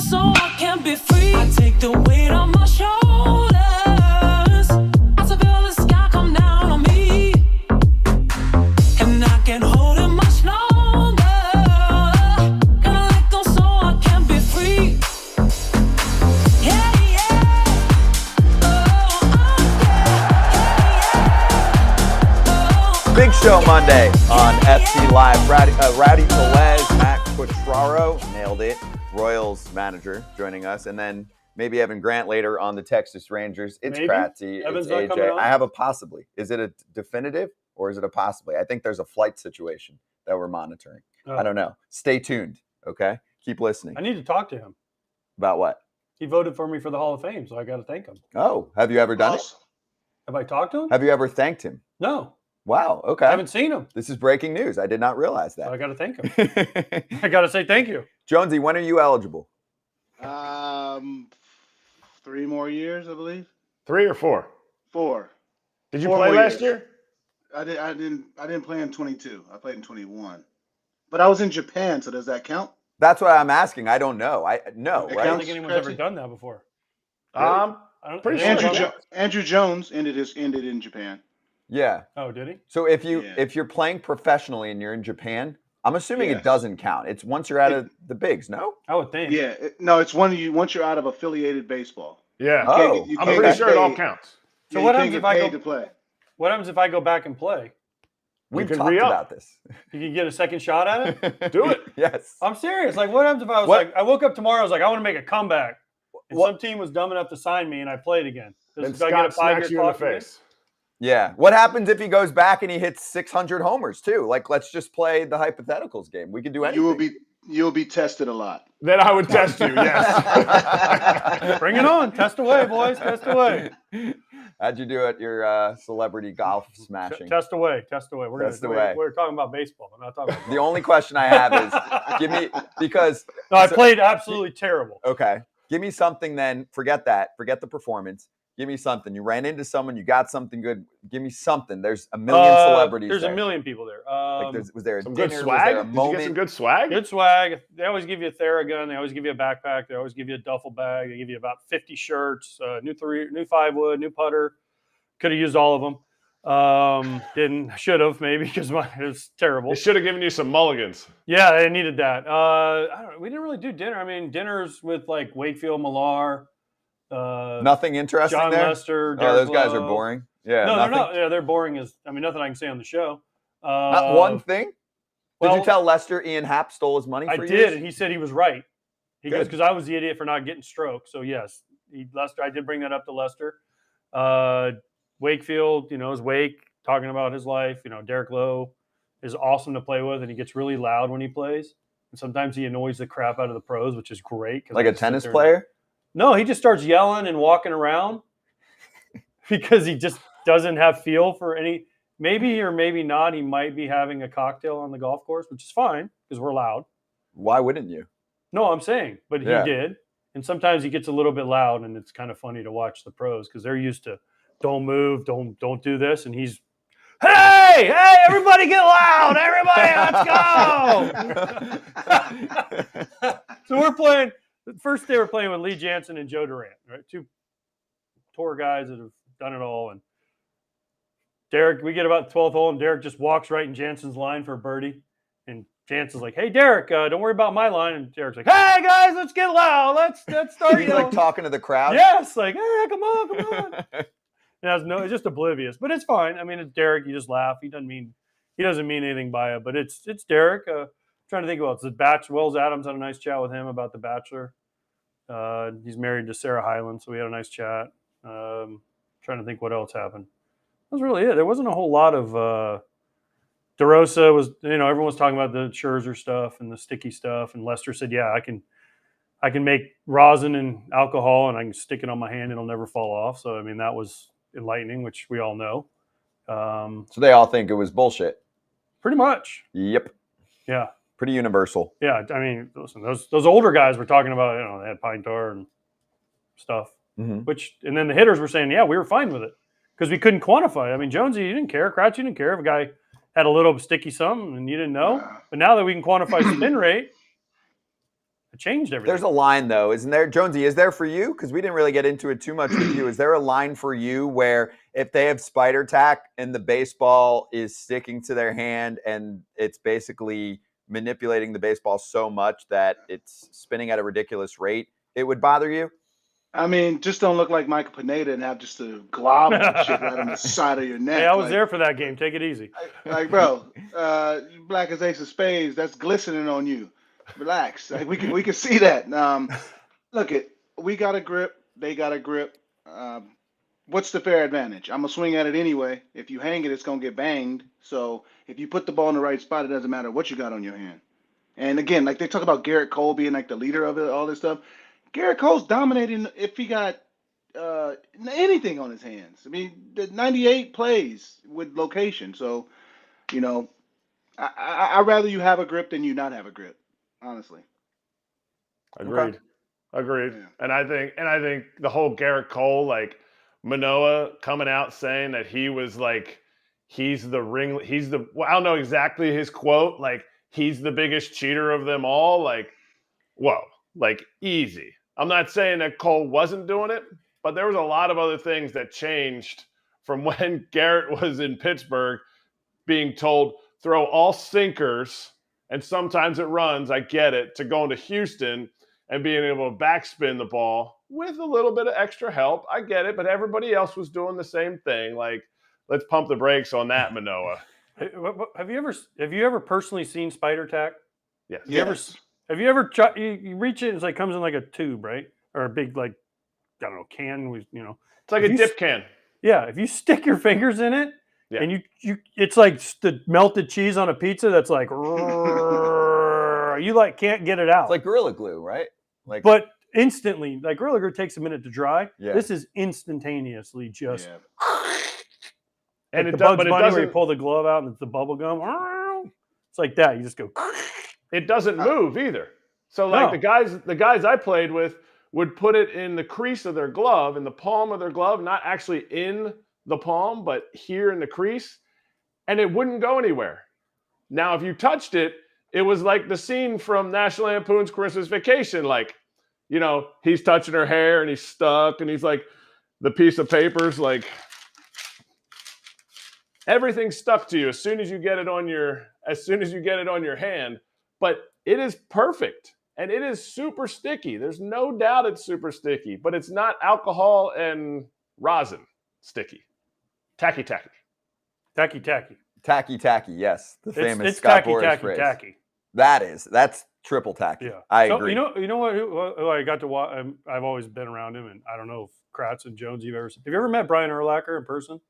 So I can be free. I take the weight on my shoulders. I feel the sky come down on me, and I can't hold it much longer. Gonna let go so I can be free. Yeah, yeah. Big show Monday on FC Live. Rowdy Tellez, Matt Quatraro, nailed it. Royals manager joining us, and then maybe Evan Grant later on the Texas Rangers. It's Kratzy, it's AJ. I have a possibly. Is it a definitive or is it a possibly? I think there's a flight situation that we're monitoring. I don't know. Stay tuned, okay? Keep listening. I need to talk to him. About what? He voted for me for the Hall of Fame, so I got to thank him. Oh, have you ever done it? Have I talked to him? Have you ever thanked him? No. Wow, okay. I haven't seen him. This is breaking news. I did not realize that. So I got to thank him. I got to say thank you. Jonesy, when are you eligible? 3 more years, I believe. 3 or 4? 4. Did you play last year? I didn't play in 22. I played in 21. But I was in Japan, so does that count? That's what I'm asking. I don't know. I right? don't think anyone's ever done that before. Really? Pretty sure. Andrew Jones ended in Japan. Yeah. Oh, did he? So if you're playing professionally and you're in Japan, I'm assuming it doesn't count. It's once you're out of the bigs, no? I would think. Yeah. It's once you're out of affiliated baseball. Yeah. I'm pretty sure it all counts. So what happens if I go to play? What happens if I go back and play? We've talked about this. You can get a second shot at it? Do it. Yes. I'm serious. Like, what happens if I was I woke up tomorrow, I was like, I want to make a comeback. And some team was dumb enough to sign me and I played again. Then Scott smacks you in the face. Yeah. What happens if he goes back and he hits 600 homers too? Like, let's just play the hypotheticals game. We can do anything. You'll be tested a lot. Then I would test you, yes. Bring it on. Test away, boys. Test away. How'd you do at your celebrity golf smashing? Test away. Test away. We're talking about baseball. We're not talking about the only question I have is give me I played absolutely terrible. Okay. Give me something then. Forget that. Forget the performance. Give me something. You ran into someone. You got something good. Give me something. There's a million celebrities. There's there. A million people there. Was there a some dinner? good swag? Was there a Did moment? you get some good swag? Good swag. They always give you a Theragun. They always give you a backpack. They always give you a duffel bag. They give you about 50 shirts, new 5-wood, new putter. Could have used all of them. Should have maybe because it was terrible. They should have given you some mulligans. Yeah, they needed that. We didn't really do dinner. I mean, dinners with like Wakefield, Millar. Nothing interesting John there? Lester. Those guys are boring. Yeah, no, they're not. Yeah, they're boring nothing I can say on the show. Not one thing. Did you tell Lester Ian Happ stole his money? I did, and he said he was right. He goes because I was the idiot for not getting stroke. So yes, Lester. I did bring that up to Lester. Wakefield, is Wake talking about his life. Derek Lowe is awesome to play with, and he gets really loud when he plays. And sometimes he annoys the crap out of the pros, which is great. Like a tennis player? No, he just starts yelling and walking around because he just doesn't have feel for any. Maybe or maybe not, he might be having a cocktail on the golf course, which is fine because we're loud. Why wouldn't you? No, I'm saying, but he did. And sometimes he gets a little bit loud, and it's kind of funny to watch the pros because they're used to don't move, don't do this, and he's hey, everybody get loud, everybody, let's go. So we're playing. The first day we're playing with Lee Jansen and Joe Durant, right? 2 tour guys that have done it all. And Derek, we get about the 12th hole, and Derek just walks right in Jansen's line for a birdie. And Chance is like, "Hey, Derek, don't worry about my line." And Derek's like, "Hey, guys, let's get loud. Let's start." He's like talking to the crowd. Yes, like, "Hey, come on." It's just oblivious, but it's fine. I mean, it's Derek. You just laugh. He doesn't mean anything by it, but it's Derek. Trying to think about the Bachelor. Wells Adams had a nice chat with him about The Bachelor. He's married to Sarah Hyland, so we had a nice chat. Trying to think what else happened. That was really it. There wasn't a whole lot of. DeRosa was, everyone was talking about the Scherzer stuff and the sticky stuff, and Lester said, "Yeah, I can make rosin and alcohol, and I can stick it on my hand, and it'll never fall off." So, I mean, that was enlightening, which we all know. So they all think it was bullshit. Pretty much. Yep. Yeah. Pretty universal. Yeah. I mean, listen, those older guys were talking about, they had pine tar and stuff, and then the hitters were saying, "Yeah, we were fine with it because we couldn't quantify it." I mean, Jonesy, you didn't care. Cratch, you didn't care if a guy had a little sticky something and you didn't know. But now that we can quantify spin rate, it changed everything. There's a line, though, isn't there? Jonesy, is there for you? Because we didn't really get into it too much with you. Is there a line for you where if they have spider tack and the baseball is sticking to their hand and it's basically manipulating the baseball so much that it's spinning at a ridiculous rate, it would bother you? I mean, just don't look like Michael Pineda and have just a glob of shit right on the side of your neck. Hey, I was there for that game. Take it easy. Like, bro, you black as ace of spades. That's glistening on you. Relax. Like, we can see that. Look, we got a grip. They got a grip. What's the fair advantage? I'm gonna swing at it anyway. If you hang it, it's gonna get banged. So if you put the ball in the right spot, it doesn't matter what you got on your hand. And again, like they talk about Garrett Cole being like the leader of it, all this stuff. Garrett Cole's dominating if he got anything on his hands. I mean, the 98 plays with location. So, I'd rather you have a grip than you not have a grip, honestly. Agreed. Okay. Yeah. And I think the whole Garrett Cole, like Manoah coming out saying that he was like, I don't know exactly his quote, like he's the biggest cheater of them all. Like, whoa, like easy. I'm not saying that Cole wasn't doing it, but there was a lot of other things that changed from when Garrett was in Pittsburgh being told throw all sinkers and sometimes it runs, I get it, to going to Houston and being able to backspin the ball with a little bit of extra help. I get it, but everybody else was doing the same thing. Like, let's pump the brakes on that, Manoah. Have you ever personally seen spider tack? Yes. Have you ever tried? You reach it, it's like comes in like a tube, right, or a big like I don't know can with It's like a dip can. Yeah, if you stick your fingers in it, and you it's like the melted cheese on a pizza. That's like you like can't get it out. It's like Gorilla Glue, right? But instantly, like Gorilla Glue takes a minute to dry. Yeah. This is instantaneously just. Yeah. And Like it does, Bugs but it Bunny where doesn't. you pull the glove out and it's the bubble gum. It's like that. You just go. It doesn't move either. So like the guys I played with would put it in the crease of their glove, in the palm of their glove, not actually in the palm, but here in the crease, and it wouldn't go anywhere. Now, if you touched it, it was like the scene from National Lampoon's Christmas Vacation. Like, he's touching her hair and he's stuck, and he's like, the piece of paper's like, everything's stuck to you as soon as you get it on your hand. But it is perfect, and it is super sticky. There's no doubt it's super sticky, but it's not alcohol and rosin sticky. Tacky. Tacky, yes. The famous It's Scott tacky, Boras tacky, phrase. tacky. That's triple tacky. Yeah, I agree. You know what? Who I got to watch. I've always been around him, and I don't know if Kratz and Jones you've ever seen. Have you ever met Brian Urlacher in person?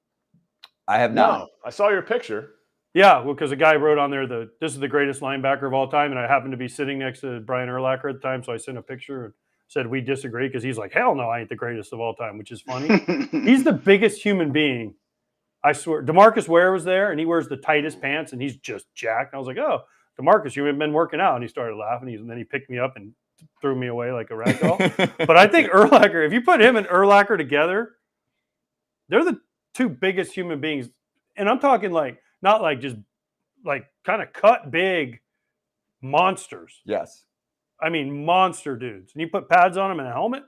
I have not. No, I saw your picture. Yeah, well, because the guy wrote on there this is the greatest linebacker of all time, and I happened to be sitting next to Brian Urlacher at the time, so I sent a picture and said we disagree because he's like, hell no, I ain't the greatest of all time, which is funny. He's the biggest human being. I swear. DeMarcus Ware was there, and he wears the tightest pants, and he's just jacked. And I was like, oh, DeMarcus, you haven't been working out. And he started laughing, and then he picked me up and threw me away like a rag doll. But I think Urlacher, if you put him and Urlacher together, they're the two biggest human beings. And I'm talking like, not like just like kind of cut big monsters. Yes. I mean, monster dudes. And you put pads on them and a helmet,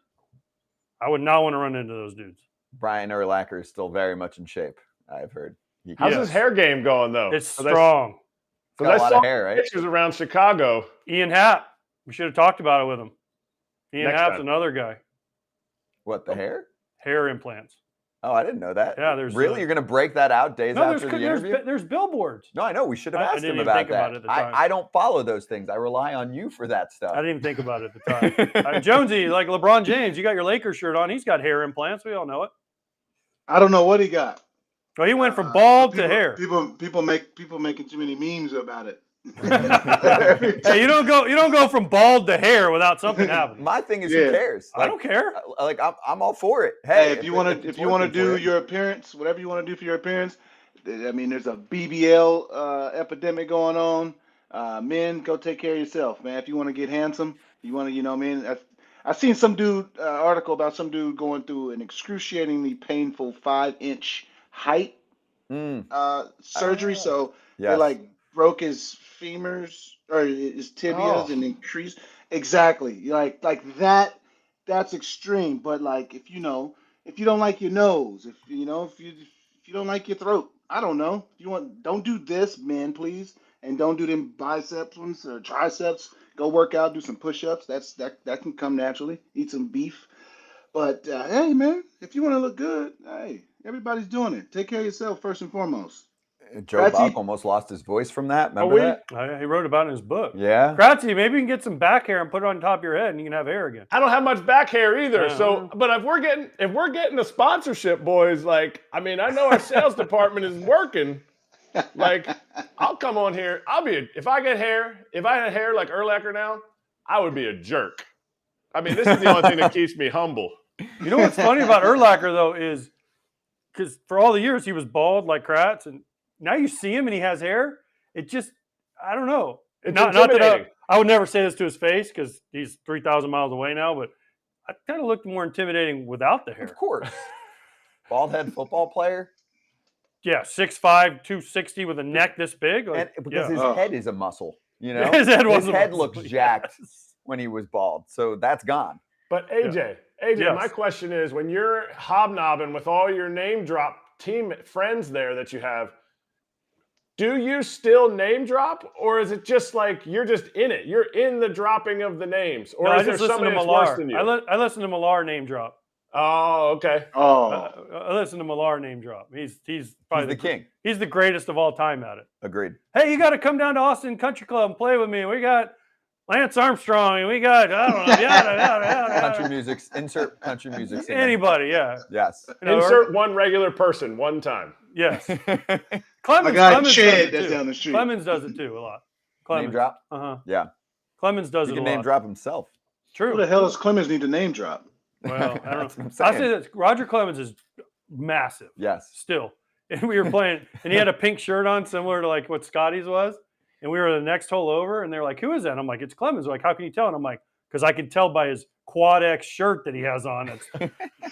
I would not want to run into those dudes. Brian Urlacher is still very much in shape, I've heard. How's his hair game going, though? It's strong. Got a I lot saw of hair, right? pictures around Chicago. Ian Happ. We should have talked about it with him. Ian Next Happ's time. another guy. What, the hair? Hair implants. Oh, I didn't know that. Yeah, there's really? You're going to break that out days No, after the interview? there's billboards. No, I know. We should have I asked didn't him even about think that. about it at the time. I don't follow those things. I rely on you for that stuff. I didn't even think about it at the time. Jonesy, like LeBron James, you got your Lakers shirt on. He's got hair implants. We all know it. I don't know what he got. Well, he went from bald People- to hair. People making too many memes about it. Hey, you don't go from bald to hair without something happening. My thing is, Yeah. who cares? I don't care. Like I'm all for it. Hey, if you want it's to, if you want to working do for you. your appearance, whatever you want to do for your appearance, I mean, there's a BBL epidemic going on. Men, go take care of yourself, man. If you want to get handsome, you want to, you know, what I mean, I seen some dude article about some dude going through an excruciatingly painful 5-inch height surgery. So they Yes. like broke his femurs or his tibias Oh. and increased exactly like that. That's extreme. But like if you don't like your nose, if you don't like your throat, I don't know. If you want, don't do this, man, please, and don't do them biceps ones or triceps. Go work out, do some push-ups. That can come naturally. Eat some beef. But hey, man, if you want to look good, hey, everybody's doing it. Take care of yourself first and foremost. Joe Kratzy? Buck almost lost his voice from that. Remember that? He wrote about it in his book. Yeah. Kratzy, maybe you can get some back hair and put it on top of your head, and you can have hair again. I don't have much back hair either. Yeah. So, but if we're getting a sponsorship, boys, like, I mean, I know our sales department is working. Like, I'll come on here. If I had hair like Urlacher now, I would be a jerk. I mean, this is the only thing that keeps me humble. You know what's funny about Urlacher though is because for all the years he was bald like Kratz, and now you see him and he has hair. It just, I don't know. It's Not that intimidating. I would never say this to his face because he's 3,000 miles away now, but I kind of looked more intimidating without the hair. Of course. Bald head football player. Yeah, 6'5", 260 with a neck this big. Like, And because yeah. his head is a muscle, you know? His head was a muscle, looks yes. jacked when he was bald. So that's gone. But AJ, Yes. my question is, when you're hobnobbing with all your name drop team friends there that you have, do you still name drop, or is it just like you're just in it? You're in the dropping of the names, or No, is I there just listen to somebody that's worse Millar. than you? I listen to Millar name drop. Oh, okay. Oh, I listen to Millar name drop. He's probably He's the king. He's the greatest of all time at it. Agreed. Hey, you got to come down to Austin Country Club and play with me. We got Lance Armstrong, and we got, I don't know, yada. Country music. Insert country music singer. Anybody, yeah. Yes. You know, Insert one regular person one time. Yes. I Clemens got does Chad it that's too. down the street. Clemens does it too a lot. Clemens. Name drop? Uh-huh. Yeah. Clemens does He it can a lot. name drop himself. True. Who the hell does Clemens need to name drop? Well, I That's don't what know. I'm I saying. say that Roger Clemens is massive Yes. still. And we were playing, and he had a pink shirt on, similar to like what Scotty's was. And we were the next hole over, and they're like, "Who is that?" And I'm like, "It's Clemens." They're like, "How can you tell?" And I'm like, "Because I can tell by his Quad X shirt that he has on. It's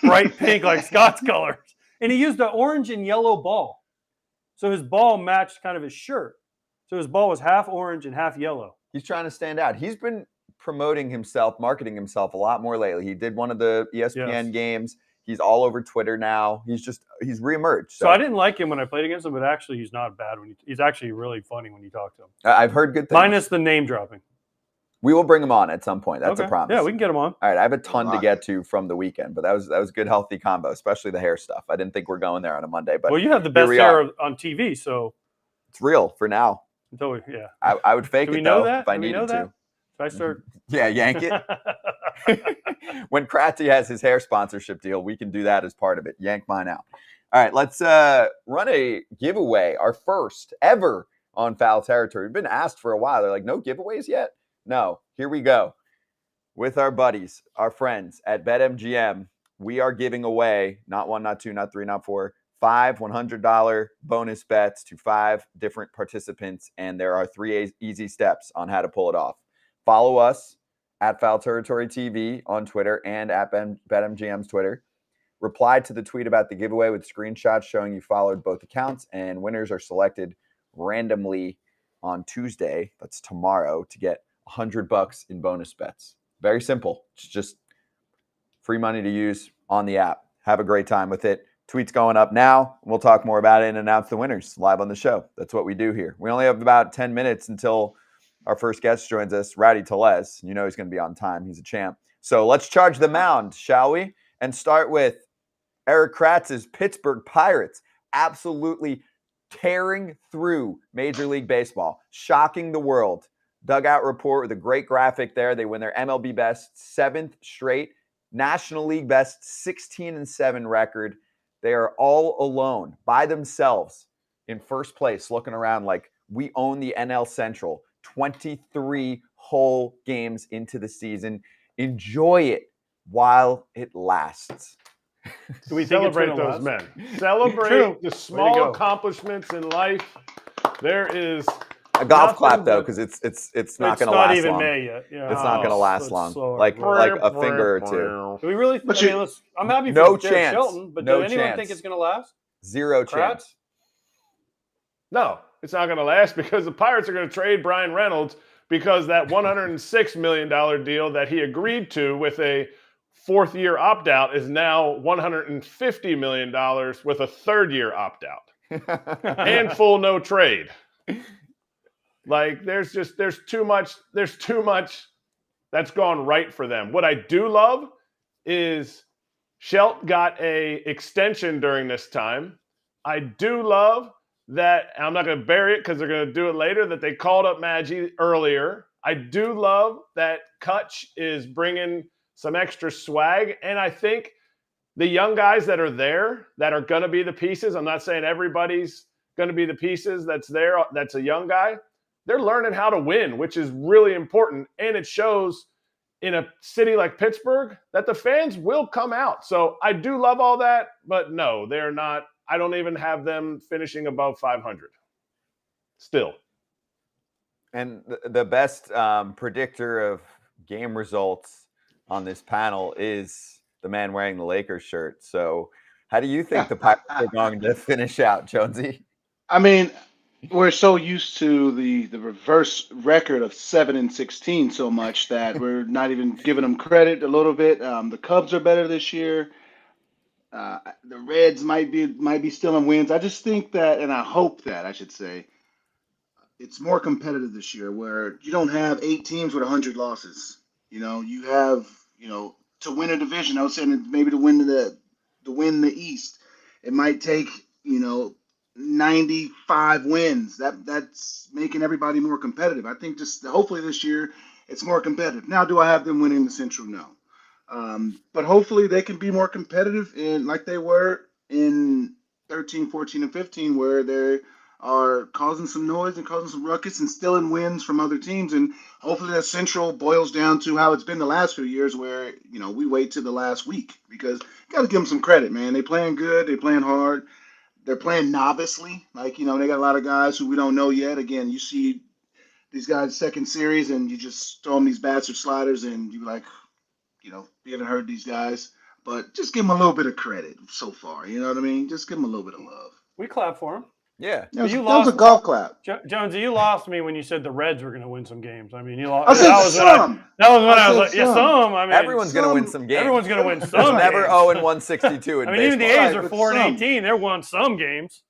bright pink, like Scott's colors." And he used an orange and yellow ball, so his ball matched kind of his shirt. So his ball was half orange and half yellow. He's trying to stand out. He's been promoting himself, marketing himself a lot more lately. He did one of the ESPN Yes. games. He's all over Twitter now. He's reemerged. So I didn't like him when I played against him, but actually he's not bad when he's actually really funny when you talk to him. I've heard good things. Minus the name dropping. We will bring him on at some point. That's Okay. a promise. Yeah, we can get him on. All right, I have a ton to Rock get to from the weekend, but that was good, healthy combo, especially the hair stuff. I didn't think we're going there on a Monday, but Well, you have the here best we hair are. on TV, so It's real for now. until we, yeah. I would fake Do we it know though that? if I Do we know needed that? to. Should I start? Yeah, yank it. When Kratzy has his hair sponsorship deal, we can do that as part of it. Yank mine out. All right, let's run a giveaway, our first ever on Foul Territory. We've been asked for a while. They're like, no giveaways yet? No, here we go. With our buddies, our friends at Bet MGM, we are giving away not one, not two, not three, not four, 5 $100 bonus bets to 5 different participants, and there are 3 easy steps on how to pull it off. Follow us at Foul Territory TV on Twitter and at BetMGM's Twitter. Reply to the tweet about the giveaway with screenshots showing you followed both accounts, and winners are selected randomly on Tuesday, that's tomorrow, to get $100 in bonus bets. Very simple. It's just free money to use on the app. Have a great time with it. Tweets going up now. We'll talk more about it and announce the winners live on the show. That's what we do here. We only have about 10 minutes until our first guest joins us, Rowdy Tellez. You know he's going to be on time. He's a champ. So let's charge the mound, shall we? And start with Erik Kratz's Pittsburgh Pirates absolutely tearing through Major League Baseball, shocking the world. Dugout report with a great graphic there. They win their MLB best 7th straight, National League best 16-7 record. They are all alone by themselves in first place, looking around like we own the NL Central. 23 whole games into the season. Enjoy it while it lasts. Do we think Celebrate it's gonna those last? men. Celebrate True. the Way to small go. accomplishments in life. There is A golf nothing clap though, but- because it's not It's going to not last even long. May yet. Yeah. It's not going to last it's long. slower. Like a finger or two. Do we really? But I mean, I'm happy for No Derek chance. Shelton, but No do anyone chance. think it's going to last? Zero chance. Kratz? No, it's not going to last because the Pirates are going to trade Brian Reynolds because that $106 million deal that he agreed to with a fourth-year opt-out is now $150 million with a third-year opt-out and full no trade. Like there's too much that's gone right for them. What I do love is Shelt got a extension during this time. I do love that, I'm not going to bury it because they're going to do it later, that they called up Maggi earlier. I do love that Kutch is bringing some extra swag, and I think the young guys that are there that are going to be the pieces, I'm not saying everybody's going to be the pieces that's there, that's a young guy, they're learning how to win, which is really important, and it shows in a city like Pittsburgh that the fans will come out. So I do love all that, but no, they're not. I don't even have them finishing above 500 still. And the best predictor of game results on this panel is the man wearing the Lakers shirt. So how do you think the Pirates are going to finish out, Jonesy? I mean, we're so used to the reverse record of 7-16 so much that we're not even giving them credit a little bit. The Cubs are better this year. The Reds might be still in wins. I just think that, and I hope that I should say, it's more competitive this year, where you don't have 8 teams with 100 losses. You have to win a division. I was saying maybe to win the East, it might take 95 wins. That's making everybody more competitive. I think just hopefully this year it's more competitive. Now, do I have them winning the Central? No. But hopefully they can be more competitive like they were in 13, 14, and 15, where they are causing some noise and causing some ruckus and stealing wins from other teams. And hopefully that Central boils down to how it's been the last few years, where, we wait to the last week, because you got to give them some credit, man. They playing good. They playing hard. They're playing novicely. Like, they got a lot of guys who we don't know yet. Again, you see these guys second series and you just throw them these bats or sliders and you're like, we haven't heard these guys, but just give them a little bit of credit so far. You know what I mean? Just give them a little bit of love. We clap for him. Yeah. That was, you that was a lost- golf clap. Jonesy, you lost me when you said the Reds were going to win some games. I mean, you lost. I said that was some. That was when I was said like, yeah, some. some. I mean, Everyone's going to win some- some games. everyone's going to win There's some. never games. 0-162 in I mean, even the baseball. A's Right, are but 4-18. They're won some games.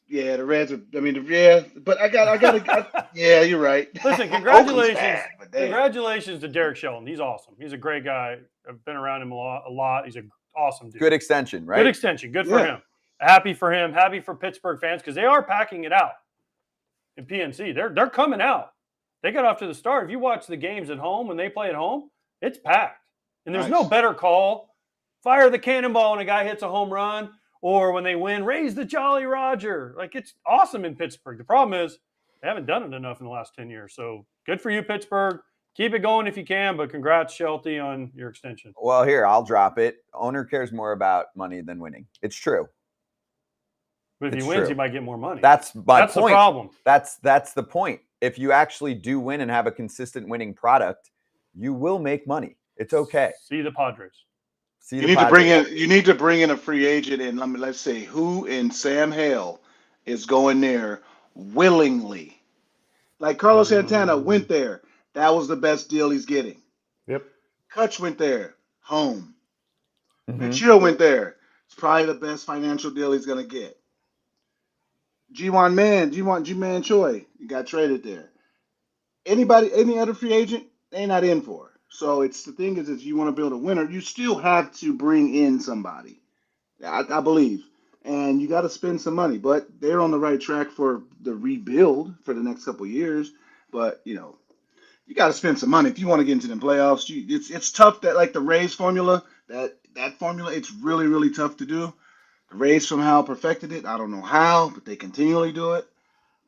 Yeah, the Reds are. But I got. Yeah, you're right. Listen, Oakland's congratulations. bad, but damn. Congratulations to Derek Shelton. He's awesome. He's a great guy. I've been around him a lot. He's an awesome dude. Good extension, right? Good extension. Good for Yeah. him. Happy for him. Happy for Pittsburgh fans, because they are packing it out in PNC. They're coming out. They got off to the start. If you watch the games at home, when they play at home, it's packed. And there's no Nice. better call. Fire the cannonball when a guy hits a home run, or when they win, raise the Jolly Roger. Like, it's awesome in Pittsburgh. The problem is they haven't done it enough in the last 10 years. So good for you, Pittsburgh. Keep it going if you can, but congrats, Shelty, on your extension. Well, here, I'll drop it. Owner cares more about money than winning. It's true. But if It's he wins, true. he might get more money. That's my That's point. the problem. That's the point. If you actually do win and have a consistent winning product, you will make money. It's okay. See the Padres. See You the need to Padres. bring in a free agent, and let's say who in Sam Hale is going there willingly. Like Carlos Santana went there. That was the best deal he's getting. Yep. Kutch went there. Home. Mhm. Mitchell went there. It's probably the best financial deal he's gonna get. G-Man Choi, you got traded there. Any other free agent, they not in for. So it's the thing is, if you want to build a winner, you still have to bring in somebody. I believe, and you got to spend some money. But they're on the right track for the rebuild for the next couple of years. But you got to spend some money if you want to get into the playoffs. It's tough that like the Rays formula, that formula, it's really really tough to do. The Rays somehow perfected it. I don't know how, but they continually do it.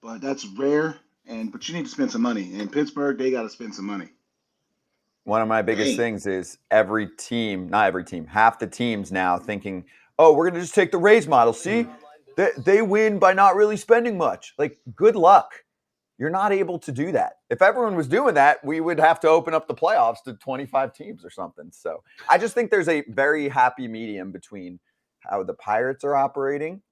But that's rare. But you need to spend some money. In Pittsburgh, they got to spend some money. One of my biggest things is every team, not every team, half the teams now thinking, oh, we're going to just take the Rays model. See, they win by not really spending much. Like, good luck. You're not able to do that. If everyone was doing that, we would have to open up the playoffs to 25 teams or something. So I just think there's a very happy medium between how the Pirates are operating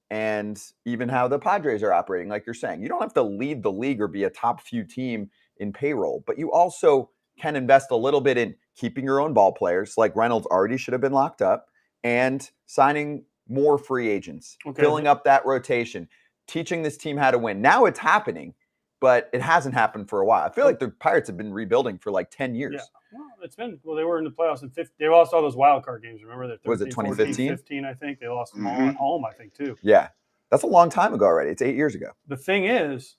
and even how the Padres are operating. Like you're saying, you don't have to lead the league or be a top few team in payroll, but you also can invest a little bit in keeping your own ball players, like Reynolds already should have been locked up, and signing more free agents, filling up that rotation, teaching this team how to win. Now it's happening, but it hasn't happened for a while. I feel like the Pirates have been rebuilding for like 10 years. Yeah. Well, they were in the playoffs in 50. They lost all those wild card games. Remember that? Was it 2015? 15, I think. They lost them all at home, I think, too. Yeah. That's a long time ago already. It's 8 years ago. The thing is,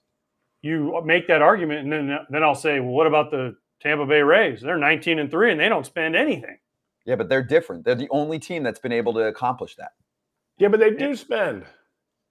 you make that argument, and then I'll say, well, what about the Tampa Bay Rays? They're 19-3, and they don't spend anything. Yeah, but they're different. They're the only team that's been able to accomplish that. Yeah, but they do spend.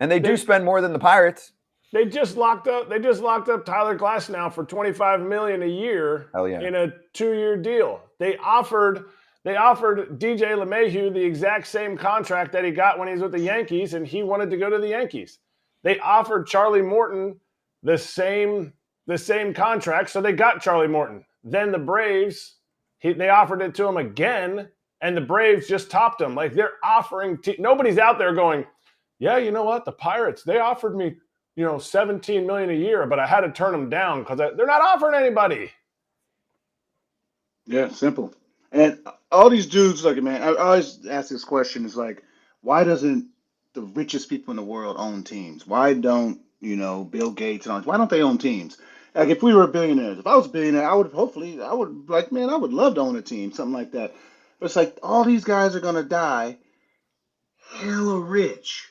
And they do spend more than the Pirates. They just locked up Tyler Glasnow for $25 million a year in a 2-year deal. They offered DJ LeMahieu the exact same contract that he got when he was with the Yankees, and he wanted to go to the Yankees. They offered Charlie Morton the same contract, so they got Charlie Morton. Then the Braves, they offered it to him again, and the Braves just topped him. Like, they're offering nobody's out there going, yeah, you know what? The Pirates, they offered me, $17 million a year, but I had to turn them down because they're not offering anybody. Yeah, simple. And all these dudes, like, man, I always ask this question: is like, why doesn't the richest people in the world own teams? Why don't Bill Gates and all? Why don't they own teams? Like, if we were billionaires, if I was a billionaire, I would I would love to own a team, something like that. But it's like all these guys are gonna die hella rich.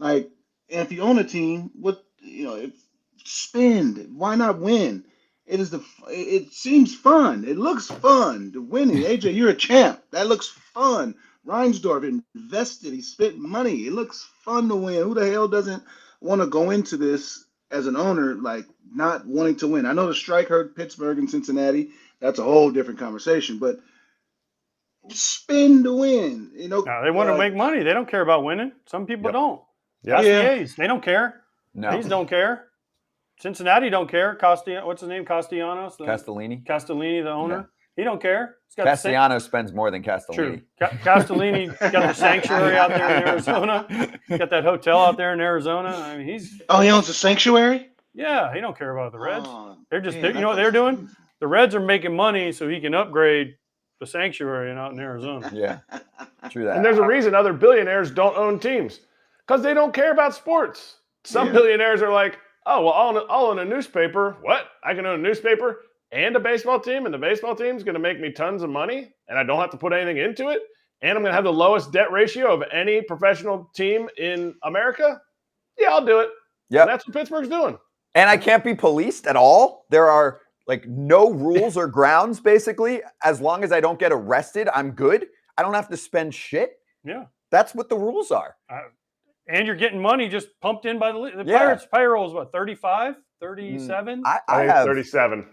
Like, and if you own a team, spend. Why not win? It seems fun. It looks fun to winning. AJ, you're a champ. That looks fun. Reinsdorf invested. He spent money. It looks fun to win. Who the hell doesn't want to go into this as an owner, like, not wanting to win? I know the strike hurt Pittsburgh and Cincinnati. That's a whole different conversation. But spend to win. No, they want to make money. They don't care about winning. Some people don't. Yeah. The A's, they don't care. No. A's don't care. Cincinnati don't care. What's his name? Castellanos? Castellini, the owner. He don't care. Castellanos spends more than Castellini. True. Castellini got the sanctuary out there in Arizona. Got that hotel out there in Arizona. I mean, he owns a sanctuary? Yeah, he don't care about the Reds. They're just, man, you know what they're doing? The Reds are making money so he can upgrade the sanctuary out in Arizona. Yeah, true that. And there's a reason other billionaires don't own teams, because they don't care about sports. Some billionaires are like, oh, well, I'll own a newspaper. What? I can own a newspaper and a baseball team, and the baseball team's going to make me tons of money, and I don't have to put anything into it, and I'm going to have the lowest debt ratio of any professional team in America? Yeah, I'll do it. Yeah, that's what Pittsburgh's doing. And I can't be policed at all. There are no rules or grounds, basically. As long as I don't get arrested, I'm good. I don't have to spend shit. Yeah. That's what the rules are. And you're getting money just pumped in by the Pirates. Payroll is what, 35, 37? I have 37.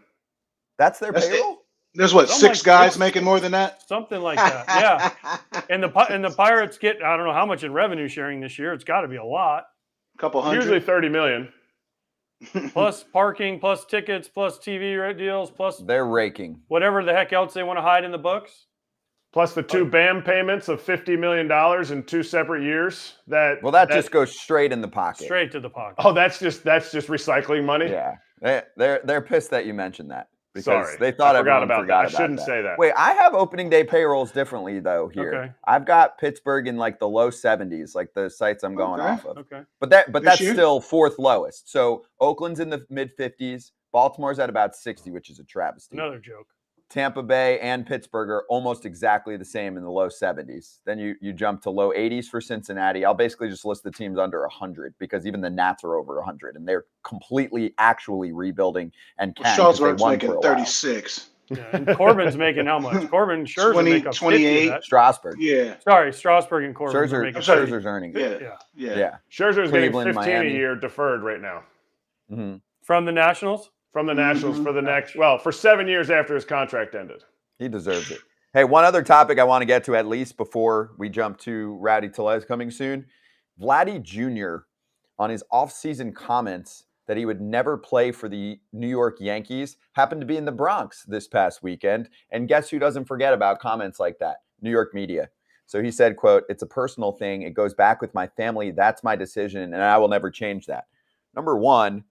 That's their payroll? There's what, six guys making more than that? Something like that, yeah. And the Pirates get, I don't know how much in revenue sharing this year. It's got to be a lot. A couple hundred. Usually $30 million. Plus parking, plus tickets, plus TV deals, plus they're raking. Whatever the heck else they want to hide in the books. Plus the two BAM payments of $50 million in 2 separate years. That just goes straight in the pocket. Straight to the pocket. Oh, that's just recycling money. Yeah, they're pissed that you mentioned that. because Sorry, they thought I forgot everyone about forgot that. about I shouldn't that. say that. Wait, I have opening day payrolls differently though here. Okay. I've got Pittsburgh in like the low 70s, like the sites I'm going off of. Okay. But This that's year? still fourth lowest. So Oakland's in the mid 50s, Baltimore's at about 60, which is a travesty. Another joke. Tampa Bay and Pittsburgh are almost exactly the same in the low 70s. Then you jump to low 80s for Cincinnati. I'll basically just list the teams under 100 because even the Nats are over 100 and they're completely actually rebuilding and can. 'cause they Schwartzberg's won for making a while. 36. Yeah, and Corbin's making how much? Corbin, Scherzer 20, make up 50 28. of that. Strasburg. Yeah. Sorry, Strasburg and Corbin are Scherzer, making sorry. Scherzer's earning. Yeah. Yeah. Yeah. Yeah. Scherzer's getting Cleveland, 15 Miami. a year deferred right now Mhm. From the Nationals. from the Nationals for the next, for 7 years after his contract ended. He deserves it. Hey, one other topic I want to get to at least before we jump to Rowdy Tellez coming soon. Vladdy Jr. on his offseason comments that he would never play for the New York Yankees happened to be in the Bronx this past weekend. And guess who doesn't forget about comments like that? New York media. So he said, quote, "It's a personal thing. It goes back with my family. That's my decision, and I will never change that." Number one,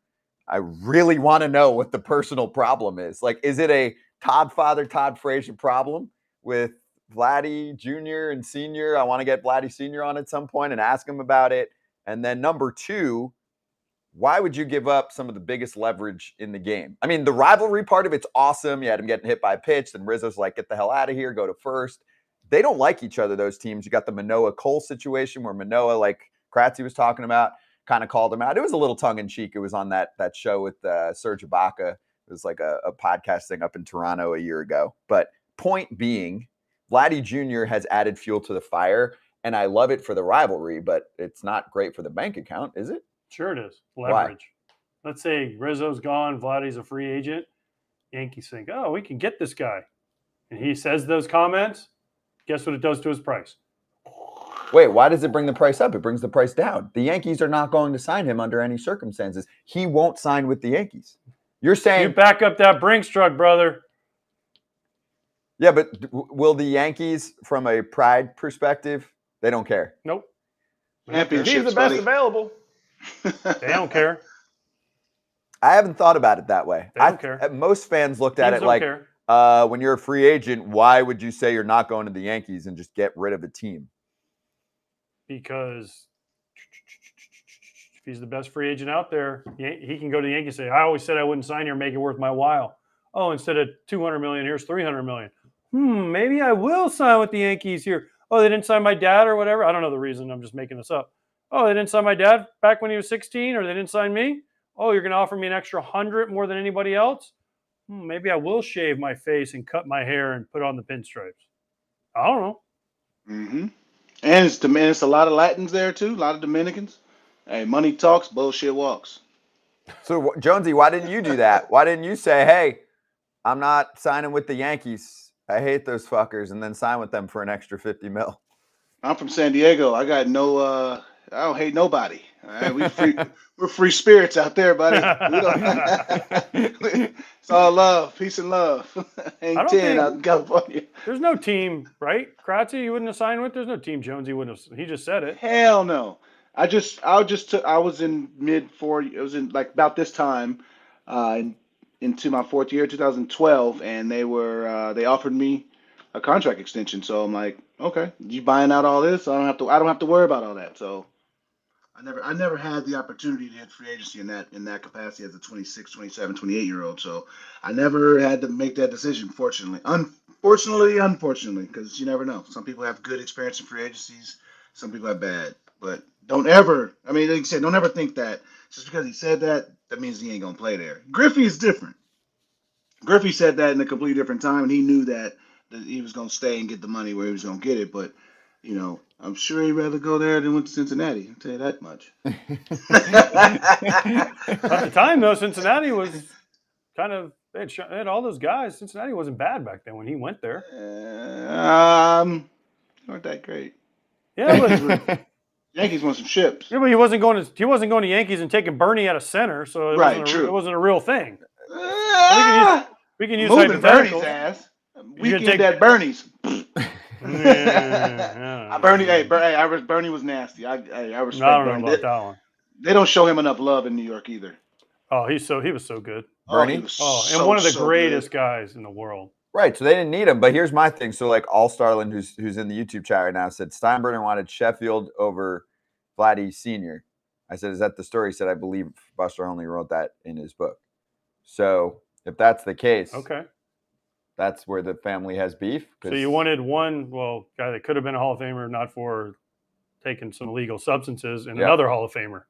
I really want to know what the personal problem is. Like, is it a Todd Frazier problem with Vladdy Jr. and Sr.? I want to get Vladdy Sr. on at some point and ask him about it. And then number two, why would you give up some of the biggest leverage in the game? I mean, the rivalry part of it's awesome. You had him getting hit by a pitch, then Rizzo's like, get the hell out of here, go to first. They don't like each other, those teams. You got the Manoah-Cole situation where Manoah, like Kratzy was talking about, kind of called him out. It was a little tongue-in-cheek. It was on that show with Serge Ibaka. It was like a podcast thing up in Toronto a year ago. But point being, Vladdy Jr. has added fuel to the fire, and I love it for the rivalry, but it's not great for the bank account, is it? Sure it is. Why? Leverage. Let's say Rizzo's gone, Vladdy's a free agent. Yankees think, oh, we can get this guy. And he says those comments. Guess what it does to his price? Wait, why does it bring the price up? It brings the price down. The Yankees are not going to sign him under any circumstances. He won't sign with the Yankees. You're saying... You back up that Brinks truck, brother. Yeah, but will the Yankees, from a pride perspective, they don't care? Nope. He's Championships, the best buddy. available. They don't care. I haven't thought about it that way. They don't care. Most fans looked at Teams it don't like, care. when you're a free agent, why would you say you're not going to the Yankees and just get rid of a team? Because if he's the best free agent out there, he can go to the Yankees and say, I always said I wouldn't sign here, make it worth my while. Oh, instead of $200 million, here's $300 million. Maybe I will sign with the Yankees here. Oh, they didn't sign my dad or whatever. I don't know the reason. I'm just making this up. Oh, they didn't sign my dad back when he was 16, or they didn't sign me. Oh, you're going to offer me an extra 100 more than anybody else? Maybe I will shave my face and cut my hair and put on the pinstripes. I don't know. Mm-hmm. And it's a lot of Latins there too, a lot of Dominicans. Hey, money talks, bullshit walks. So, Jonesy, why didn't you do that? Why didn't you say, hey, I'm not signing with the Yankees. I hate those fuckers, and then sign with them for an extra $50 million? I'm from San Diego. I got I don't hate nobody. All right, we're free spirits out there, buddy. It's all love, peace and love. Ain't 10 out in California. There's no team, right? Kratzy, you wouldn't have signed with? There's no team Jones he wouldn't have. He just said it. Hell no. I was in mid-40. It was in like about this time, into my fourth year, 2012, and they offered me a contract extension. So I'm like, okay, you buying out all this? I don't have to worry about all that. So I never had the opportunity to hit free agency in that capacity as a 26, 27, 28-year-old. So I never had to make that decision, fortunately. Unfortunately, because you never know. Some people have good experience in free agencies. Some people have bad. But don't ever, like you said, don't ever think that just because he said that means he ain't going to play there. Griffey is different. Griffey said that in a completely different time, and he knew that he was going to stay and get the money where he was going to get it. But, I'm sure he'd rather go there than went to Cincinnati. I'll tell you that much. At the time, though, Cincinnati was kind of they had all those guys. Cincinnati wasn't bad back then when he went there. Weren't that great. Yeah, but, Yankees won some ships. yeah, but he wasn't going to Yankees and taking Bernie out of center, so it wasn't a real thing. We can use moving Bernie's hypotheticals. ass. You're Weekend gonna at Bernie's. Yeah. Bernie was nasty. I respect I don't know Bernie. about that one. They don't show him enough love in New York either. Oh, he was so good. Oh, he Bernie? was Oh, and so, one of the so greatest good. guys in the world. Right, so they didn't need him. But here's my thing. So like All Starland, who's in the YouTube chat right now, said Steinbrenner wanted Sheffield over Vladdy Sr. I said, is that the story? He said, I believe Buster only wrote that in his book. So if that's the case, Okay. that's where the family has beef. So you wanted one, guy that could have been a Hall of Famer, not for taking some illegal substances, and another Hall of Famer.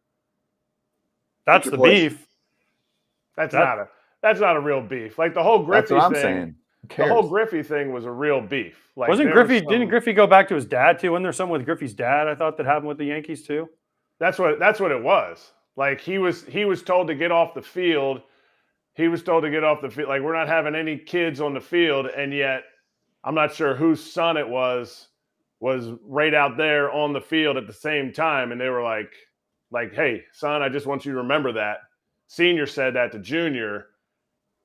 That's the beef. That's not a real beef. Like the whole Griffey that's what I'm thing. saying. Who The cares? whole Griffey thing was a real beef. Like, Didn't Griffey go back to his dad too? Wasn't there something with Griffey's dad? I thought that happened with the Yankees too. That's what it was. Like he was told to get off the field. He was told to get off the field. Like, we're not having any kids on the field, and yet I'm not sure whose son it was right out there on the field at the same time, and they were like, hey, son, I just want you to remember that. Senior said that to Junior,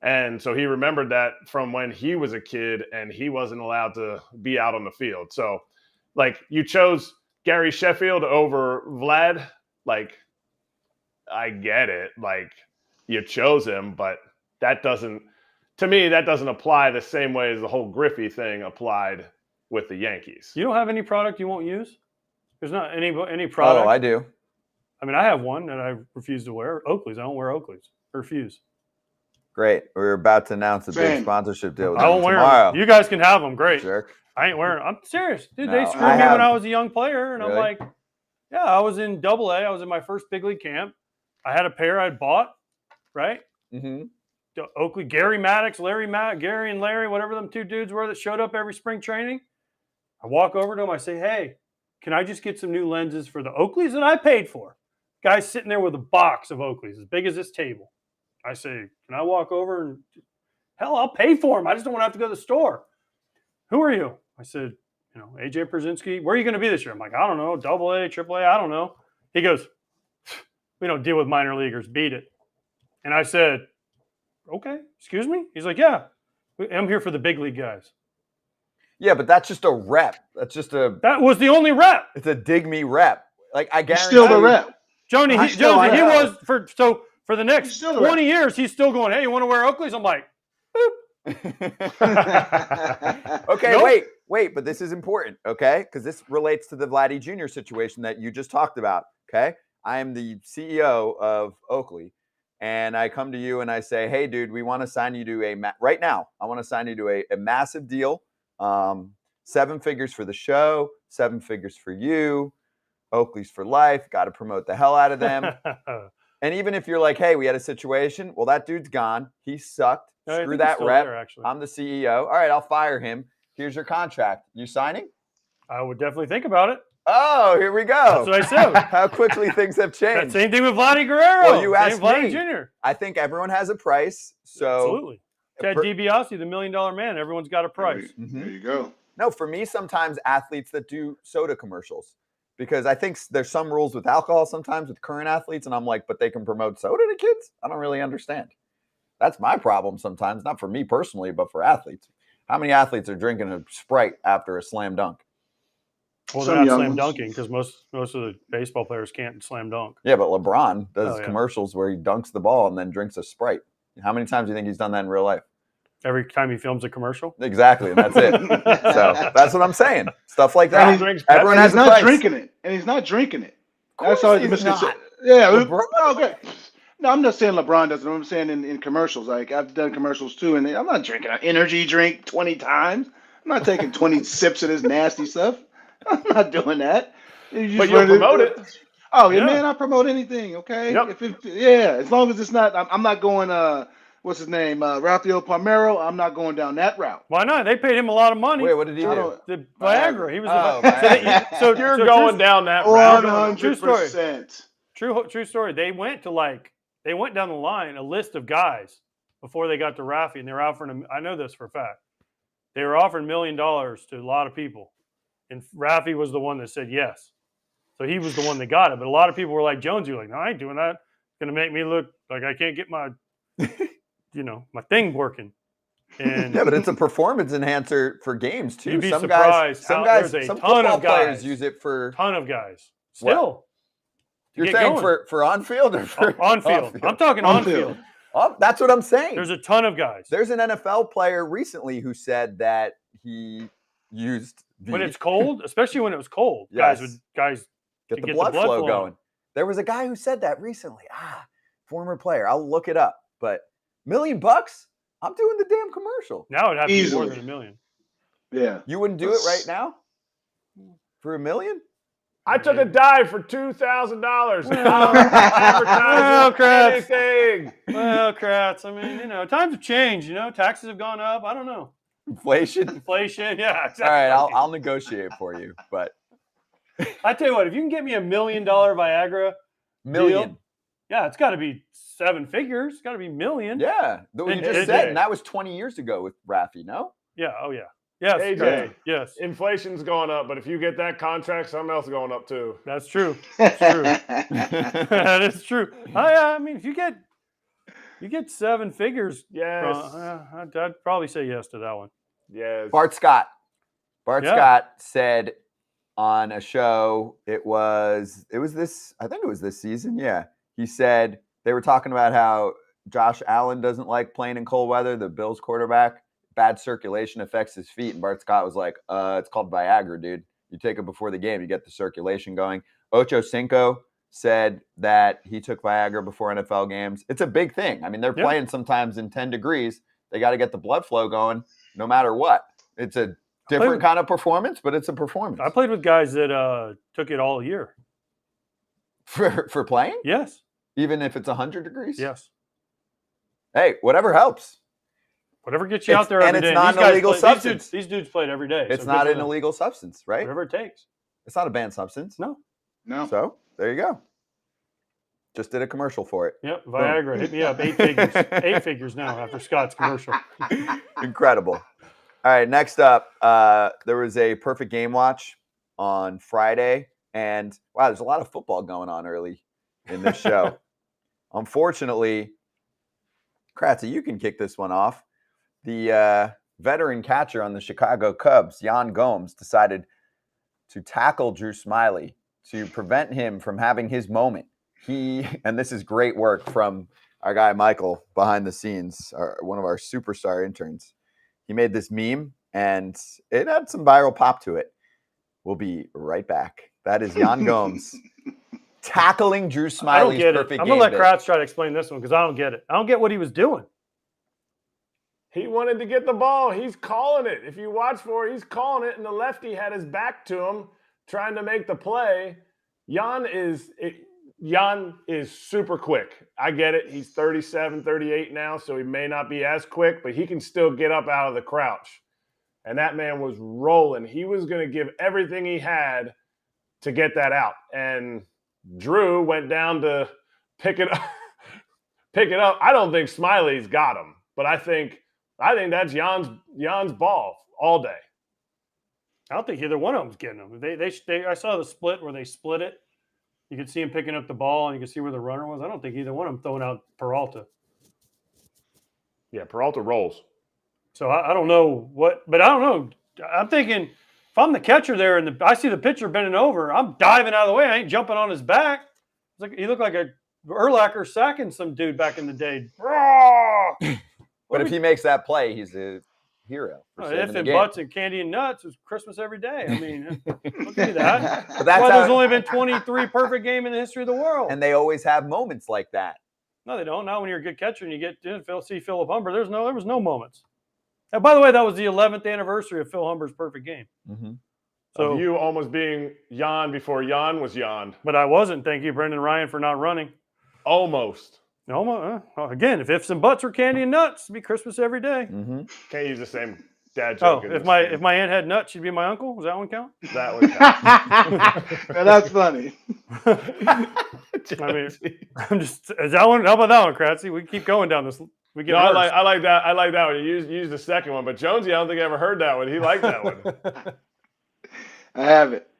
and so he remembered that from when he was a kid, and he wasn't allowed to be out on the field. So, like, you chose Gary Sheffield over Vlad. Like, I get it. Like, you chose him, but that doesn't apply the same way as the whole Griffey thing applied with the Yankees. You don't have any product you won't use? There's not any product. Oh, I do. I mean, I have one that I refuse to wear. Oakley's. I don't wear Oakley's. I refuse. Great. We're about to announce a big Same. sponsorship deal with I them won't wear tomorrow. them. You guys can have them. Great. Jerk. I ain't wearing them. I'm serious. Dude, No, they screwed I me have- when I was a young player. And Really? I'm like, yeah, I was in AA. I was in my first big league camp. I had a pair I'd bought, right? Mm-hmm. Oakley, Gary Maddox, Gary and Larry, whatever them two dudes were that showed up every spring training. I walk over to them. I say, hey, can I just get some new lenses for the Oakleys that I paid for? Guy's sitting there with a box of Oakleys as big as this table. I say, can I walk over and hell, I'll pay for them. I just don't want to have to go to the store. Who are you? I said, AJ Przinsky. Where are you going to be this year? I'm like, I don't know, AA, AAA, I don't know. He goes, we don't deal with minor leaguers. Beat it. And I said, okay, excuse me? He's like, yeah, I'm here for the big league guys. Yeah, but that's just a rep. That was the only rep. It's a dig me rep. Like, I He's guarantee still the rep. Jonesy, I he know. was for the next still the 20 years, he's still going, hey, you want to wear Oakleys? I'm like, Okay, Nope. wait, but this is important, okay? Because this relates to the Vladdy Jr. situation that you just talked about, okay? I am the CEO of Oakley, and I come to you and I say, hey, dude, we want to sign you to right now, I want to sign you to a massive deal, 7 figures for the show, 7 figures for you, Oakley's for life, got to promote the hell out of them. And even if you're like, hey, we had a situation, well, that dude's gone. He sucked. No, I Screw think he's that still rep. there, actually. I'm the CEO. All right, I'll fire him. Here's your contract. You signing? I would definitely think about it. Oh, here we go. That's what I said. How quickly things have That changed. same thing with Vladdy Guerrero. Well, you asked Vladdy me. Jr. I think everyone has a price. So Absolutely. Ted DiBiase, the $1 million man. Everyone's got a price. Mm-hmm. There you go. No, for me, sometimes athletes that do soda commercials, because I think there's some rules with alcohol sometimes with current athletes, and I'm like, but they can promote soda to kids? I don't really understand. That's my problem sometimes, not for me personally, but for athletes. How many athletes are drinking a Sprite after a slam dunk? Well, Some they're not young slam ones. dunking because most of the baseball players can't slam dunk. Yeah, but LeBron does Oh, yeah. commercials where he dunks the ball and then drinks a Sprite. How many times do you think he's done that in real life? Every time he films a commercial. Exactly, and that's it. So that's what I'm saying. Stuff like And that. he's- Everyone And has he's a not price. drinking it. And he's not drinking it. course That's all he's he's not. missing. Yeah. LeBron? Okay. No, I'm not saying LeBron doesn't. I'm saying in commercials. Like, I've done commercials too, and I'm not drinking an energy drink 20 times. I'm not taking 20 sips of this nasty stuff. I'm not doing that. But you'll promote it. Oh, yeah, Yeah. man, I promote anything, okay? Yep. As long as it's not, I'm not going, what's his name, Rafael Palmeiro, I'm not going down that route. Why not? They paid him a lot of money. Wait, what did he I do? don't- The Viagra. He was Oh, the Viagra. so You're so going true, down that route. 100%. True story. They went down the line a list of guys before they got to Rafi, and they were offering him. I know this for a fact. They were offering $1 million to a lot of people, and Rafi was the one that said yes. So he was the one that got it. But a lot of people were like Jonesy, like, no, I ain't doing that. It's gonna make me look like I can't get my, my thing working. And Yeah, but it's a performance enhancer for games too. You'd be some surprised some how there's a some ton football of players guys. use it for. ton of guys What? still. to You're get saying going. for on field or for on field. off field? I'm talking On on field. field. Oh, that's what I'm saying. There's a ton of guys. There's an NFL player recently who said that he used When it's cold, especially when it was cold, guys get to the blood flow flowing. going. There was a guy who said that recently. Former player. I'll look it up. But $1 million? I'm doing the damn commercial. Now it'd have to be more Easily. than $1 million. Yeah. You wouldn't do it right now for $1 million? I took a dive for $2,000. Well, Advertising Kratz. anything. Well, Kratz, I mean, times have changed. Taxes have gone up. I don't know. Inflation? Inflation, yeah, exactly. All right, I'll negotiate for you. But I tell you what, if you can get me $1 million Viagra million. deal, yeah, it's got to be 7 figures. It's got to be million. Yeah. What you just said, and that was 20 years ago with Rafi, no? Yeah. Oh, yeah. Yes. AJ. Kratz, yes. Inflation's going up, but if you get that contract, something else is going up too. That's true. That's true. That is true. Oh, yeah. I mean, if you get 7 figures, Yes. I'd probably say yes to that one. Yes. Bart Scott. Yeah. Scott said on a show, it was this, I think it was this season. Yeah. He said they were talking about how Josh Allen doesn't like playing in cold weather, the Bills quarterback. Bad circulation affects his feet. And Bart Scott was like, it's called Viagra, dude. You take it before the game, you get the circulation going. Ocho Cinco said that he took Viagra before NFL games. It's a big thing. I mean, they're playing sometimes in 10 degrees. They got to get the blood flow going no matter what. It's a different kind of performance, but it's a performance. I played with guys that took it all year. For playing? Yes. Even if it's 100 degrees? Yes. Hey, whatever helps. Whatever gets you out there every and day. it's not an illegal substance. These dudes played every day. It's so not good an for them. illegal substance, right? Whatever it takes. It's not a banned substance. No. So there you go. Just did a commercial for it. Yep. Viagra. Hit me up. 8 figures. 8 figures now after Scott's commercial. Incredible. All right. Next up, there was a perfect game watch on Friday. And wow, there's a lot of football going on early in this show. Unfortunately, Kratzy, you can kick this one off. The veteran catcher on the Chicago Cubs, Yan Gomes, decided to tackle Drew Smyly to prevent him from having his moment. And this is great work from our guy Michael behind the scenes, one of our superstar interns. He made this meme, and it had some viral pop to it. We'll be right back. That is Yan Gomes tackling Drew Smyly's I don't get it. perfect I'm game going to let day. Kratz try to explain this one because I don't get it. I don't get what he was doing. He wanted to get the ball. He's calling it. If you watch for it, he's calling it, and the lefty had his back to him trying to make the play. Yan is super quick. I get it. He's 37, 38 now, so he may not be as quick, but he can still get up out of the crouch. And that man was rolling. He was going to give everything he had to get that out. And Drew went down to pick it up. I don't think Smiley's got him, but I think that's Jan's ball all day. I don't think either one of them's getting them. I saw the split where they split it. You could see him picking up the ball, and you could see where the runner was. I don't think either one of them throwing out Peralta. Yeah, Peralta rolls. So I don't know but I don't know. I'm thinking if I'm the catcher there and I see the pitcher bending over, I'm diving out of the way. I ain't jumping on his back. It's like he looked like a Urlacher sacking some dude back in the day. But if he makes that play, he's a hero. If and butts and candy and nuts, it's Christmas every day. I mean, look at that. But That's why there's only been 23 perfect games in the history of the world. And they always have moments like that. No, they don't. Not when you're a good catcher and you get to see Philip Humber. There was no moments. And by the way, that was the 11th anniversary of Phil Humber's perfect game. Mm-hmm. So of you almost being Yan before Yan was Yan. But I wasn't. Thank you, Brendan Ryan, for not running. Almost. Again, if ifs and buts were candy and nuts, it'd be Christmas every day. Mm-hmm. Can't use the same dad Oh, joke. if my aunt had nuts, she'd be my uncle. Does that one count? That would count. Now, that's funny. I mean, I'm just. Is that one? How about that one, Kratzy? We keep going down this. We get. No, worse. I like that. I like that one. You used the second one, but Jonesy, I don't think I ever heard that one. He liked that one. I have it.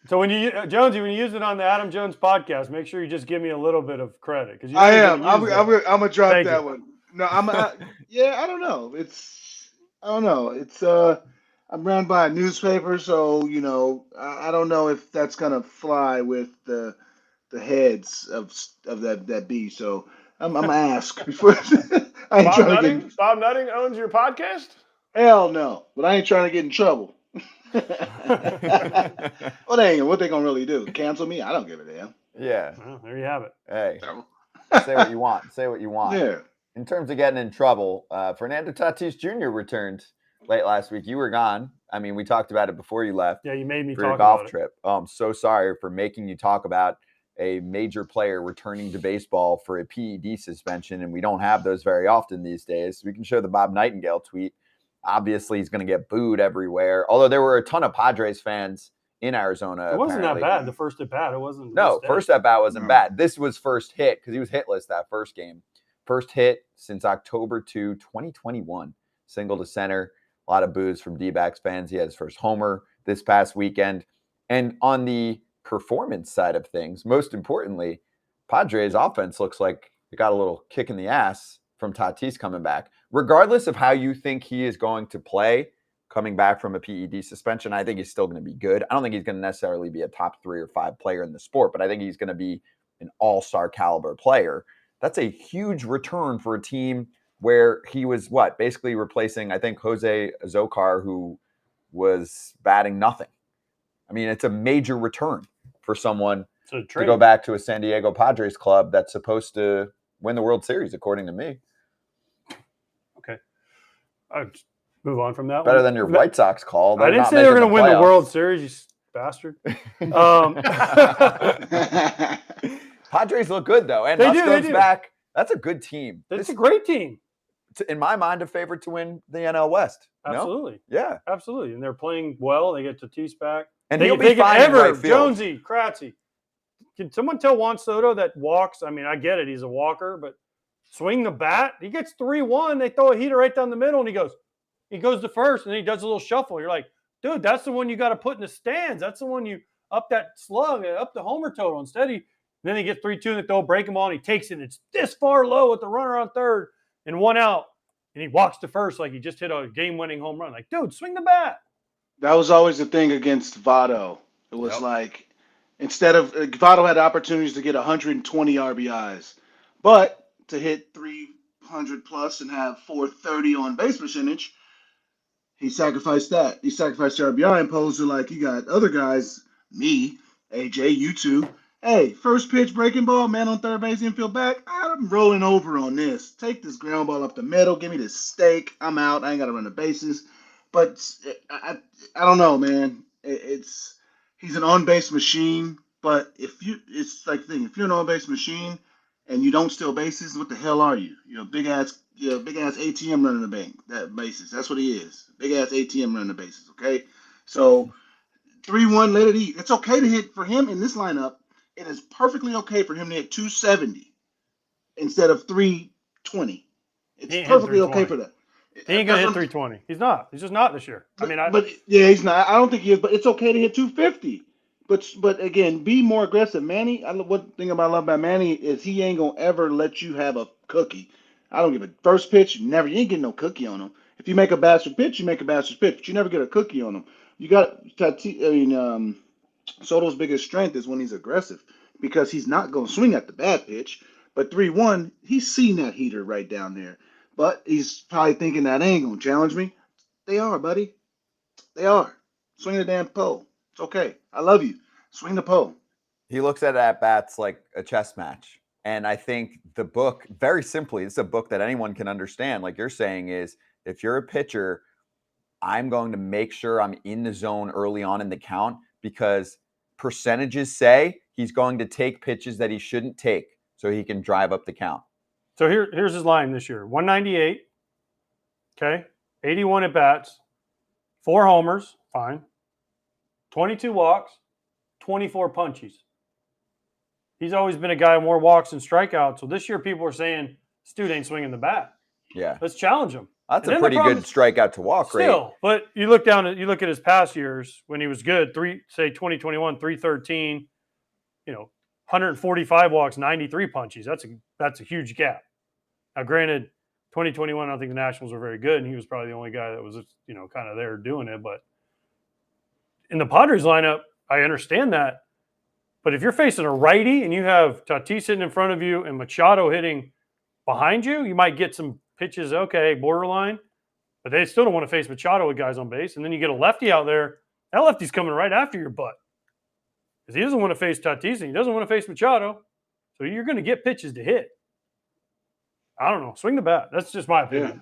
So when you Jonesy, when you use it on the Adam Jones podcast, make sure you just give me a little bit of credit because I am. I'm gonna drop Thank that you. one. No, yeah, I don't know. It's I'm ran by a newspaper, so I don't know if that's gonna fly with the the heads of that B. So I'm gonna ask before. I ain't Bob trying to Nutting? get Bob Nutting owns your podcast? hell no, but I ain't trying to get in trouble. What they gonna really do? Cancel me? I don't give a damn. Yeah. Well, there you have it. Hey, So, say what you want. Say what you want. yeah. In terms of getting in trouble, Fernando Tatis Jr. returned late last week. You were gone. I mean, we talked about it before you left Yeah, you made me for your talk golf about it. trip. Oh, I'm so sorry for making you talk about a major player returning to baseball for a PED suspension, and we don't have those very often these days. We can show the Bob Nightingale tweet. Obviously, he's going to get booed everywhere, although there were a ton of Padres fans in Arizona. It wasn't apparently. that bad. The first at bat, it wasn't. No, first at bat wasn't No. bad. This was first hit because he was hitless that first game. First hit since October 2, 2021. Single to center. A lot of boos from D-backs fans. He had his first homer this past weekend. And on the performance side of things, most importantly, Padres offense looks like it got a little kick in the ass from Tatis coming back. Regardless of how you think he is going to play coming back from a PED suspension, I think he's still going to be good. I don't think he's going to necessarily be a top 3 or 5 player in the sport, but I think he's going to be an all-star caliber player. That's a huge return for a team where he was basically replacing, I think, Jose Azocar, who was batting nothing. I mean, it's a major return for someone So to go back to a San Diego Padres club that's supposed to win the World Series, according to me. Okay. I'll move on from that Better one. than your White Sox call. I They're didn't not say they were making going to win the playoffs. World Series, you bastard. Padres look good, though. And They do, Musgrove's they do. back. That's a good team. It's a great team. In my mind, a favorite to win the NL West. No? Absolutely. Yeah. Absolutely. And they're playing well. They get Tatis back. And They he'll get be fine in right field. Jonesy, Kratzy. Can someone tell Juan Soto that walks? I mean, I get it. He's a walker, but swing the bat. He gets 3-1. They throw a heater right down the middle, and he goes to first, and then he does a little shuffle. You're like, dude, that's the one you got to put in the stands. That's the one you up that slug, up the homer total. Instead, then he gets 3-2, and they throw a breaking ball, and he takes it. And it's this far low with the runner on third and 1 out, and he walks to first like he just hit a game-winning home run. Like, dude, swing the bat. That was always the thing against Votto. It was like, instead of Votto had opportunities to get 120 RBIs, but to hit 300 plus and have 430 on base percentage, he sacrificed that. He sacrificed the RBI and posed to like, you got other guys, me, AJ, you two. Hey, first pitch, breaking ball, man on third base, infield back. I'm rolling over on this. Take this ground ball up the middle. Give me this steak. I'm out. I ain't got to run the bases. But I don't know, man. He's an on-base machine. But it's like the thing. If you're an on-base machine and you don't steal bases, what the hell are you? You're a big ass ATM running the bank. That bases. That's what he is. Big ass ATM running the bases. Okay. So 3-1, let it eat. It's okay to hit for him in this lineup. It is perfectly okay for him to hit 270 instead of 320. It's perfectly okay for that. He ain't gonna hit 320. He's not. He's just not this year. But he's not. I don't think he is. But it's okay to hit 250. But again, be more aggressive, Manny. One thing I love about Manny is he ain't gonna ever let you have a cookie. I don't give a first pitch. Never. You ain't getting no cookie on him. If you make a bastard pitch, you make a bastard pitch. But you never get a cookie on him. You got. Soto's biggest strength is when he's aggressive because he's not gonna swing at the bad pitch. But 3-1, he's seen that heater right down there. But he's probably thinking that ain't gonna challenge me. They are, buddy. They are. Swing the damn pole. It's okay. I love you. Swing the pole. He looks at bats like a chess match. And I think the book, very simply, it's a book that anyone can understand. Like you're saying is, if you're a pitcher, I'm going to make sure I'm in the zone early on in the count because percentages say he's going to take pitches that he shouldn't take so he can drive up the count. So here's his line this year. 198, okay, 81 at bats, 4 homers, fine, 22 walks, 24 punchies. He's always been a guy with more walks and strikeouts. So this year people are saying, this dude ain't swinging the bat. Yeah. Let's challenge him. That's a pretty good strikeout to walk rate. Still, but you look at his past years when he was good, 2021, 313, 145 walks, 93 punchies. That's a huge gap. Now, granted, 2021, I don't think the Nationals were very good, and he was probably the only guy that was, kind of there doing it. But in the Padres lineup, I understand that. But if you're facing a righty and you have Tatis sitting in front of you and Machado hitting behind you, you might get some pitches, okay, borderline. But they still don't want to face Machado with guys on base. And then you get a lefty out there. That lefty's coming right after your butt. Because he doesn't want to face Tatis and he doesn't want to face Machado. So you're going to get pitches to hit. I don't know. Swing the bat. That's just my opinion.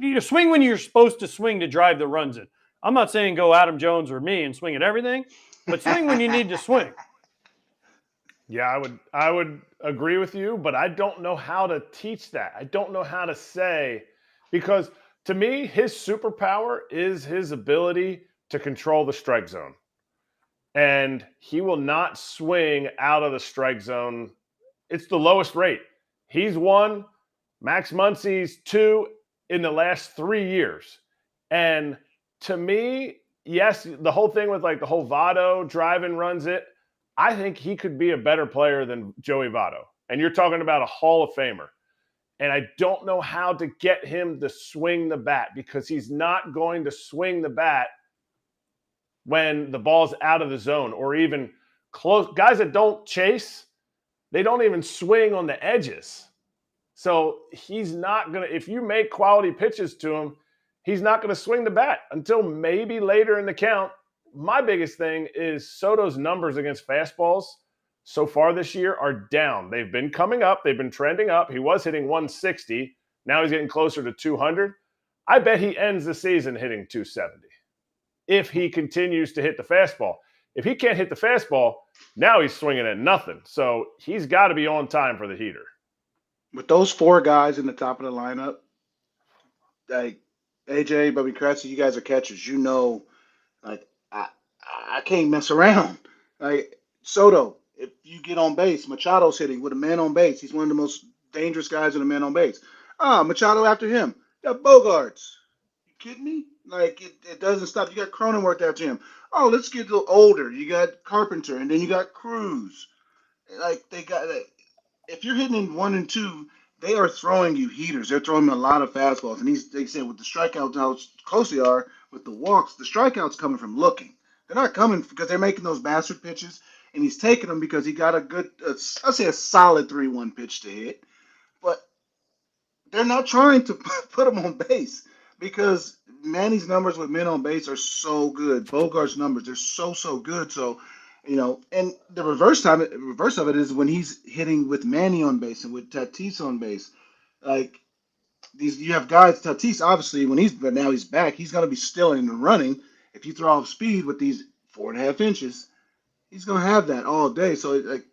You swing when you're supposed to swing to drive the runs in. I'm not saying go Adam Jones or me and swing at everything, but swing when you need to swing. Yeah, I would agree with you, but I don't know how to teach that. I don't know how to say, because to me, his superpower is his ability to control the strike zone. And he will not swing out of the strike zone. It's the lowest rate. He's 1, Max Muncy's 2 in the last 3 years. And to me, yes, the whole thing with like the whole Votto driving runs it, I think he could be a better player than Joey Votto. And you're talking about a Hall of Famer. And I don't know how to get him to swing the bat, because he's not going to swing the bat when the ball's out of the zone or even close. Guys that don't chase, they don't even swing on the edges. So he's not going to, if you make quality pitches to him, he's not going to swing the bat until maybe later in the count. My biggest thing is Soto's numbers against fastballs so far this year are down. They've been coming up. They've been trending up. He was hitting 160. Now he's getting closer to 200. I bet he ends the season hitting 270 if he continues to hit the fastball. If he can't hit the fastball, now he's swinging at nothing. So he's got to be on time for the heater. With those 4 guys in the top of the lineup, like AJ, Bubby Kratzy, you guys are catchers. You know, like I can't mess around. Like Soto, if you get on base, Machado's hitting with a man on base. He's one of the most dangerous guys in a man on base. Machado after him. You got Bogarts. You kidding me? Like it doesn't stop. You got Cronenworth after him. Oh, let's get a little older. You got Carpenter, and then you got Cruz. Like they got. If you're hitting in 1 and 2, they are throwing you heaters. They're throwing a lot of fastballs, and they said with the strikeouts, how close they are with the walks. The strikeouts coming from looking. They're not coming because they're making those bastard pitches, and he's taking them because he got a good, I'll say a solid 3-1 pitch to hit. But they're not trying to put him on base because Manny's numbers with men on base are so good. Bogart's numbers, they're so good. So, you know, and the reverse of it is when he's hitting with Manny on base and with Tatis on base. Like you have guys, Tatis obviously but now he's back, he's going to be still in the running. If you throw off speed with these 4.5 inches, he's going to have that all day. So, like,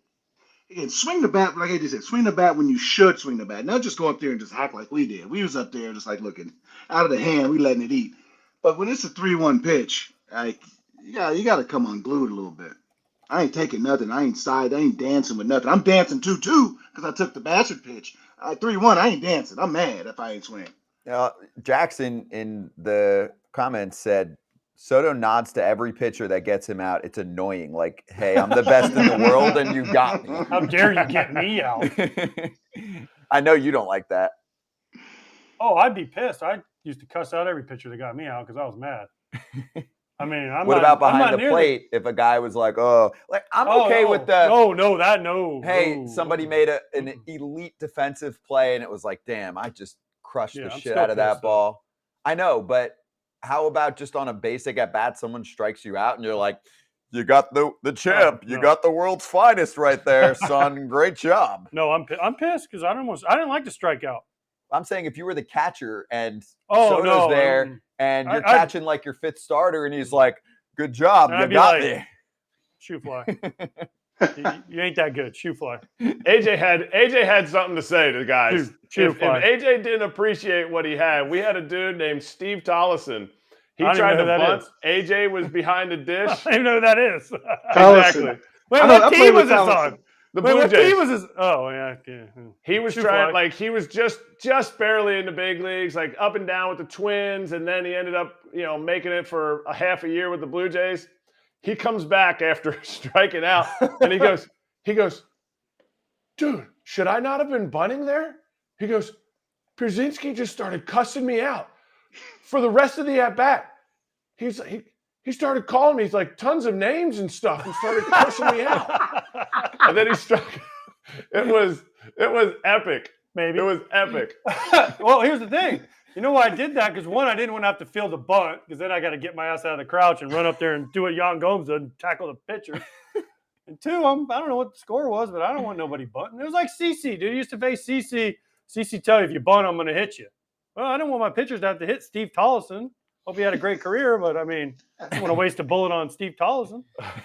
again, swing the bat, like I just said, swing the bat when you should swing the bat. Not just go up there and just act like we did. We was up there just like looking out of the hand, we letting it eat. But when it's a 3-1 pitch, like, you got to come unglued a little bit. I ain't taking nothing. I ain't dancing with nothing. I'm dancing 2-2 because I took the bastard pitch. 3-1, I ain't dancing. I'm mad if I ain't swinging. Jackson in the comments said, Soto nods to every pitcher that gets him out. It's annoying. Like, hey, I'm the best in the world, and you got me. How dare you get me out? I know you don't like that. Oh, I'd be pissed. I used to cuss out every pitcher that got me out because I was mad. I mean, what about behind the plate? If a guy was like, I'm okay with the. No. Hey, somebody made an elite defensive play, and it was like, damn, I just crushed the shit out of that ball. I know, but. How about just on a basic at bat, someone strikes you out and you're like, you got the champ, you got the world's finest right there, son. Great job. No, I'm pissed because I didn't like to strike out. I'm saying if you were the catcher and Soto's there and you're catching like your 5th starter and he's like, good job, you got me. Shoe fly. You ain't that good. Shoe fly. AJ had something to say to the guys. If AJ didn't appreciate what he had, we had a dude named Steve Tollison. He tried to bunt. AJ was behind the dish. I don't even know who that is. Exactly. Wait, what team was this on? The Blue Jays. Team was this? Oh, yeah. He was trying, like, he was just barely in the big leagues, like up and down with the Twins, and then he ended up, making it for a half a year with the Blue Jays. He comes back after striking out, and he goes, dude, should I not have been bunting there? He goes, Pierzynski just started cussing me out for the rest of the at-bat. He's he started calling me. He's like tons of names and stuff and started cursing me out. And then he struck. It was epic. Maybe. It was epic. Well, here's the thing. You know why I did that? Because one, I didn't want to have to field the bunt, because then I got to get my ass out of the crouch and run up there and do what Jan Gomes did and tackle the pitcher. And two, I don't know what the score was, but I don't want nobody bunting. It was like CC, dude. You used to face CC. CC tell you, if you bunt, I'm going to hit you. Well, I don't want my pitchers to have to hit Steve Tollison. Hope he had a great career, but I mean, I don't want to waste a bullet on Steve Tollison.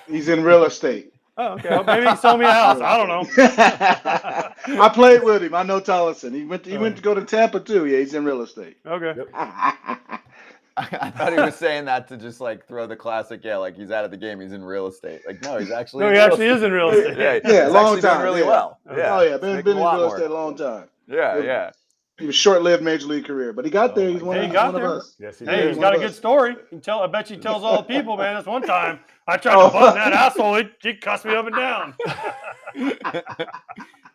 He's in real estate. Oh, okay. Well, maybe he can sell me a house. I don't know. I played with him. I know Tollison. He went to go to Tampa too. Yeah, he's in real estate. Okay. I thought he was saying that to just like throw the classic, like he's out of the game, he's in real estate. Like, no, he's actually No, in he real actually estate. is in real estate. Yeah, he's long actually doing time, really yeah. well. Yeah. Oh yeah, been Making in a lot real more. estate a long time. Yeah. He was short-lived major league career, but he got there. He's one Hey, of he got one there. of us. Yes, he Hey, did. he's got a good story. I bet you he tells all the people, man. That's one time I tried to bunt that asshole. He cussed me up and down.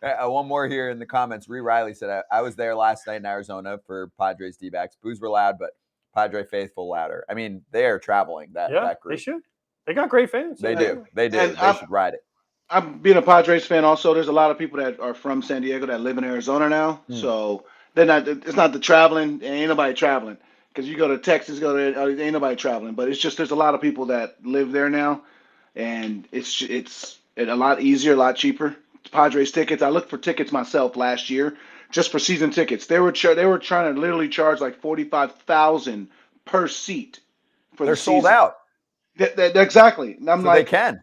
One more here in the comments. Ree Riley said, I was there last night in Arizona for Padres D-backs. Boos were loud, but Padre faithful louder. I mean, they are traveling that group. They should. They got great fans. They do. They do. And They should ride it. I'm being a Padres fan also. There's a lot of people that are from San Diego that live in Arizona now. So they're not. It's not the traveling. Ain't nobody traveling. Because you go to Texas, ain't nobody traveling. But it's just there's a lot of people that live there now, and it's a lot easier, a lot cheaper. Padres tickets. I looked for tickets myself last year just for season tickets. They were trying to literally charge like $45,000 per seat for They're the season. sold out. Exactly. And I'm So like, they can.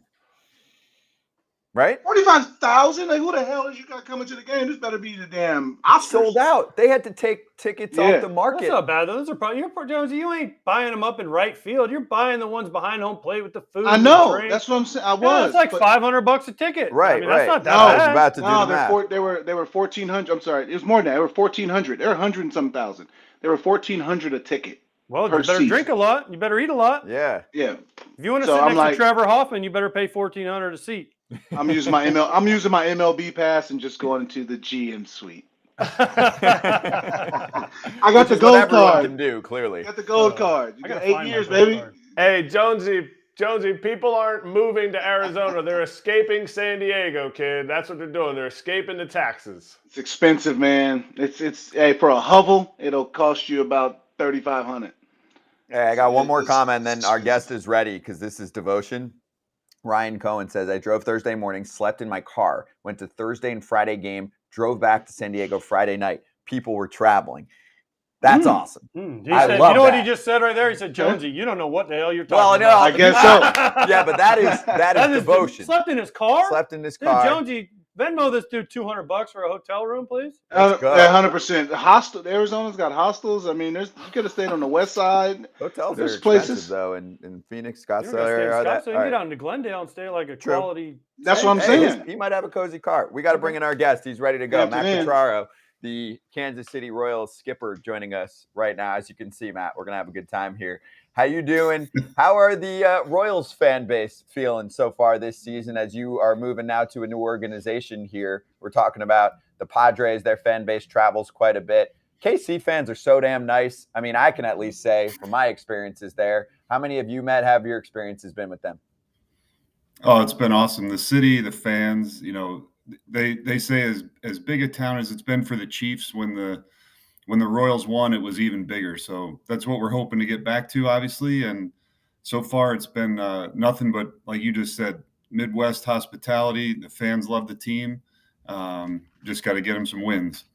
Right? 45,000? Like, who the hell is you got coming to the game? This better be the damn Oscars. Sold out. They had to take tickets off the That's market. not bad, though. Those are probably, Jonesy, you ain't buying them up in right field. You're buying the ones behind home plate with the food. I and the know. drink. That's what I'm saying. I Yeah, was. it's like but- $500 a ticket. Right, I mean, right. that's not that No, I was bad. about to do No, the math. they were 1,400. I'm sorry, it was more than that. They were 1,400. They were 100 and some thousand. They were 1,400 a ticket. Well, per you better seat. drink a lot. You better eat a lot. Yeah. Yeah, If you want to So sit I'm next like- to Trevor Hoffman, you better pay $1,400 a seat. I'm using my MLB pass and just going into the GM suite. I got Which the is what gold everyone card. can do, clearly. I got the gold card. You I got gotta 8 find my years, gold baby. card. Hey, Jonesy, people aren't moving to Arizona. They're escaping San Diego, kid. That's what they're doing. They're escaping the taxes. It's expensive, man. It's hey, for a hovel, it'll cost you about $3,500. Hey, I got one more It's- comment, and then our guest is ready because this is devotion. Ryan Cohen says, I drove Thursday morning, slept in my car, went to Thursday and Friday game, drove back to San Diego Friday night. People were traveling. That's awesome. He I said, love you know what that. he just said right there? He said, Jonesy, you don't know what the hell you're Well, talking no, about. I guess so. Yeah, but that is devotion. Slept in his car? Slept in this Dude, car. Jonesy, Venmo this dude $200 for a hotel room, please. Let's go. 100%. Hostel. Arizona's got hostels. I mean, you could have stayed on the west side. Hotels There's are expensive, places. though, in Phoenix, You're Scottsdale gonna stay in area. Scottsdale, you All can right. get out into Glendale and stay like a True. quality. That's what I'm Hey, saying. he might have a cozy car. We got to bring in our guest. He's ready to go. Matt Afternoon. Quatraro, the Kansas City Royals skipper, joining us right now. As you can see, Matt, we're going to have a good time here. How you doing? How are the Royals fan base feeling so far this season as you are moving now to a new organization here? We're talking about the Padres. Their fan base travels quite a bit. KC fans are so damn nice. I mean, I can at least say from my experiences there. How many of you met have your experiences been with them? Oh, it's been awesome. The city, the fans, they say as big a town as it's been for the Chiefs when the Royals won, it was even bigger. So that's what we're hoping to get back to, obviously. And so far it's been nothing but, like you just said, Midwest hospitality. The fans love the team. Just got to get them some wins.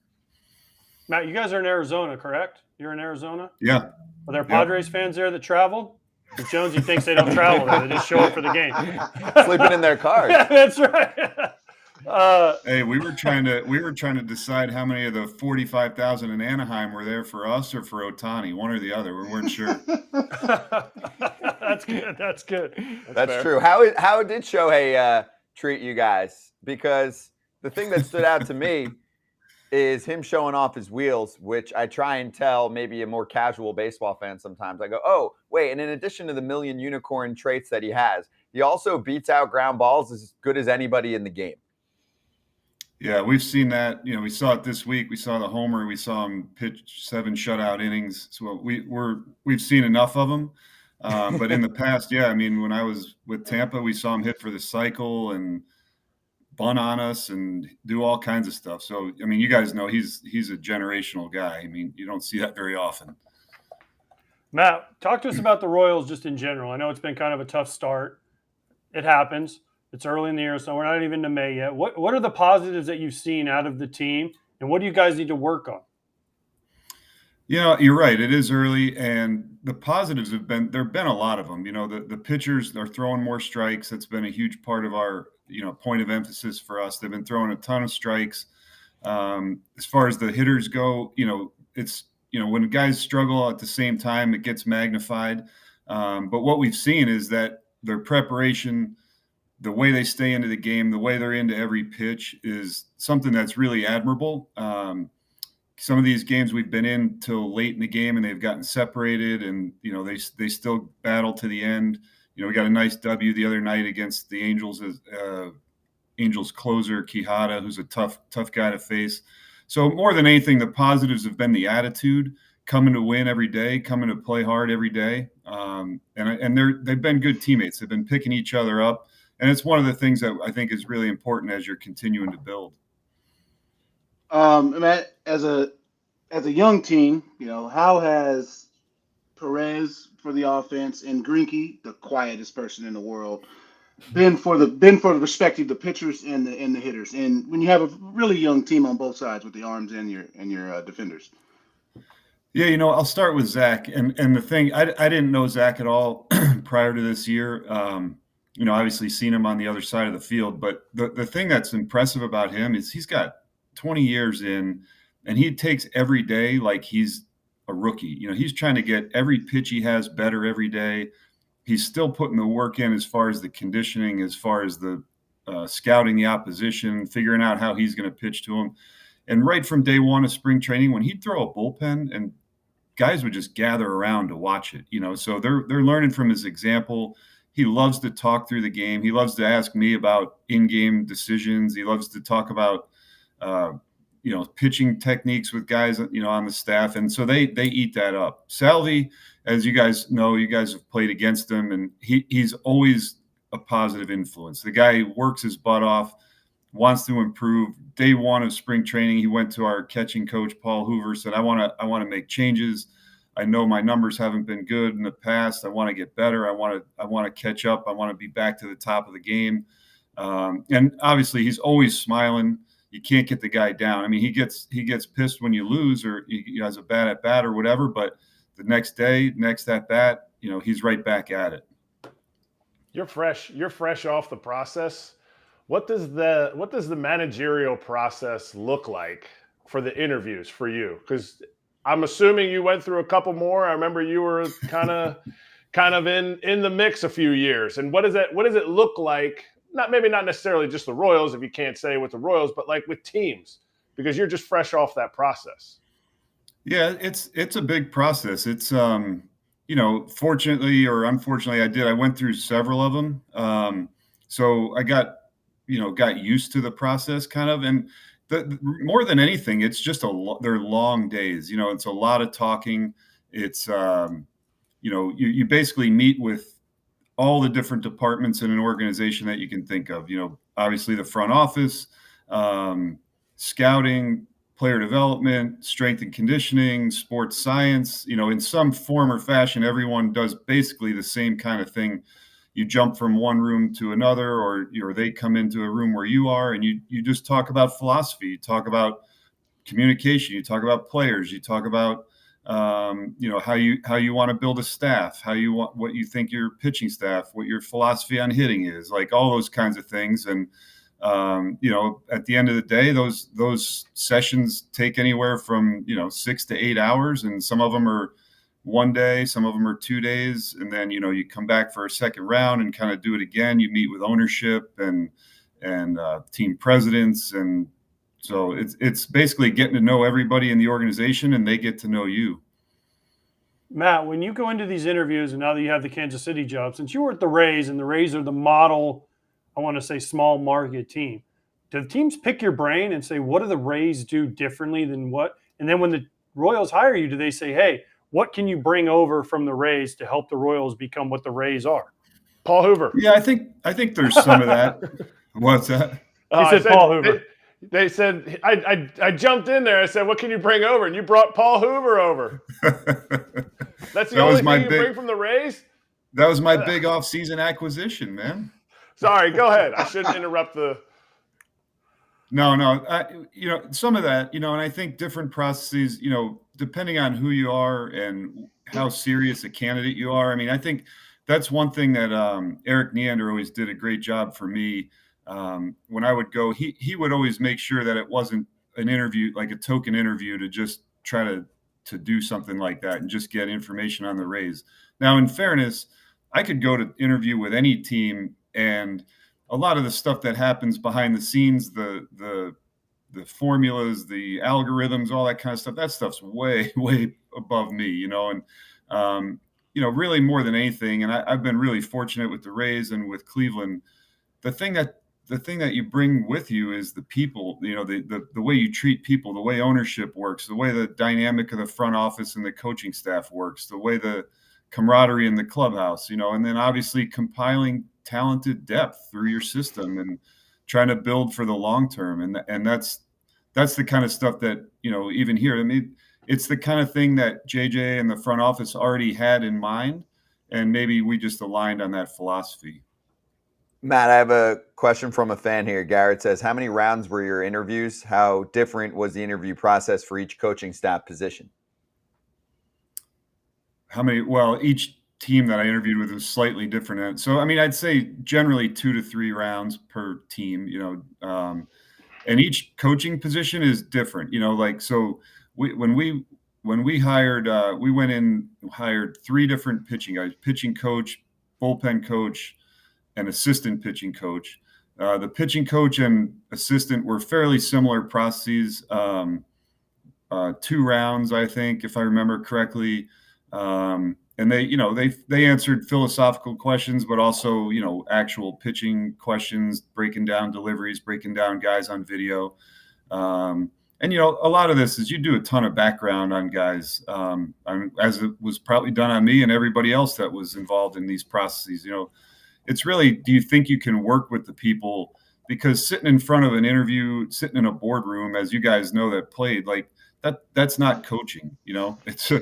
Matt, you guys are in Arizona, correct? You're in Arizona? Yeah. Are there Padres fans there that travel? If Jonesy thinks they don't travel there, they just show up for the game. Sleeping in their cars. Yeah, that's right. Hey, we were trying to decide how many of the 45,000 in Anaheim were there for us or for Ohtani, one or the other. We weren't sure. That's good. That's good. That's fair. true. How did Shohei treat you guys? Because the thing that stood out to me is him showing off his wheels, which I try and tell maybe a more casual baseball fan sometimes. I go, oh, wait, and in addition to the million unicorn traits that he has, he also beats out ground balls as good as anybody in the game. Yeah, we've seen that. We saw it this week. We saw the homer. We saw him pitch 7 shutout innings. So we've seen enough of him. But in the past, yeah, I mean, when I was with Tampa, we saw him hit for the cycle and bunt on us and do all kinds of stuff. So, I mean, you guys know he's a generational guy. I mean, you don't see that very often. Matt, talk to us about the Royals just in general. I know it's been kind of a tough start. It happens. It's early in the year, so we're not even to May yet. What are the positives that you've seen out of the team, and what do you guys need to work on? You know, you're right. It is early, and the positives there've been a lot of them. You know, the pitchers are throwing more strikes. That's been a huge part of our, point of emphasis for us. They've been throwing a ton of strikes. As far as the hitters go, it's, when guys struggle at the same time, it gets magnified. But what we've seen is that their preparation, the way they stay into the game, the way they're into every pitch is something that's really admirable. Some of these games we've been in till late in the game and they've gotten separated and, they still battle to the end. We got a nice W the other night against the Angels, Angels closer Quijada, who's a tough guy to face. So more than anything, the positives have been the attitude, coming to win every day, coming to play hard every day. And they've been good teammates. They've been picking each other up. And it's one of the things that I think is really important as you're continuing to build. Matt, as a young team, how has Perez for the offense and Greinke, the quietest person in the world, been for the respective the pitchers and the hitters, and when you have a really young team on both sides with the arms and your defenders? Yeah, I'll start with Zach, and the thing I didn't know Zach at all prior to this year. Obviously seen him on the other side of the field, but the thing that's impressive about him is he's got 20 years in, and he takes every day like he's a rookie. He's trying to get every pitch he has better every day. He's still putting the work in as far as the conditioning, as far as the scouting the opposition, figuring out how he's going to pitch to him. And right from day one of spring training, when he'd throw a bullpen and guys would just gather around to watch it, so they're learning from his example. He loves to talk through the game. He loves to ask me about in-game decisions. He loves to talk about pitching techniques with guys, on the staff. And so they eat that up. Salvi, as you guys know, you guys have played against him, and he's always a positive influence. The guy works his butt off, wants to improve. Day one of spring training, he went to our catching coach, Paul Hoover, said, I want to make changes. I know my numbers haven't been good in the past. I want to get better. I want to catch up. I want to be back to the top of the game. And obviously he's always smiling. You can't get the guy down. I mean, he gets pissed when you lose or he has a bad at bat or whatever, but the next at bat, he's right back at it. You're fresh off the process. What does the managerial process look like for the interviews for you? Because I'm assuming you went through a couple more. I remember you were kind of in the mix a few years. And what does it look like? Maybe not necessarily just the Royals, if you can't say with the Royals, but like with teams, because you're just fresh off that process. Yeah, it's a big process. It's fortunately or unfortunately, I went through several of them. So I got used to the process kind of, and more than anything, it's just they're long days. It's a lot of talking. It's you basically meet with all the different departments in an organization that you can think of. Obviously the front office, scouting, player development, strength and conditioning, sports science. In some form or fashion, everyone does basically the same kind of thing. You jump from one room to another, or they come into a room where you are, and you just talk about philosophy. You talk about communication. You talk about players. You talk about how you want to build a staff, what you think your pitching staff, what your philosophy on hitting is, like all those kinds of things. And at the end of the day, those sessions take anywhere from 6 to 8 hours, and some of them are one day, some of them are 2 days, and then you come back for a second round and kind of do it again. You meet with ownership and team presidents, and so it's basically getting to know everybody in the organization, and they get to know you. Matt, when you go into these interviews, and now that you have the Kansas City job, since you were at the Rays, and the Rays are the model, I want to say, small market team, do the teams pick your brain and say, what do the Rays do differently than what? And then when the Royals hire you, do they say, hey, what can you bring over from the Rays to help the Royals become what the Rays are? Paul Hoover. Yeah, I think there's some of that. What's that? He said Paul Hoover. They said I jumped in there. I said, "What can you bring over?" And you brought Paul Hoover over. That's the only thing you bring from the Rays. That was my big off-season acquisition, man. Sorry, go ahead. I shouldn't interrupt the. No. Some of that, and I think different processes, depending on who you are and how serious a candidate you are. I mean, I think that's one thing that Eric Neander always did a great job for me. When I would go, he would always make sure that it wasn't an interview, like a token interview to just try to do something like that and just get information on the Rays. Now, in fairness, I could go to interview with any team, and a lot of the stuff that happens behind the scenes, the formulas, the algorithms, all that kind of stuff, that stuff's way, way above me, and really more than anything. And I've been really fortunate with the Rays and with Cleveland. The thing that you bring with you is the people, the way you treat people, the way ownership works, the way the dynamic of the front office and the coaching staff works, the way the camaraderie in the clubhouse, and then obviously compiling talented depth through your system and trying to build for the long term. And that's the kind of stuff that, even here, I mean, it's the kind of thing that JJ and the front office already had in mind. And maybe we just aligned on that philosophy. Matt, I have a question from a fan here. Garrett says, how many rounds were your interviews? How different was the interview process for each coaching staff position? Well, each team that I interviewed with was slightly different. So, I mean, I'd say generally 2 to 3 rounds per team, and each coaching position is different, so when we hired, we went in, hired 3 different pitching guys, pitching coach, bullpen coach, and assistant pitching coach. The pitching coach and assistant were fairly similar processes, 2 rounds, I think, if I remember correctly. And they answered philosophical questions, but also, actual pitching questions, breaking down deliveries, breaking down guys on video. And, a lot of this is you do a ton of background on guys, as it was probably done on me and everybody else that was involved in these processes. It's really, do you think you can work with the people? Because sitting in front of an interview, sitting in a boardroom, as you guys know that played, like that's not coaching. It's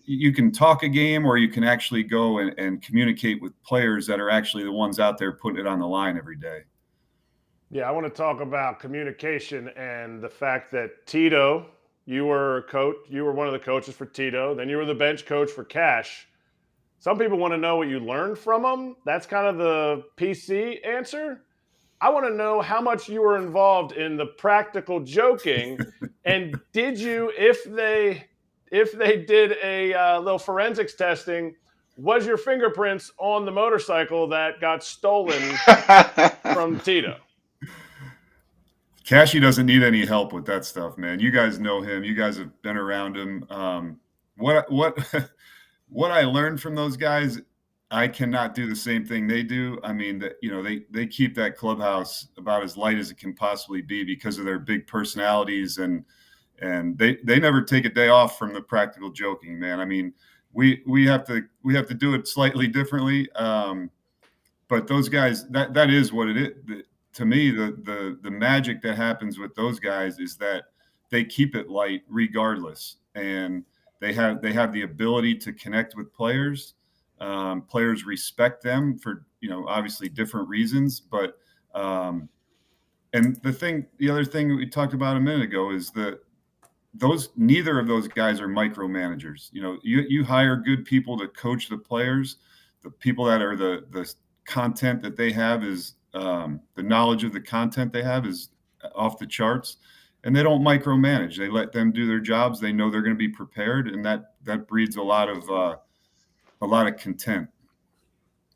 you can talk a game, or you can actually go and communicate with players that are actually the ones out there putting it on the line every day. Yeah, I want to talk about communication and the fact that Tito, you were one of the coaches for Tito, then you were the bench coach for Cash. Some people want to know what you learned from them. That's kind of the PC answer. I want to know how much you were involved in the practical joking, and did you, if they did a little forensics testing, was your fingerprints on the motorcycle that got stolen from Tito? Cashy doesn't need any help with that stuff, man. You guys know him. You guys have been around him. What I learned from those guys, I cannot do the same thing they do. I mean, they keep that clubhouse about as light as it can possibly be because of their big personalities, and they never take a day off from the practical joking, man. I mean, we have to do it slightly differently, but those guys, that is what it is. To me, the magic that happens with those guys is that they keep it light regardless, and they have the ability to connect with players. Players respect them for obviously different reasons, but and the other thing we talked about a minute ago is that neither of those guys are micromanagers. You hire good people to coach the players. The people that are the content that they have is the knowledge of the content they have is off the charts, and they don't micromanage. They let them do their jobs. They know they're going to be prepared, and that breeds a lot of content.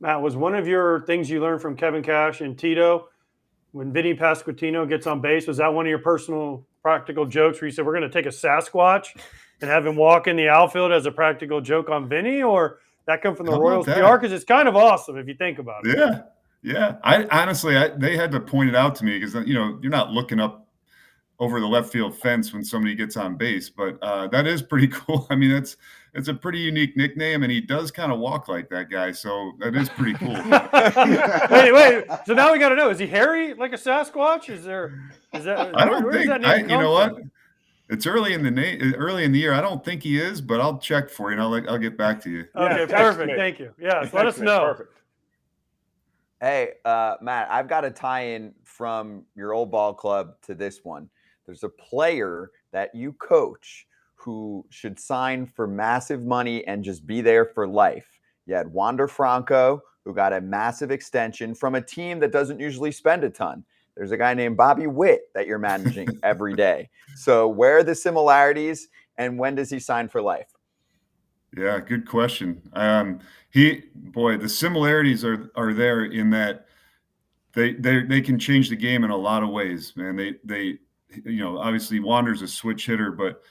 Matt, was one of your things you learned from Kevin Cash and Tito when Vinny Pasquantino gets on base? Was that one of your personal practical jokes where you said we're going to take a Sasquatch and have him walk in the outfield as a practical joke on Vinny, or that come from the Royals PR? Because it's kind of awesome if you think about it. Yeah. I honestly, they had to point it out to me because you're not looking up over the left field fence when somebody gets on base. But that is pretty cool. I mean, it's a pretty unique nickname, and he does kind of walk like that guy. So that is pretty cool. Wait. So now we got to know: is he hairy like a Sasquatch? Is that? I don't where does think. that name You know come what? It's early in the year. I don't think he is, but I'll check for you, and I'll get back to you. from? Okay, text perfect. me. Thank you. Yes, let Text us me. know. Perfect. Hey, Matt, I've got a tie-in from your old ball club to this one. There's a player that you coach who should sign for massive money and just be there for life. You had Wander Franco, who got a massive extension from a team that doesn't usually spend a ton. There's a guy named Bobby Witt that you're managing every day. So where are the similarities, and when does he sign for life? Yeah, good question. The similarities are there in that they can change the game in a lot of ways, man. They obviously Wander's a switch hitter, but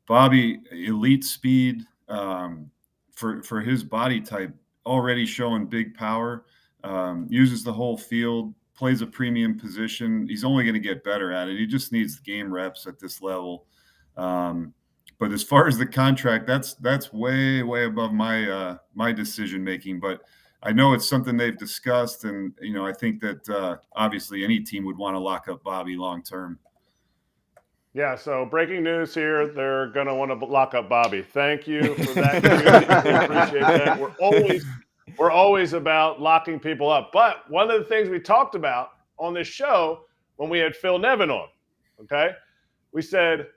Bobby, elite speed, for his body type, already showing big power, uses the whole field, plays a premium position. He's only going to get better at it. He just needs game reps at this level. But as far as the contract, that's way above my decision making. But I know it's something they've discussed, and I think that obviously any team would want to lock up Bobby long term. Yeah, so breaking news here, they're going to want to lock up Bobby. Thank you for that. We appreciate that. We're always about locking people up. But one of the things we talked about on this show when we had Phil Nevin on, okay, we said,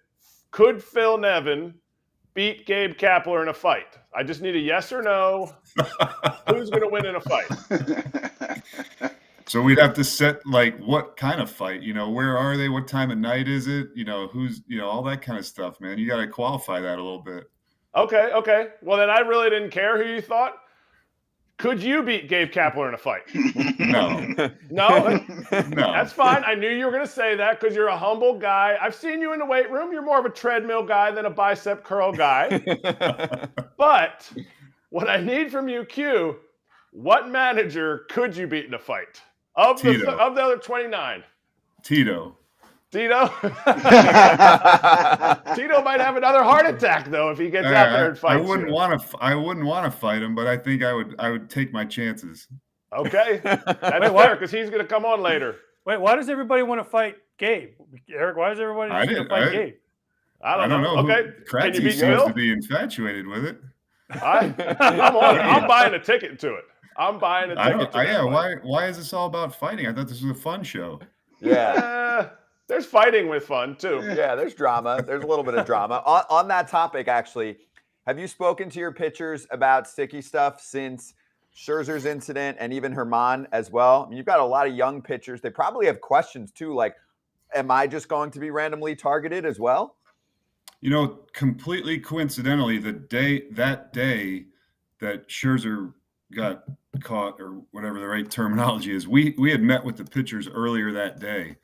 could Phil Nevin beat Gabe Kapler in a fight? I just need a yes or no. Who's going to win in a fight? So we'd have to set what kind of fight, where are they? What time of night is it? Who's, all that kind of stuff, man. You got to qualify that a little bit. Okay. Well, then I really didn't care who you thought. Could you beat Gabe Kapler in a fight? No. No? No. That's fine. I knew you were going to say that because you're a humble guy. I've seen you in the weight room. You're more of a treadmill guy than a bicep curl guy. But what I need from you, Q, what manager could you beat in a fight? Of the other 29. Tito. Tito might have another heart attack though if he gets out there and fights. I wouldn't want to fight him, but I think I would take my chances. Okay, that's fair because he's going to come on later. Wait, why does everybody want to fight Gabe? Eric, why does everybody want to fight Gabe? I don't know. Okay, Kratzy can you beat seems Phil? to be infatuated with it. I'm on it. I'm buying a ticket to it. I'm buying a ticket to it. Why is this all about fighting? I thought this was a fun show. Yeah. There's fighting with fun, too. Yeah, there's drama. There's a little bit of drama. On that topic, actually, have you spoken to your pitchers about sticky stuff since Scherzer's incident and even Herman as well? I mean, you've got a lot of young pitchers. They probably have questions, too, like, am I just going to be randomly targeted as well? Completely coincidentally, that day that Scherzer got caught, or whatever the right terminology is, we had met with the pitchers earlier that day,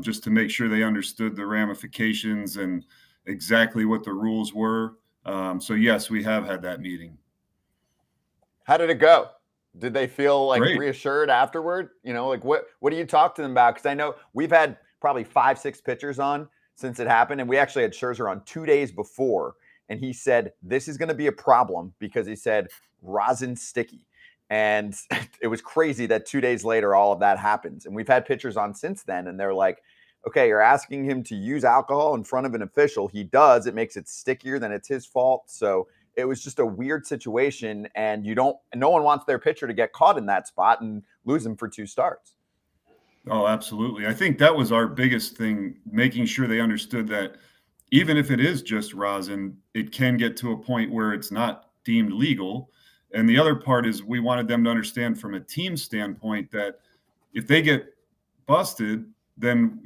just to make sure they understood the ramifications and exactly what the rules were. So yes, we have had that meeting. How did it go? Did they feel Great. Reassured afterward? What do you talk to them about? Because I know we've had probably 5-6 pitchers on since it happened, and we actually had Scherzer on 2 days before, and he said this is going to be a problem because he said rosin sticky. And it was crazy that 2 days later, all of that happens. And we've had pitchers on since then, and they're like, okay, you're asking him to use alcohol in front of an official. He does. It makes it stickier, then it's his fault. So it was just a weird situation, and no one wants their pitcher to get caught in that spot and lose him for 2 starts. Oh, absolutely. I think that was our biggest thing, making sure they understood that even if it is just rosin, it can get to a point where it's not deemed legal. And the other part is we wanted them to understand from a team standpoint that if they get busted, then,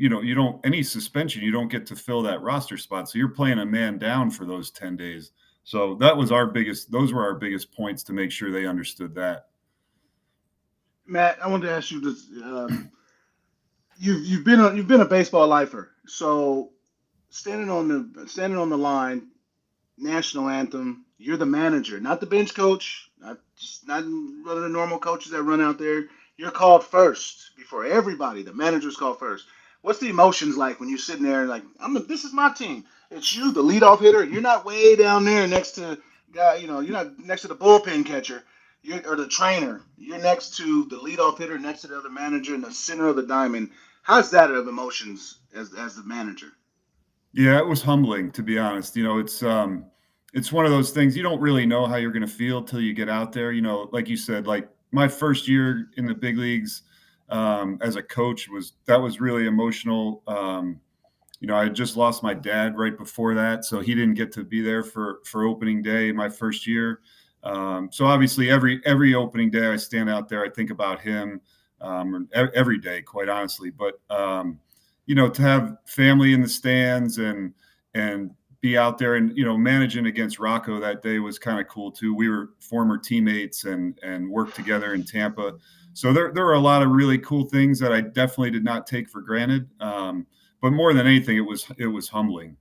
any suspension, you don't get to fill that roster spot. So you're playing a man down for those 10 days. So those were our biggest points to make sure they understood that. Matt, I wanted to ask you this. You've been a baseball lifer. So standing on the line, national anthem, you're the manager, not the bench coach, not one of the normal coaches that run out there. You're called first before everybody. The manager's called first. What's the emotions like when you're sitting there like, this is my team. It's you, the leadoff hitter. You're not way down there next to guy. You're not next to the bullpen catcher. Or the trainer. You're next to the leadoff hitter, next to the other manager in the center of the diamond. How's that of emotions as the manager? Yeah, it was humbling, to be honest. It's one of those things you don't really know how you're going to feel till you get out there. Like you said, like my first year in the big leagues as a coach was really emotional. I had just lost my dad right before that, so he didn't get to be there for opening day my first year. So obviously, every opening day I stand out there, I think about him every day, quite honestly. But to have family in the stands and be out there and managing against Rocco that day was kind of cool too. We were former teammates and worked together in Tampa, so there were a lot of really cool things that I definitely did not take for granted. But more than anything, it was humbling.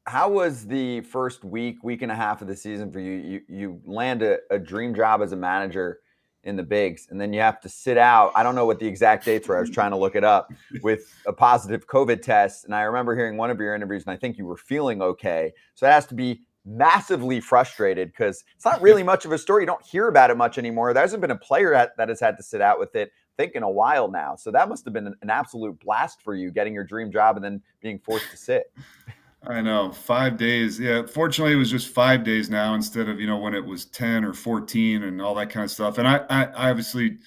How was the first week and a half of the season for you? You land a dream job as a manager in the bigs, and then you have to sit out. I don't know what the exact dates were. I was trying to look it up, with a positive COVID test. And I remember hearing one of your interviews, and I think you were feeling okay. So it has to be massively frustrated, because it's not really much of a story. You don't hear about it much anymore. There hasn't been a player that has had to sit out with it, I think, in a while now. So that must have been an absolute blast for you, getting your dream job and then being forced to sit. I know, 5 days. Yeah, fortunately, it was just 5 days now instead of when it was 10 or 14 and all that kind of stuff. And I obviously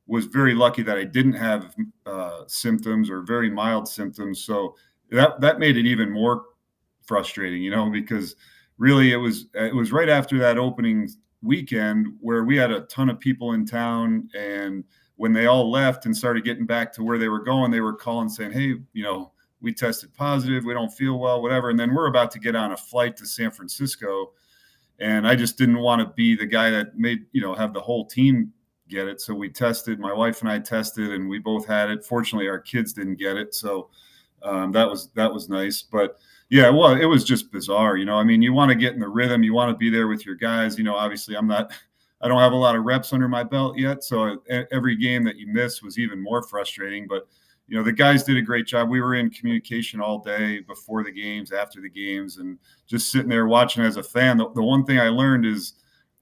was very lucky that I didn't have symptoms or very mild symptoms. So that made it even more frustrating, because really it was right after that opening weekend where we had a ton of people in town, and when they all left and started getting back to where they were going, they were calling saying, hey, we tested positive, we don't feel well, whatever. And then we're about to get on a flight to San Francisco. And I just didn't want to be the guy that made, have the whole team get it. So we tested, my wife and I tested, and we both had it. Fortunately, our kids didn't get it. So that was nice. But yeah, well, it was just bizarre. You want to get in the rhythm. You want to be there with your guys. Obviously I don't have a lot of reps under my belt yet. So every game that you miss was even more frustrating. But the guys did a great job. We were in communication all day, before the games, after the games, and just sitting there watching as a fan. The one thing I learned is,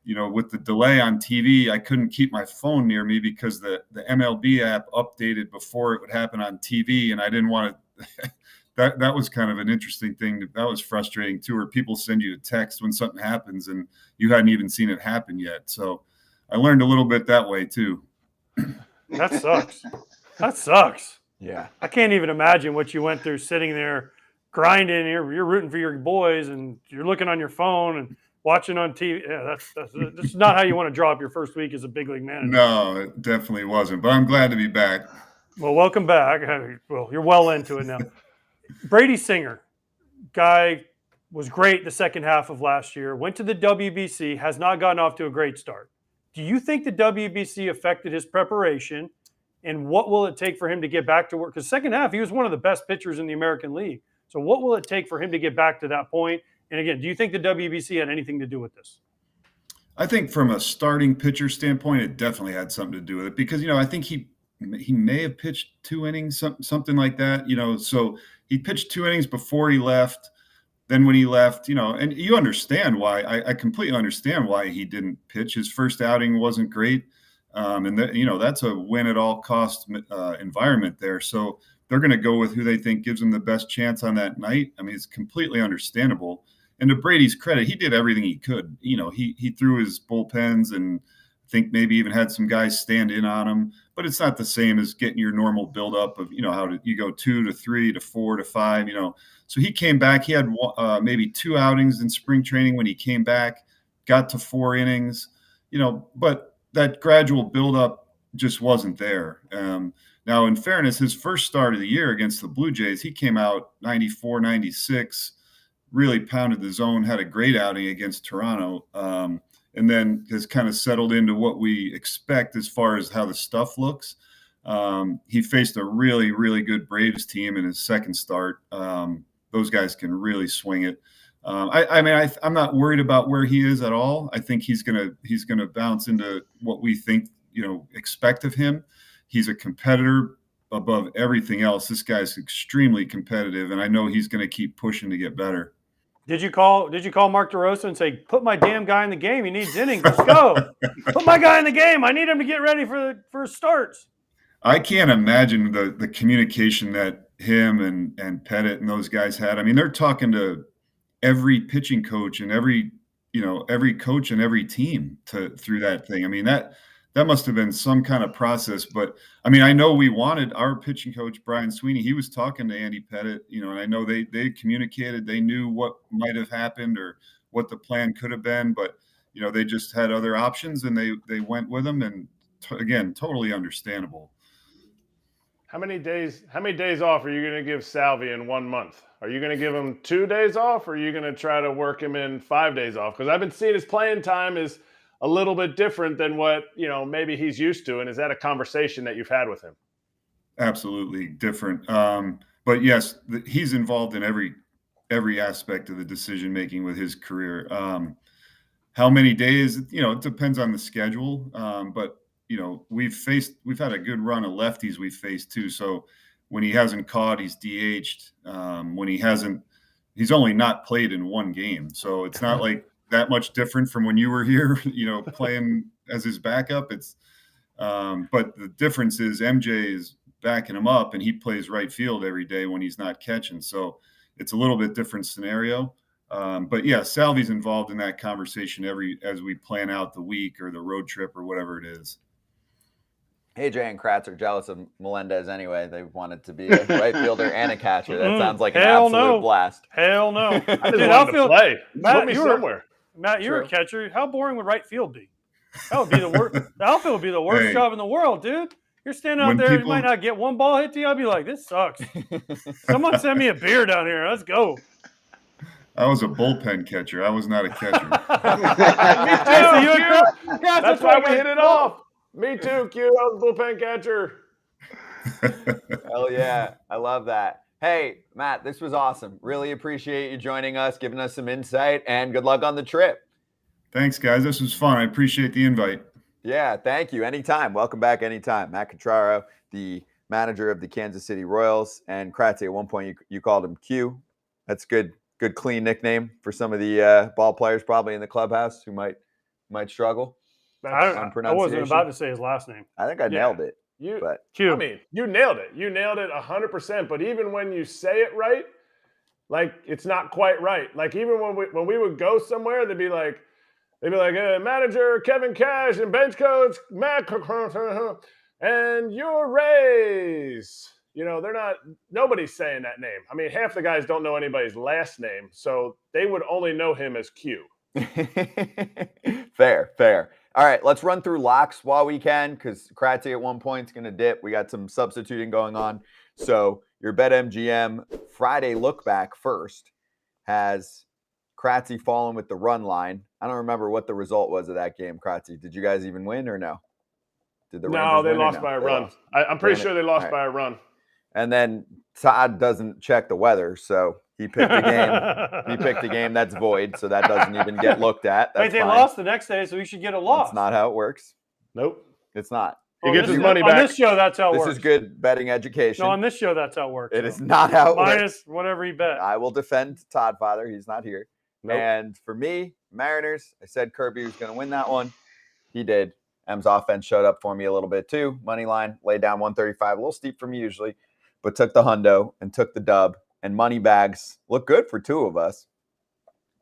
with the delay on TV, I couldn't keep my phone near me because the MLB app updated before it would happen on TV, and I didn't want to. That was kind of an interesting thing. That was frustrating too, where people send you a text when something happens and you hadn't even seen it happen yet. So I learned a little bit that way too. That sucks. That sucks. Yeah. I can't even imagine what you went through sitting there grinding. You're rooting for your boys, and you're looking on your phone and watching on TV. Yeah, that's not how you want to draw up your first week as a big league manager. No, it definitely wasn't. But I'm glad to be back. Well, welcome back. Well, you're well into it now. Brady Singer, guy was great the second half of last year, went to the WBC, has not gotten off to a great start. Do you think the WBC affected his preparation? And what will it take for him to get back to work? Because second half, he was one of the best pitchers in the American League. So what will it take for him to get back to that point? And again, do you think the WBC had anything to do with this? I think from a starting pitcher standpoint, it definitely had something to do with it, because, I think he may have pitched 2 innings, something like that, so he pitched 2 innings before he left. Then when he left, and you understand why. I completely understand why he didn't pitch. His first outing wasn't great. And that's a win at all cost environment there. So they're going to go with who they think gives them the best chance on that night. I mean, it's completely understandable. And to Brady's credit, he did everything he could. He threw his bullpens, and I think maybe even had some guys stand in on him. But it's not the same as getting your normal buildup of, how you go 2 to 3 to 4 to 5, So he came back. He had maybe 2 outings in spring training when he came back, got to 4 innings, but that gradual buildup just wasn't there. Now, in fairness, his first start of the year against the Blue Jays, he came out 94, 96, really pounded the zone, had a great outing against Toronto, and then has kind of settled into what we expect as far as how the stuff looks. He faced a really, really good Braves team in his second start. Those guys can really swing it. I'm not worried about where he is at all. I think he's gonna bounce into what we think, expect of him. He's a competitor, above everything else. This guy's extremely competitive, and I know he's going to keep pushing to get better. Did you call Mark DeRosa and say, put my damn guy in the game? He needs innings. Let's go. Put my guy in the game. I need him to get ready for starts. I can't imagine the communication that him and Pettit and those guys had. I mean, they're talking to every pitching coach and every coach and every team through that thing. I mean, that must have been some kind of process. But I mean, I know we wanted our pitching coach, Brian Sweeney. He was talking to Andy Pettit, and I know they communicated. They knew what might have happened or what the plan could have been, but they just had other options and they went with them. And again, totally understandable. How many days off are you going to give Salvi in 1 month? Are you going to give him 2 days off, or are you going to try to work him in 5 days off? Because I've been seeing his playing time is a little bit different than what, maybe he's used to. And is that a conversation that you've had with him? Absolutely different. But yes, he's involved in every aspect of the decision-making with his career. How many days, it depends on the schedule. But we've had a good run of lefties we've faced too. So when he hasn't caught, he's DH'd. When he's only not played in one game. So it's not like that much different from when you were here, playing as his backup. But the difference is MJ is backing him up and he plays right field every day when he's not catching. So it's a little bit different scenario. But yeah, Salvi's involved in that conversation as we plan out the week or the road trip or whatever it is. AJ and Kratz are jealous of Melendez anyway. They wanted to be a right fielder and a catcher. That sounds like an absolute blast. Hell no. I just wanted to play. Matt, Put me somewhere. Matt, you're a catcher. How boring would right field be? That would be the worst. The outfield would be the worst job in the world, dude. You're standing out there, you might not get one ball hit to you. I'll be like, this sucks. Someone send me a beer down here. Let's go. I was a bullpen catcher. I was not a catcher. Me too, Q. That's why we hit it off. Me too, Q. I was a bullpen catcher. Hell yeah. I love that. Hey, Matt, this was awesome. Really appreciate you joining us, giving us some insight, and good luck on the trip. Thanks, guys. This was fun. I appreciate the invite. Yeah, thank you. Anytime. Welcome back anytime. Matt Quatraro, the manager of the Kansas City Royals, and Kratzy, at one point you called him Q. That's good, clean nickname for some of the ball players probably in the clubhouse who might struggle. I wasn't about to say his last name. I think I nailed it. Q. I mean, you nailed it. You nailed it 100%. But even when you say it right, like it's not quite right. Like even when we would go somewhere, they'd be like, manager Kevin Cash and bench coach Matt and your Rays. Nobody's saying that name. I mean, half the guys don't know anybody's last name, so they would only know him as Q. Fair. All right, let's run through locks while we can, because Kratzy at one point is going to dip. We got some substituting going on. So your Bet MGM Friday look back first has Kratzy falling with the run line. I don't remember what the result was of that game, Kratzy. Did you guys even win or no? No, they lost by a run. I'm pretty sure they lost by a run. And then Todd doesn't check the weather, so he picked a game. He picked a game that's void, so that doesn't even get looked at. That's they fine. Lost the next day, so we should get a loss. That's not how it works. Nope. It's not. He gets his money back. On this show, that's how it works. This is good betting education. No, on this show, that's how it works. It is not how it works. Minus whatever he bet. I will defend Todd Father. He's not here. Nope. And for me, Mariners, I said Kirby was going to win that one. He did. M's offense showed up for me a little bit too. Money line, laid down 135, a little steep for me usually, but took the hundo and took the dub. And money bags look good for two of us.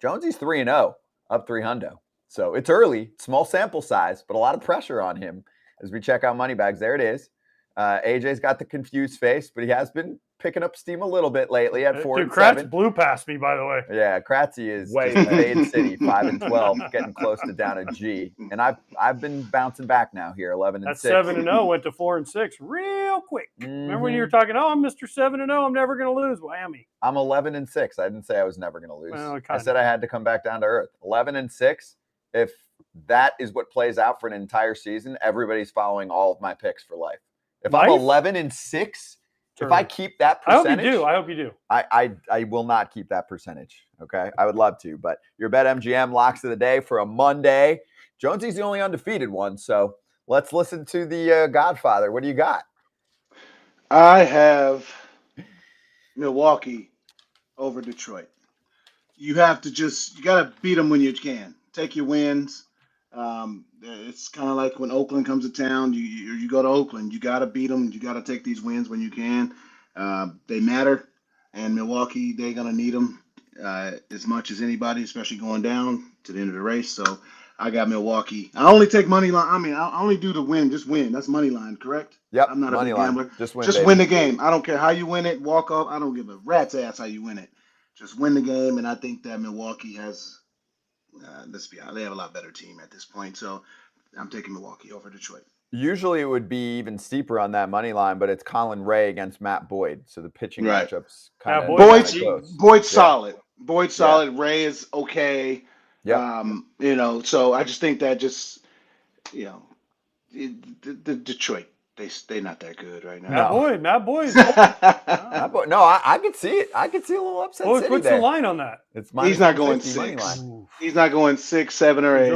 Jonesy's 3-0, up 3 hundo. So it's early, small sample size, but a lot of pressure on him as we check out money bags. There it is. AJ's got the confused face, but he has been picking up steam a little bit lately at 4-7. Kratz blew past me, by the way. Yeah, Kratzy is Fade City, 5-12, getting close to down a G. And I've been bouncing back now here, 11-6. That 7-0 went to 4-6 real quick. Remember when you were talking? Oh, I'm Mr. 7-0. I'm never going to lose. Whammy. I'm 11-6. I didn't say I was never going to lose. Well, I said I had to come back down to earth. 11-6. If that is what plays out for an entire season, everybody's following all of my picks for life. If I'm 11-6. If I keep that percentage, I hope you do. I will not keep that percentage. Okay, I would love to, but your Bet MGM locks of the day for a Monday. Jonesy's the only undefeated one, so let's listen to the Godfather. What do you got? I have Milwaukee over Detroit. You have to you got to beat them when you can. Take your wins. It's kind of like when Oakland comes to town. You go to Oakland. You got to beat them. You got to take these wins when you can. They matter, and Milwaukee, they're gonna need them as much as anybody, especially going down to the end of the race. So I got Milwaukee. I only take money line. I mean, I only do the win. Just win. That's money line, correct? Yep. I'm not a Money big line. gambler. Just win. Just baby. win the game. I don't care how you win it. Walk off. I don't give a rat's ass how you win it. Just win the game, and I think that Milwaukee has. Let's be honest, they have a lot better team at this point. So I'm taking Milwaukee over Detroit. Usually it would be even steeper on that money line, but it's Colin Ray against Matt Boyd, so the pitching Right. matchups kind of Boyd's- close. Boyd's Yeah. solid. Boyd's solid. Ray is okay. Yep. So I just think that the Detroit, they're not that good right now. Matt Boyd. No, I could see it. I could see a little upset What's city the there. line on that? It's He's not going -150 money 6. line. Ooh. He's not going 6, 7, or 8.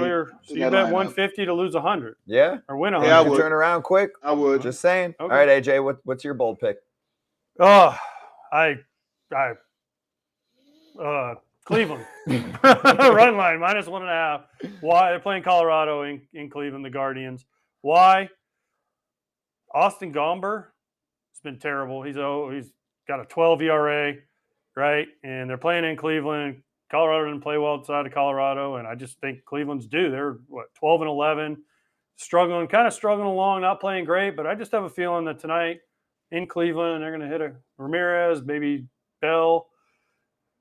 So you bet 150 to lose 100 Yeah. or win Yeah, 100. I You would. turn around quick. I would. Just saying. Okay. All right, AJ, what's your bold pick? Oh, Cleveland run line -1.5. Why they're playing Colorado in Cleveland, the Guardians? Why? Austin Gomber has been terrible. He's got a 12 ERA, right? And they're playing in Cleveland. Colorado didn't play well outside of Colorado, and I just think Cleveland's due. They're 12-11, struggling along, not playing great. But I just have a feeling that tonight in Cleveland, they're going to hit a Ramirez, maybe Bell.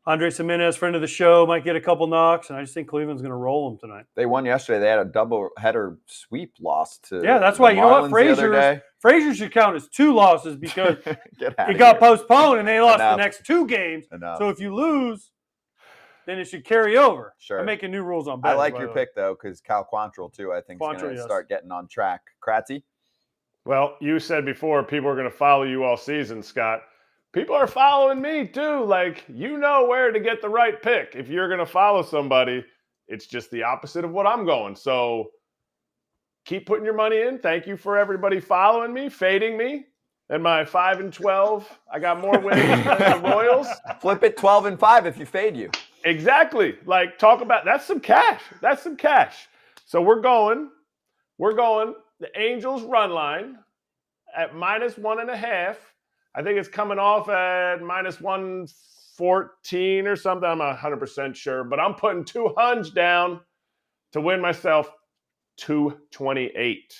Andres Jimenez, friend of the show, might get a couple knocks, and I just think Cleveland's going to roll them tonight. They won yesterday. They had a double header sweep loss to Yeah, that's the why. You know what? Marlins the other day. Frazier should count as 2 losses because Get outta it got here. postponed and they lost the Enough. next 2 games. Enough. So if you lose, then it should carry over. Sure. I'm making new rules on I betting. like by your the way. pick, though, because Cal Quantrill, too, I think, is going Quantrill, to yes. start getting on track. Kratzy? Well, you said before people are going to follow you all season, Scott. People are following me too. Like, you know where to get the right pick. If you're going to follow somebody, it's just the opposite of what I'm going. So keep putting your money in. Thank you for everybody following me, fading me. And my 5-12, I got more wins than the Royals. Flip it 12-5 if you fade you. Exactly. Like, talk about that's some cash. That's some cash. So we're going the Angels run line at -1.5. I think it's coming off at -114 or something. I'm not 100% sure, but I'm putting 200 down to win myself 228.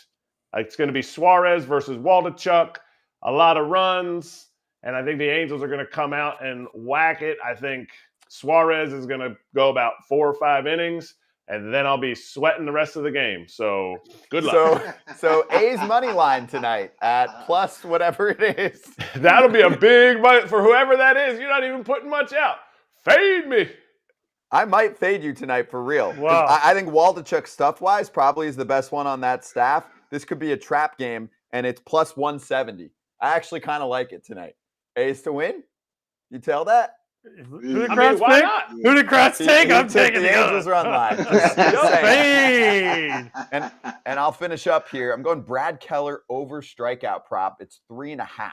It's going to be Suarez versus Waldichuk, a lot of runs, and I think the Angels are going to come out and whack it. I think Suarez is going to go about 4 or 5 innings, and then I'll be sweating the rest of the game. So good luck. So A's money line tonight at plus whatever it is. That'll be a big money for whoever that is. You're not even putting much out. Fade me. I might fade you tonight for real. 'Cause Wow. I think Waldichuk stuff-wise probably is the best one on that staff. This could be a trap game, and it's plus 170. I actually kind of like it tonight. A's to win? You tell that? Who did I Kratz mean, why take? not? Who did Kratz take? I'm taking the Angels run line. Just saying. Fade. And I'll finish up here. I'm going Brad Keller over strikeout prop. It's 3.5.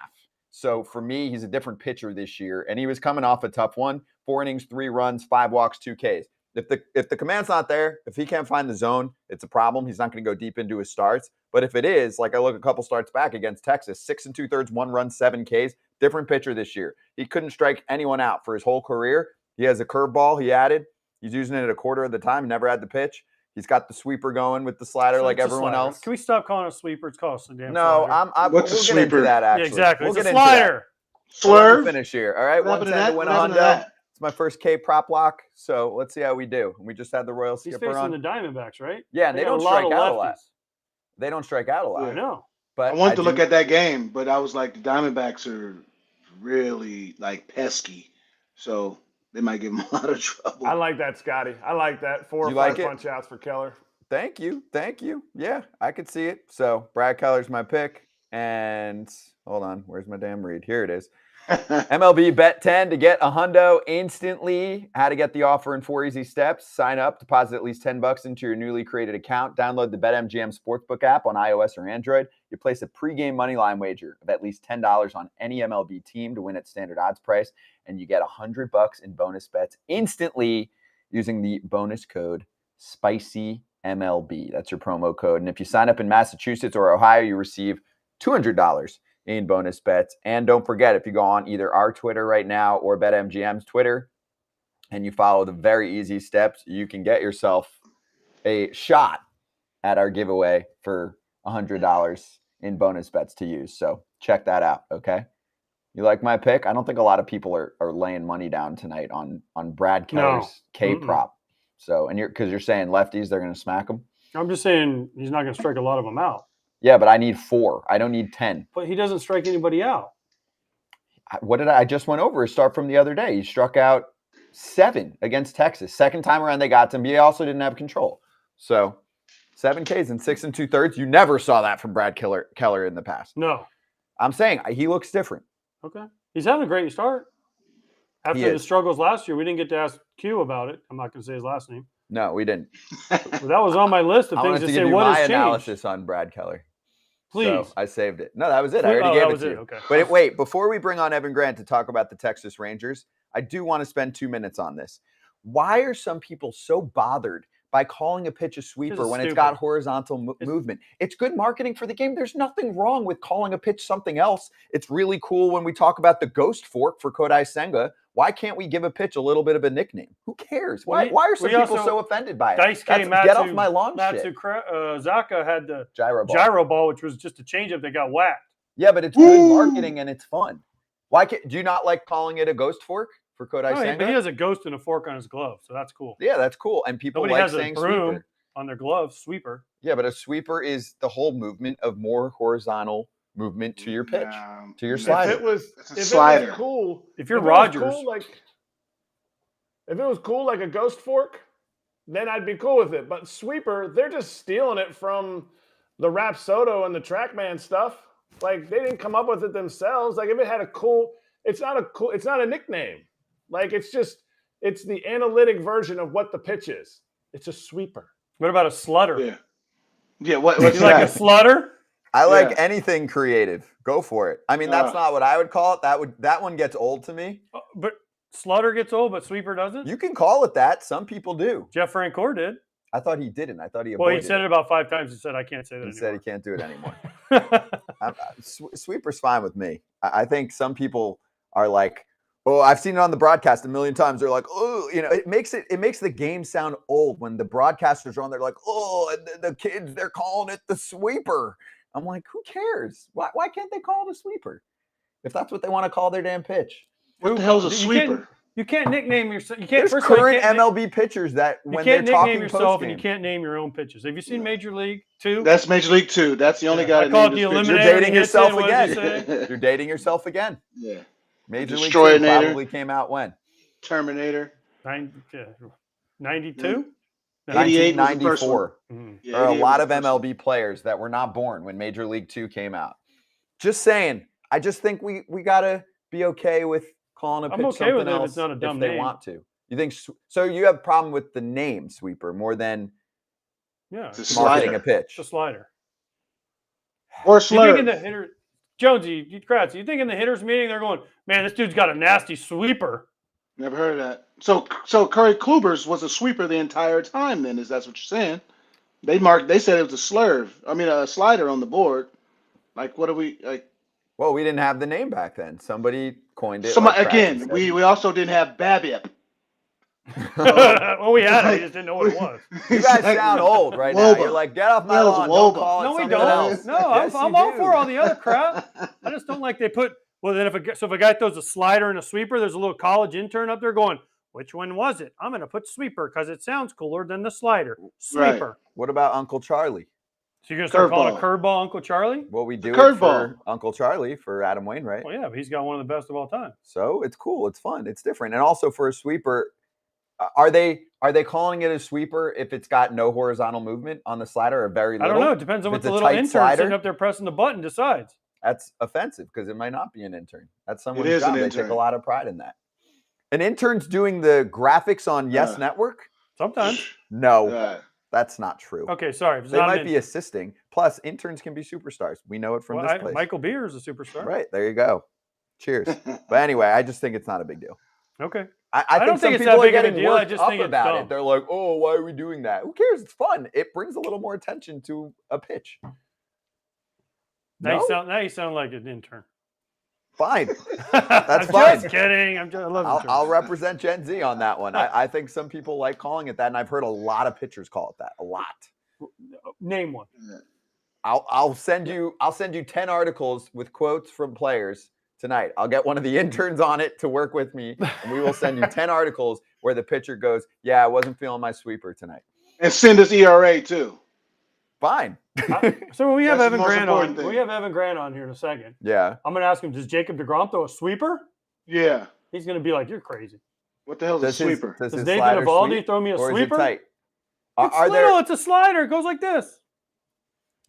So for me, he's a different pitcher this year, and he was coming off a tough one. 4 innings, 3 runs, 5 walks, 2 Ks. If the command's not there, if he can't find the zone, it's a problem. He's not going to go deep into his starts. But if it is, like I look a couple starts back against Texas, 6 2/3, 1 run, 7 Ks, different pitcher this year. He couldn't strike anyone out for his whole career. He has a curveball he added. He's using it at a quarter of the time. He never had the pitch. He's got the sweeper going with the slider like It's a everyone slider. else. Can we stop calling it a sweeper? It's called a damn No, slider. we'll What's a get into sweeper? that actually. Yeah, exactly. We'll it's get a into that. slider. So let me Swerve. finish here. All right, What happened to 110 that? to win What a happened to hundo. that? It's my first K prop lock. So let's see how we do. We just had the Royal He's skipper facing on. the Diamondbacks, right? Yeah, and they got don't a lot strike of out a lot. lefties. They don't strike out a lot. I know. But I wanted to do- look at that game, but I was like, the Diamondbacks are really pesky, so they might give them a lot of trouble. I like that, Scotty. I like that. 4 or You 5 like it? punch outs for Keller. Thank you. Yeah, I could see it. So Brad Keller's my pick. And hold on, where's my damn read? Here it is. MLB Bet 10 to get a hundo instantly. How to get the offer in 4 easy steps. Sign up, deposit at least $10 into your newly created account. Download the Bet MGM Sportsbook app on iOS or Android. You place a pregame moneyline wager of at least $10 on any MLB team to win at standard odds price, and you get $100 in bonus bets instantly using the bonus code SPICYMLB. That's your promo code. And if you sign up in Massachusetts or Ohio, you receive $200 in bonus bets. And don't forget, if you go on either our Twitter right now or BetMGM's Twitter and you follow the very easy steps, you can get yourself a shot at our giveaway for $100 in bonus bets to use. So check that out, okay? You like my pick? I don't think a lot of people are laying money down tonight on Brad Keller's K-prop. So, and because you're saying lefties, they're going to smack them? I'm just saying he's not going to strike a lot of them out. Yeah, but I need 4. I don't need 10. But he doesn't strike anybody out. What did I just went over his start from the other day? He struck out 7 against Texas. Second time around they got to him. He also didn't have control. So 7 Ks in 6 2/3. You never saw that from Brad Keller in the past. No. I'm saying he looks different. Okay. He's having a great start. After the struggles last year, we didn't get to ask Q about it. I'm not going to say his last name. No, we didn't. But that was on my list of I things wanted to to say. give you What my has changed? analysis on Brad Keller. Please. So I saved it. No, that was it. I already gave it to you. Okay. But wait, before we bring on Evan Grant to talk about the Texas Rangers, I do want to spend 2 minutes on this. Why are some people so bothered by calling a pitch a sweeper when it's got horizontal movement? It's good marketing for the game. There's nothing wrong with calling a pitch something else. It's really cool when we talk about the ghost fork for Kodai Senga. Why can't we give a pitch a little bit of a nickname? Who cares? Why are some people so offended by it? Get off my lawn shit. Zaka had the gyro ball, which was just a changeup that got whacked. Yeah, but it's good marketing and it's fun. Why do you not like calling it a ghost fork for Kodai Senga? But he has a ghost and a fork on his glove, so that's cool. Yeah, that's cool. And people Nobody like has saying a broom sweeper on their glove, sweeper. Yeah, but a sweeper is the whole movement of more horizontal movement to your pitch, to your slider. If it was cool, if you're Rogers, if it was cool like a ghost fork, then I'd be cool with it. But sweeper, they're just stealing it from the Rapsodo and the TrackMan stuff. Like they didn't come up with it themselves. Like if it had it's not a nickname. Like it's the analytic version of what the pitch is. It's a sweeper. What about a slutter? Yeah. What's you that? like a slutter? I like anything creative. Go for it. I mean, that's not what I would call it. That one gets old to me. But slutter gets old, but sweeper doesn't? You can call it that. Some people do. Jeff Francoeur did. I thought he didn't. I thought he avoided Well, he said it about 5 times. He said, I can't say that anymore. He said he can't do it anymore. Sweeper's fine with me. I think some people are like, oh, I've seen it on the broadcast a million times. They're like, oh, it makes the game sound old when the broadcasters are on there like, oh, the kids, they're calling it the sweeper. I'm like, who cares? Why can't they call it a sweeper? If that's what they want to call their damn pitch. What the hell's a sweeper? You can't nickname yourself. You can't. There's current MLB pitchers that when they're talking you can't nickname yourself post-game. and you can't name your own pitches. Have you seen Major League 2? That's Major League 2. That's the only guy. I call it the eliminator. You're dating yourself again. You're dating yourself again. Yeah. Major League 2 probably came out when? Terminator. 92? 1994. Yeah, there are a lot of MLB players that were not born when Major League 2 came out. Just saying. I just think we got to be okay with calling a pitch something else if it's not a dumb if they name. want to. You think so? You have a problem with the name sweeper more than marketing a pitch. It's a slider. Or slur. You think in the hitter, Jonesy, Kratz, you think in the hitters meeting they're going, man, this dude's got a nasty sweeper. Never heard of that. So Curry Kluber's was a sweeper the entire time. Then, that's what you're saying? They said it was a slider on the board. Like, what do we like? Well, we didn't have the name back then. Somebody coined it. Again, we also didn't have BABIP. Well, we had it. We just didn't know what it was. You guys sound old right now. You're like, get off my lawn. Don't call it no, we something don't. else. No, Yes, I'm you all do. for all the other crap. I just don't like they put. Well, then if a guy throws a slider and a sweeper, there's a little college intern up there going, which one was it? I'm going to put sweeper because it sounds cooler than the slider. Sweeper. Right. What about Uncle Charlie? So you're going to start calling a curveball Uncle Charlie? Well, we do it curveball. for Uncle Charlie for Adam Wainwright. Well, yeah, but he's got one of the best of all time. So it's cool. It's fun. It's different. And also for a sweeper, are they calling it a sweeper if it's got no horizontal movement on the slider or very little? I don't know. It depends on what It's the a little tight intern slider? sitting up there pressing the button decides. That's offensive because it might not be an intern. That's someone's is job. an They take a intern. lot of pride in that. An intern's doing the graphics on Yes Network? Sometimes. No, that's not true. Okay, sorry. If it's They not an might be assisting. Plus, interns can be superstars. We know it from Well, this place. Michael Beer is a superstar. Right, there you go. Cheers. But anyway, I just think it's not a big deal. Okay. I don't think some think it's people that big are of a getting deal. I worked just up think it's about dumb. it. They're like, oh, why are we doing that? Who cares? It's fun. It brings a little more attention to a pitch. Now, No? you sound like an intern. Fine. I'm fine. just kidding. I love interns. I'll represent Gen Z on that one. I think some people like calling it that, and I've heard a lot of pitchers call it that. A lot. Name one. I'll send you 10 articles with quotes from players tonight. I'll get one of the interns on it to work with me, and we will send you 10 articles where the pitcher goes, yeah, I wasn't feeling my sweeper tonight. And send us ERA too. Fine. So when we have That's the Evan most Grant on, important thing. we have Evan Grant on here in a second. Yeah. I'm going to ask him, does Jacob DeGrom throw a sweeper? Yeah. He's going to be like, you're crazy. What the hell is a sweeper? Does Does his Nathan slider Eovaldi sweep, throw me a or sweeper? Is it tight? It's Are little. there? It's a slider. It goes like this.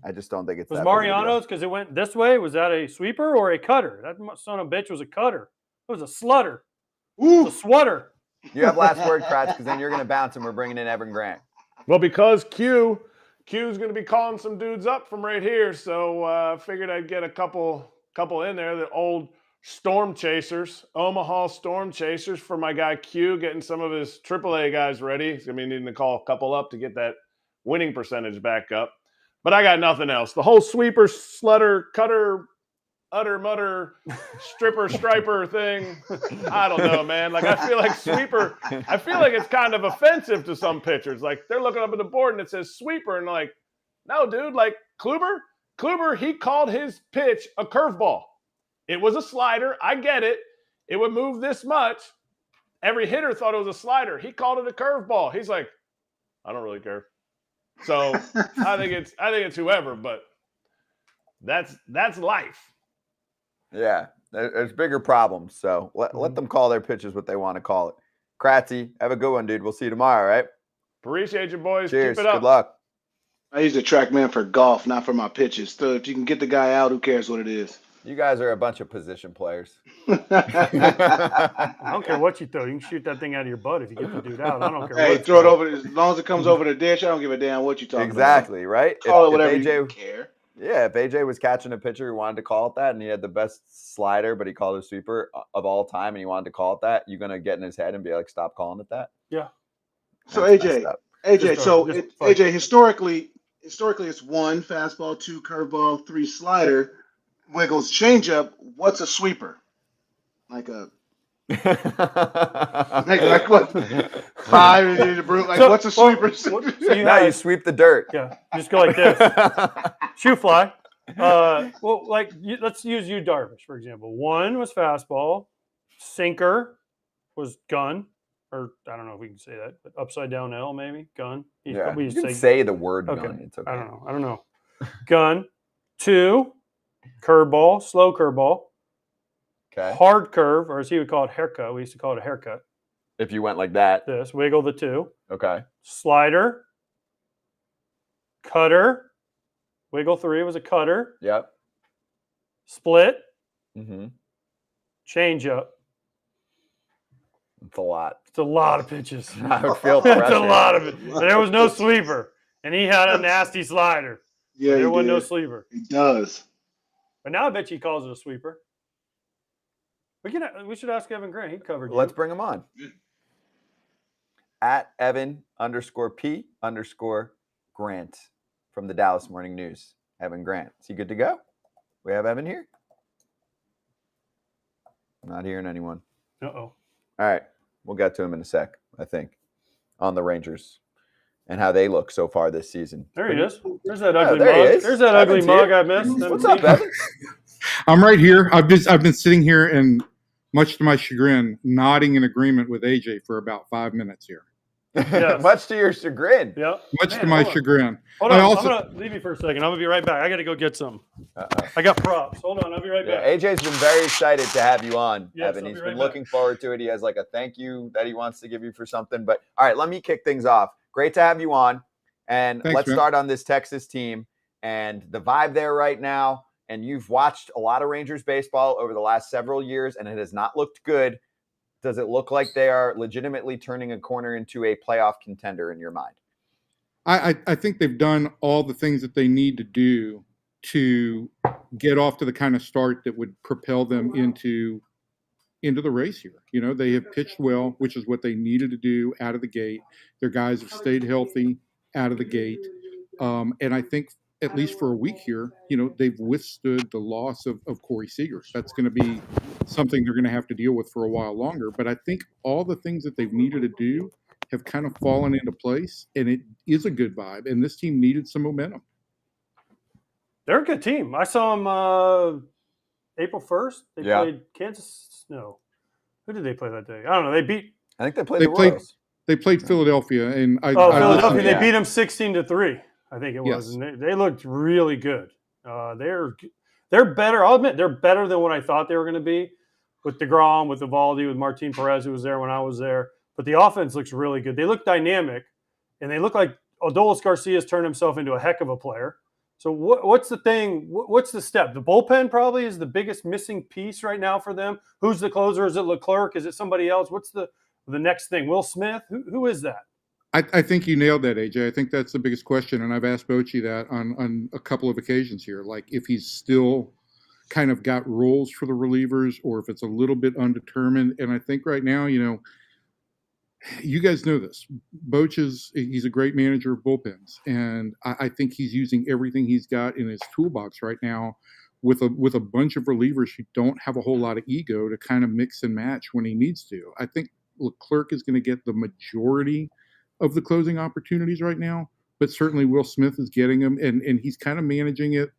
I just don't think it's Was that big of a deal. Mariano's because it went this way? Was that a sweeper or a cutter? That son of a bitch was a cutter. It was a slutter. It Ooh. was a swatter. You have last word, Kratz, because then you're going to bounce and we're bringing in Evan Grant. Well, because Q's going to be calling some dudes up from right here, so figured I'd get a couple in there. The old Storm Chasers, Omaha Storm Chasers for my guy Q, getting some of his AAA guys ready. He's going to be needing to call a couple up to get that winning percentage back up. But I got nothing else. The whole sweeper, slutter, cutter, utter, mutter, stripper, striper thing. I don't know, man. Like, I feel like sweeper, I feel like it's kind of offensive to some pitchers. Like, they're looking up at the board and it says sweeper. And like, no, dude, like Kluber, he called his pitch a curveball. It was a slider. I get it. It would move this much. Every hitter thought it was a slider. He called it a curveball. He's like, I don't really care. So I think it's whoever, but that's life. Yeah, there's bigger problems. So let them call their pitches what they want to call it. Kratzy, have a good one, dude. We'll see you tomorrow, right? Appreciate you, boys. Cheers. Keep it up. Good luck. I use the TrackMan for golf, not for my pitches. So if you can get the guy out, who cares what it is? You guys are a bunch of position players. I don't care what you throw. You can shoot that thing out of your butt if you get the dude out. I don't care. Hey, what it's throw it called. over. As long as it comes over the dish, I don't give a damn what you talking Exactly, right? about. Call it If whatever AJ you care. Yeah, if AJ was catching a pitcher who wanted to call it that, and he had the best slider, but he called it a sweeper of all time, and he wanted to call it that, you're gonna get in his head and be like, "Stop calling it that." Yeah. So That's AJ, messed up. AJ, historically, it's 1 fastball, 2 curveball, 3 slider, wiggles, changeup. What's a sweeper? Like a like what? 5 in the brew. Like So- what's a sweeper? So you Now you have, sweep the dirt. yeah, just go like this. Shoe fly. Well, like let's use you, Darvish, for example. 1 was fastball, sinker was gun, or I don't know if we can say that, but upside down L maybe gun. Yeah, We you just can say the word okay. gun. It's okay. I don't know. Gun. 2, curveball, slow curveball, Okay. hard curve, or as he would call it, haircut. We used to call it a haircut. If you went like that, This wiggle the 2, okay. slider, cutter, wiggle 3 was a cutter, Yep. split, Mm-hmm. change up. It's a lot. It's a lot of pitches. I would feel It's pressure. a lot of it. There was no sleeper, and he had a nasty slider. Yeah, There he wasn't no did. sleeper. He does. But now I bet you he calls it a sweeper. We should ask Evan Grant. He covered you. Let's bring him on. At Evan_P_Grant from the Dallas Morning News. Evan Grant. Is he good to go? We have Evan here? Not hearing anyone. Uh-oh. All right. We'll get to him in a sec, I think, on the Rangers and how they look so far this season. There he is. There's that Oh, ugly there he mug. is. There's that ugly Evan's mug here. I missed. What's up, Evan? I'm right here. I've been sitting here and, much to my chagrin, nodding in agreement with AJ for about 5 minutes here. Yes. Much to your chagrin. Yep. Much Man, to my hold on. chagrin. Hold I on. also- I'm going to leave you for a second. I'm going to be right back. I got to go get some. Uh-oh. I got props. Hold on. I'll be right Yeah, back. AJ's been very excited to have you on, Yes, Evan. I'll He's be right been back. looking forward to it. He has like a thank you that he wants to give you for something. But all right, let me kick things off. Great to have you on. And Thanks, let's man. start on this Texas team and the vibe there right now. and you've watched a lot of Rangers baseball over the last several years, and it has not looked good. Does it look like they are legitimately turning a corner into a playoff contender in your mind? I think they've done all the things that they need to do to get off to the kind of start that would propel them into the race here. You know, they have pitched well, which is what they needed to do out of the gate. Their guys have stayed healthy out of the gate. And I think at least for a week here, you know, they've withstood the loss of Corey Seager. That's going to be something they're going to have to deal with for a while longer. But I think all the things that they've needed to do have kind of fallen into place, and it is a good vibe. And this team needed some momentum. They're a good team. I saw them April 1st. They played Kansas. No. Who did they play that day? I don't know. I think they played the Royals. They played Philadelia, and Philadelphia. They beat them 16-3. I think it was. Yes. And they looked really good. They're better. I'll admit they're better than what I thought they were going to be with DeGrom, with Evaldi, with Martin Perez, who was there when I was there. But the offense looks really good. They look dynamic, and they look like Adolis Garcia's turned himself into a heck of a player. So what's the thing? What's the step? The bullpen probably is the biggest missing piece right now for them. Who's the closer? Is it Leclerc? Is it somebody else? What's the next thing? Will Smith? Who is that? I think you nailed that, AJ. I think that's the biggest question, and I've asked Bochy that on a couple of occasions here. Like if he's still kind of got roles for the relievers, or if it's a little bit undetermined. And I think right now, you know, you guys know this. Boch he's a great manager of bullpens, and I think he's using everything he's got in his toolbox right now with a bunch of relievers who don't have a whole lot of ego to kind of mix and match when he needs to. I think Leclerc is going to get the majority of the closing opportunities right now, but certainly Will Smith is getting them, and he's kind of managing it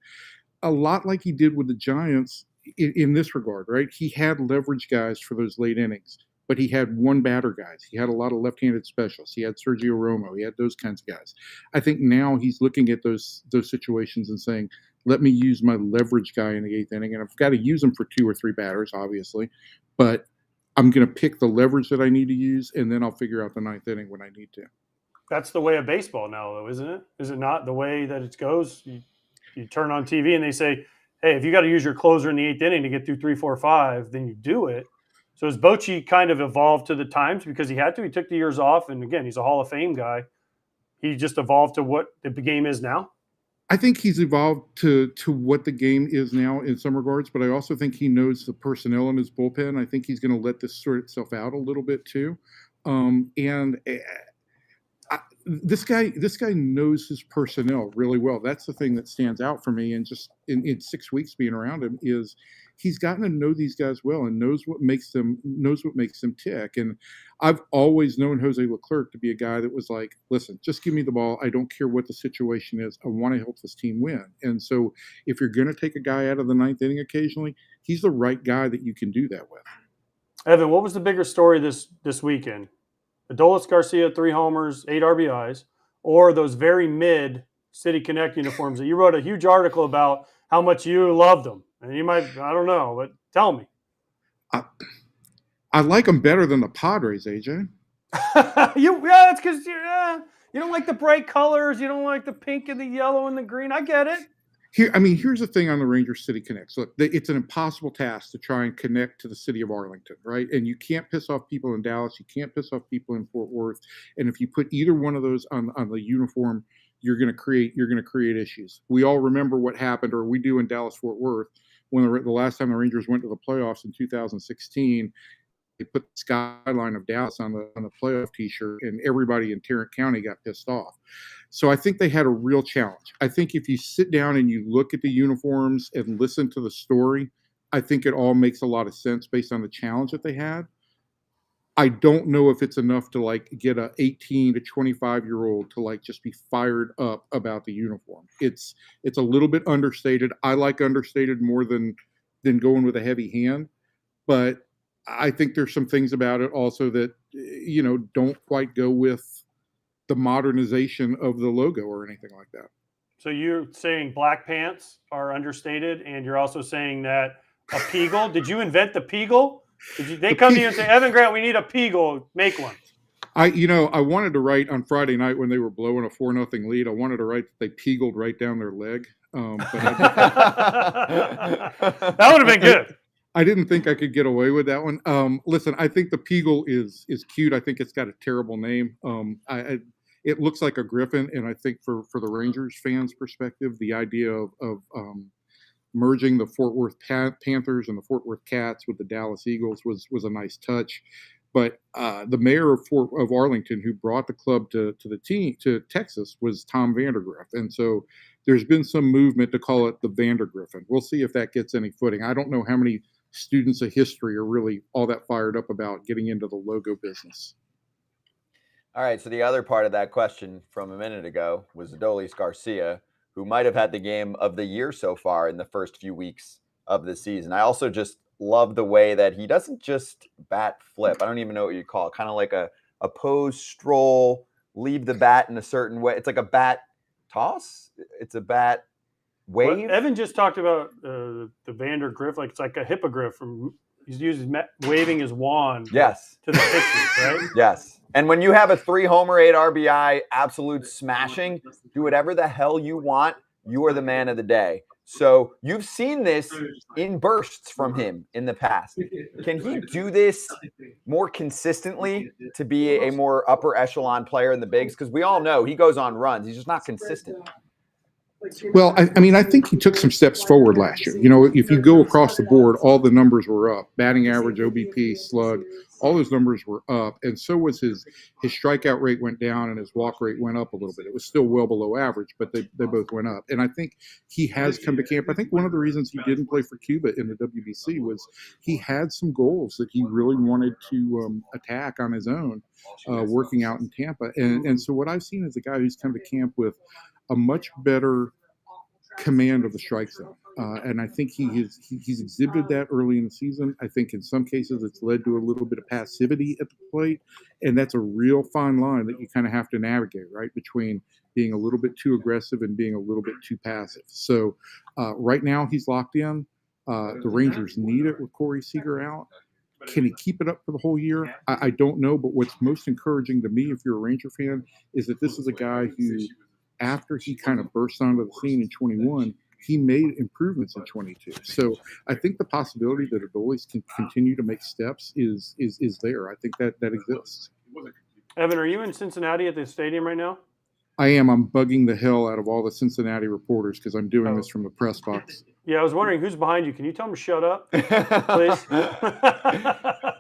a lot like he did with the Giants in this regard, right? He had leverage guys for those late innings, but he had one batter guys. He had a lot of left-handed specialists. He had Sergio Romo. He had those kinds of guys. I think now he's looking at those situations and saying, let me use my leverage guy in the eighth inning. And I've got to use him for 2 or 3 batters, obviously, but I'm going to pick the leverage that I need to use, and then I'll figure out the ninth inning when I need to. That's the way of baseball now, though, isn't it? Is it not the way that it goes? You turn on TV and they say, hey, if you got to use your closer in the eighth inning to get through 3, 4, 5, then you do it. So has Bochy kind of evolved to the times because he had to? He took the years off, and again, he's a Hall of Fame guy. He just evolved to what the game is now? I think he's evolved to what the game is now in some regards, but I also think he knows the personnel in his bullpen. I think he's going to let this sort itself out a little bit too. This guy knows his personnel really well. That's the thing that stands out for me. And just in 6 weeks being around him is he's gotten to know these guys well and knows what makes them tick. And I've always known Jose Leclerc to be a guy that was like, listen, just give me the ball. I don't care what the situation is. I want to help this team win. And so if you're going to take a guy out of the ninth inning occasionally, he's the right guy that you can do that with. Evan, what was the bigger story this weekend? Adolis Garcia, 3 homers, 8 RBIs, or those very mid City Connect uniforms that you wrote a huge article about how much you loved them. And you might, I don't know, but tell me. I like them better than the Padres, AJ. That's because you don't like the bright colors. You don't like the pink and the yellow and the green. I get it. Here's the thing on the Rangers City Connects. Look, it's an impossible task to try and connect to the city of Arlington, right? And you can't piss off people in Dallas. You can't piss off people in Fort Worth. And if you put either one of those on the uniform, you're going to create issues. We all remember what happened, or we do in Dallas Fort Worth, when the last time the Rangers went to the playoffs in 2016. They put the skyline of Dallas on the playoff T-shirt, and everybody in Tarrant County got pissed off. So I think they had a real challenge. I think if you sit down and you look at the uniforms and listen to the story, I think it all makes a lot of sense based on the challenge that they had. I don't know if it's enough to like get a 18 to 25-year-old to like just be fired up about the uniform. It's a little bit understated. I like understated more than going with a heavy hand, but I think there's some things about it also that, don't quite go with the modernization of the logo or anything like that. So you're saying black pants are understated, and you're also saying that a Peagle, did you invent the Peagle? They come to you and say, Evan Grant, we need a Peagle, make one. I wanted to write on Friday night when they were blowing a 4-0 lead. I wanted to write that they peagled right down their leg. But That would have been good. I didn't think I could get away with that one. Listen, I think the Peagle is cute. I think it's got a terrible name. It looks like a griffin, and I think for the Rangers fans' perspective, the idea of merging the Fort Worth Panthers and the Fort Worth Cats with the Dallas Eagles was a nice touch. But the mayor of Arlington, who brought the club to Texas, was Tom Vandergriff, and so there's been some movement to call it the Vandergriffin. We'll see if that gets any footing. I don't know how many students of history are really all that fired up about getting into the logo business. All right, so the other part of that question from a minute ago was Adolis Garcia, who might have had the game of the year so far in the first few weeks of the season. I also just love the way that he doesn't just bat flip. I don't even know what you'd call it. Kind of like a pose, stroll, leave the bat in a certain way. It's like a bat toss. It's a bat wave. Well, Evan just talked about the Vandergriff, like it's like a hippogriff from he's using waving his wand. Yes. To the pitchers, right? Yes. And when you have a 3-homer, 8 RBI, absolute smashing, do whatever the hell you want. You are the man of the day. So you've seen this in bursts from him in the past. Can he do this more consistently to be a more upper echelon player in the bigs? Because we all know he goes on runs. He's just not consistent. Well, I mean, I think he took some steps forward last year. If you go across the board, all the numbers were up. Batting average, OBP, slug, all those numbers were up. And so was his strikeout rate went down and his walk rate went up a little bit. It was still well below average, but they both went up. And I think he has come to camp. I think one of the reasons he didn't play for Cuba in the WBC was he had some goals that he really wanted to attack on his own, working out in Tampa. And so what I've seen is a guy who's come to camp with a much better command of the strike zone. And I think he's exhibited that early in the season. I think in some cases it's led to a little bit of passivity at the plate. And that's a real fine line that you kind of have to navigate, right, between being a little bit too aggressive and being a little bit too passive. So right now he's locked in. The Rangers need it with Corey Seager out. Can he keep it up for the whole year? I don't know. But what's most encouraging to me, if you're a Ranger fan, is that this is a guy who, after he kind of burst onto the scene in 21, he made improvements in 22. So I think the possibility that Adolis can continue to make steps is there. I think that exists. Evan, are you in Cincinnati at the stadium right now? I am. I'm bugging the hell out of all the Cincinnati reporters because I'm doing this from the press box. Yeah, I was wondering who's behind you. Can you tell them to shut up, please?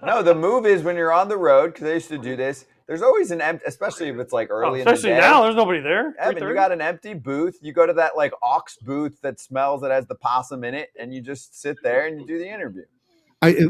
No, the move is when you're on the road, because I used to do this, there's always an empty, especially if it's like early in the day. Especially now, there's nobody there. Evan, you got an empty booth. You go to that like aux booth that smells, that has the possum in it, and you just sit there and you do the interview.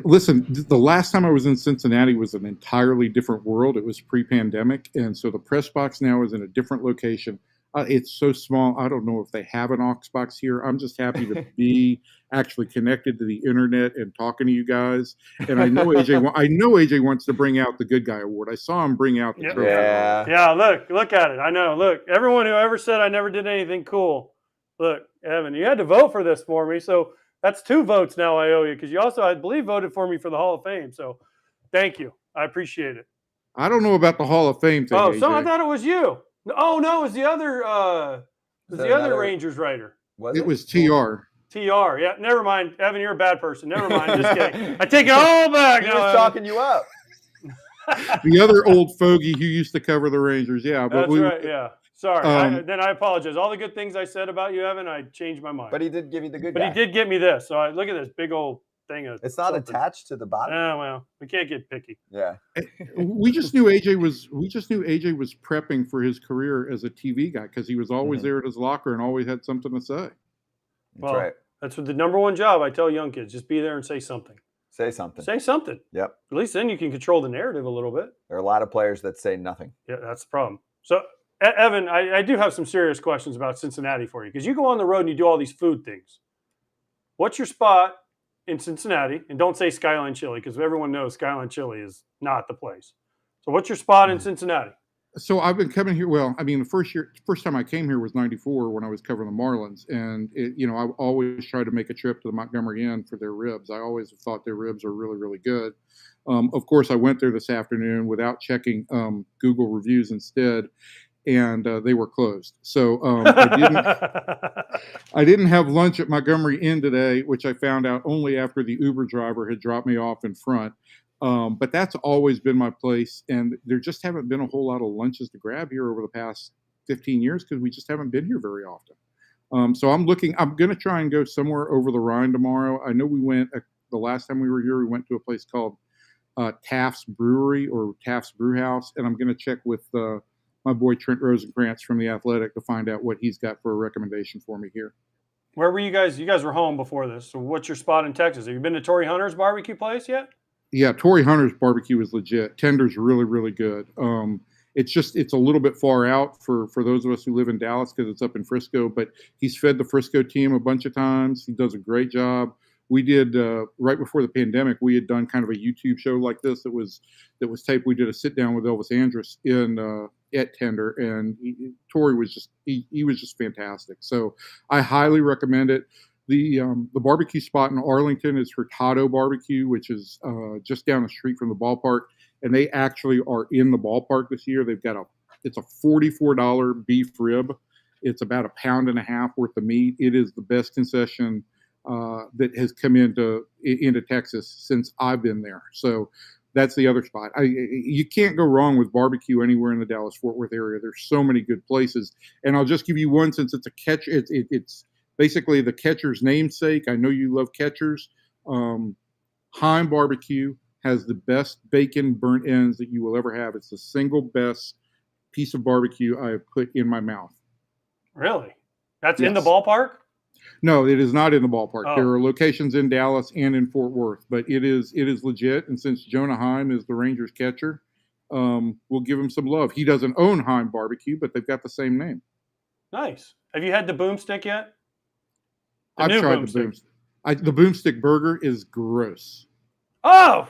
Listen, the last time I was in Cincinnati was an entirely different world. It was pre-pandemic, and so the press box now is in a different location. It's so small. I don't know if they have an aux box here. I'm just happy to be actually connected to the internet and talking to you guys. And I know AJ wants to bring out the Good Guy Award. I saw him bring out the trophy. Yeah. Look at it. I know. Look, everyone who ever said I never did anything cool. Look, Evan, you had to vote for this for me, so that's 2 votes now I owe you because you also, I believe, voted for me for the Hall of Fame. So, thank you. I appreciate it. I don't know about the Hall of Fame thing. Oh, so I thought it was you. Oh no, it was the other. Other Rangers writer. It was TR. TR. Yeah, never mind. Evan, you're a bad person. Never mind. Just kidding. I take it all back. He was talking you up. The other old fogey who used to cover the Rangers. Yeah, but that's right. Yeah. Sorry. Then I apologize. All the good things I said about you, Evan, I changed my mind. But he did give you the good guy. But he did get me this. So look at this big old thing. It's not attached to the bottom. Oh, well, we can't get picky. Yeah. We just knew AJ was prepping for his career as a TV guy because he was always there at his locker and always had something to say. Well, right. That's what the number one job I tell young kids: just be there and say something. Say something. Say something. Yep. At least then you can control the narrative a little bit. There are a lot of players that say nothing. Yeah, that's the problem. So, Evan, I do have some serious questions about Cincinnati for you because you go on the road and you do all these food things. What's your spot in Cincinnati? And don't say Skyline Chili because everyone knows Skyline Chili is not the place. So what's your spot in Cincinnati? So I've been coming here. Well, I mean, the first time I came here was '94 when I was covering the Marlins, and I always tried to make a trip to the Montgomery Inn for their ribs. I always thought their ribs are really, really good. Of course, I went there this afternoon without checking Google reviews instead, and they were closed. So I didn't have lunch at Montgomery Inn today, which I found out only after the Uber driver had dropped me off in front. But that's always been my place, and there just haven't been a whole lot of lunches to grab here over the past 15 years because we just haven't been here very often. So I'm going to try and go somewhere over the Rhine tomorrow. I know the last time we were here, we went to a place called Taft's Brewery or Taft's Brew House, and I'm going to check with my boy Trent Rosenkrantz from The Athletic to find out what he's got for a recommendation for me here. Where were you guys? You guys were home before this. So what's your spot in Texas? Have you been to Torrey Hunter's barbecue place yet? Yeah, Torrey Hunter's barbecue is legit. Tender's really, really good. It's a little bit far out for those of us who live in Dallas because it's up in Frisco, but he's fed the Frisco team a bunch of times. He does a great job. We did right before the pandemic, we had done kind of a YouTube show like this that was taped. We did a sit down with Elvis Andrus at Tender, and Torrey was just fantastic. So I highly recommend it. The barbecue spot in Arlington is Hurtado Barbecue, which is just down the street from the ballpark, and they actually are in the ballpark this year. It's a $44 beef rib. It's about 1.5 pounds worth of meat. It is the best concession that has come into Texas since I've been there. So that's the other spot. You can't go wrong with barbecue anywhere in the Dallas-Fort Worth area. There's so many good places, and I'll just give you one since it's a catch. It's basically the catcher's namesake. I know you love catchers. Heim Barbecue has the best bacon burnt ends that you will ever have. It's the single best piece of barbecue I have put in my mouth. Really? That's Yes. in the ballpark? No, it is not in the ballpark. Oh. There are locations in Dallas and in Fort Worth, but it is legit. And since Jonah Heim is the Rangers catcher, we'll give him some love. He doesn't own Heim Barbecue, but they've got the same name. Nice. Have you had the boomstick yet? I've tried the boomstick. The boomstick burger is gross. Oh,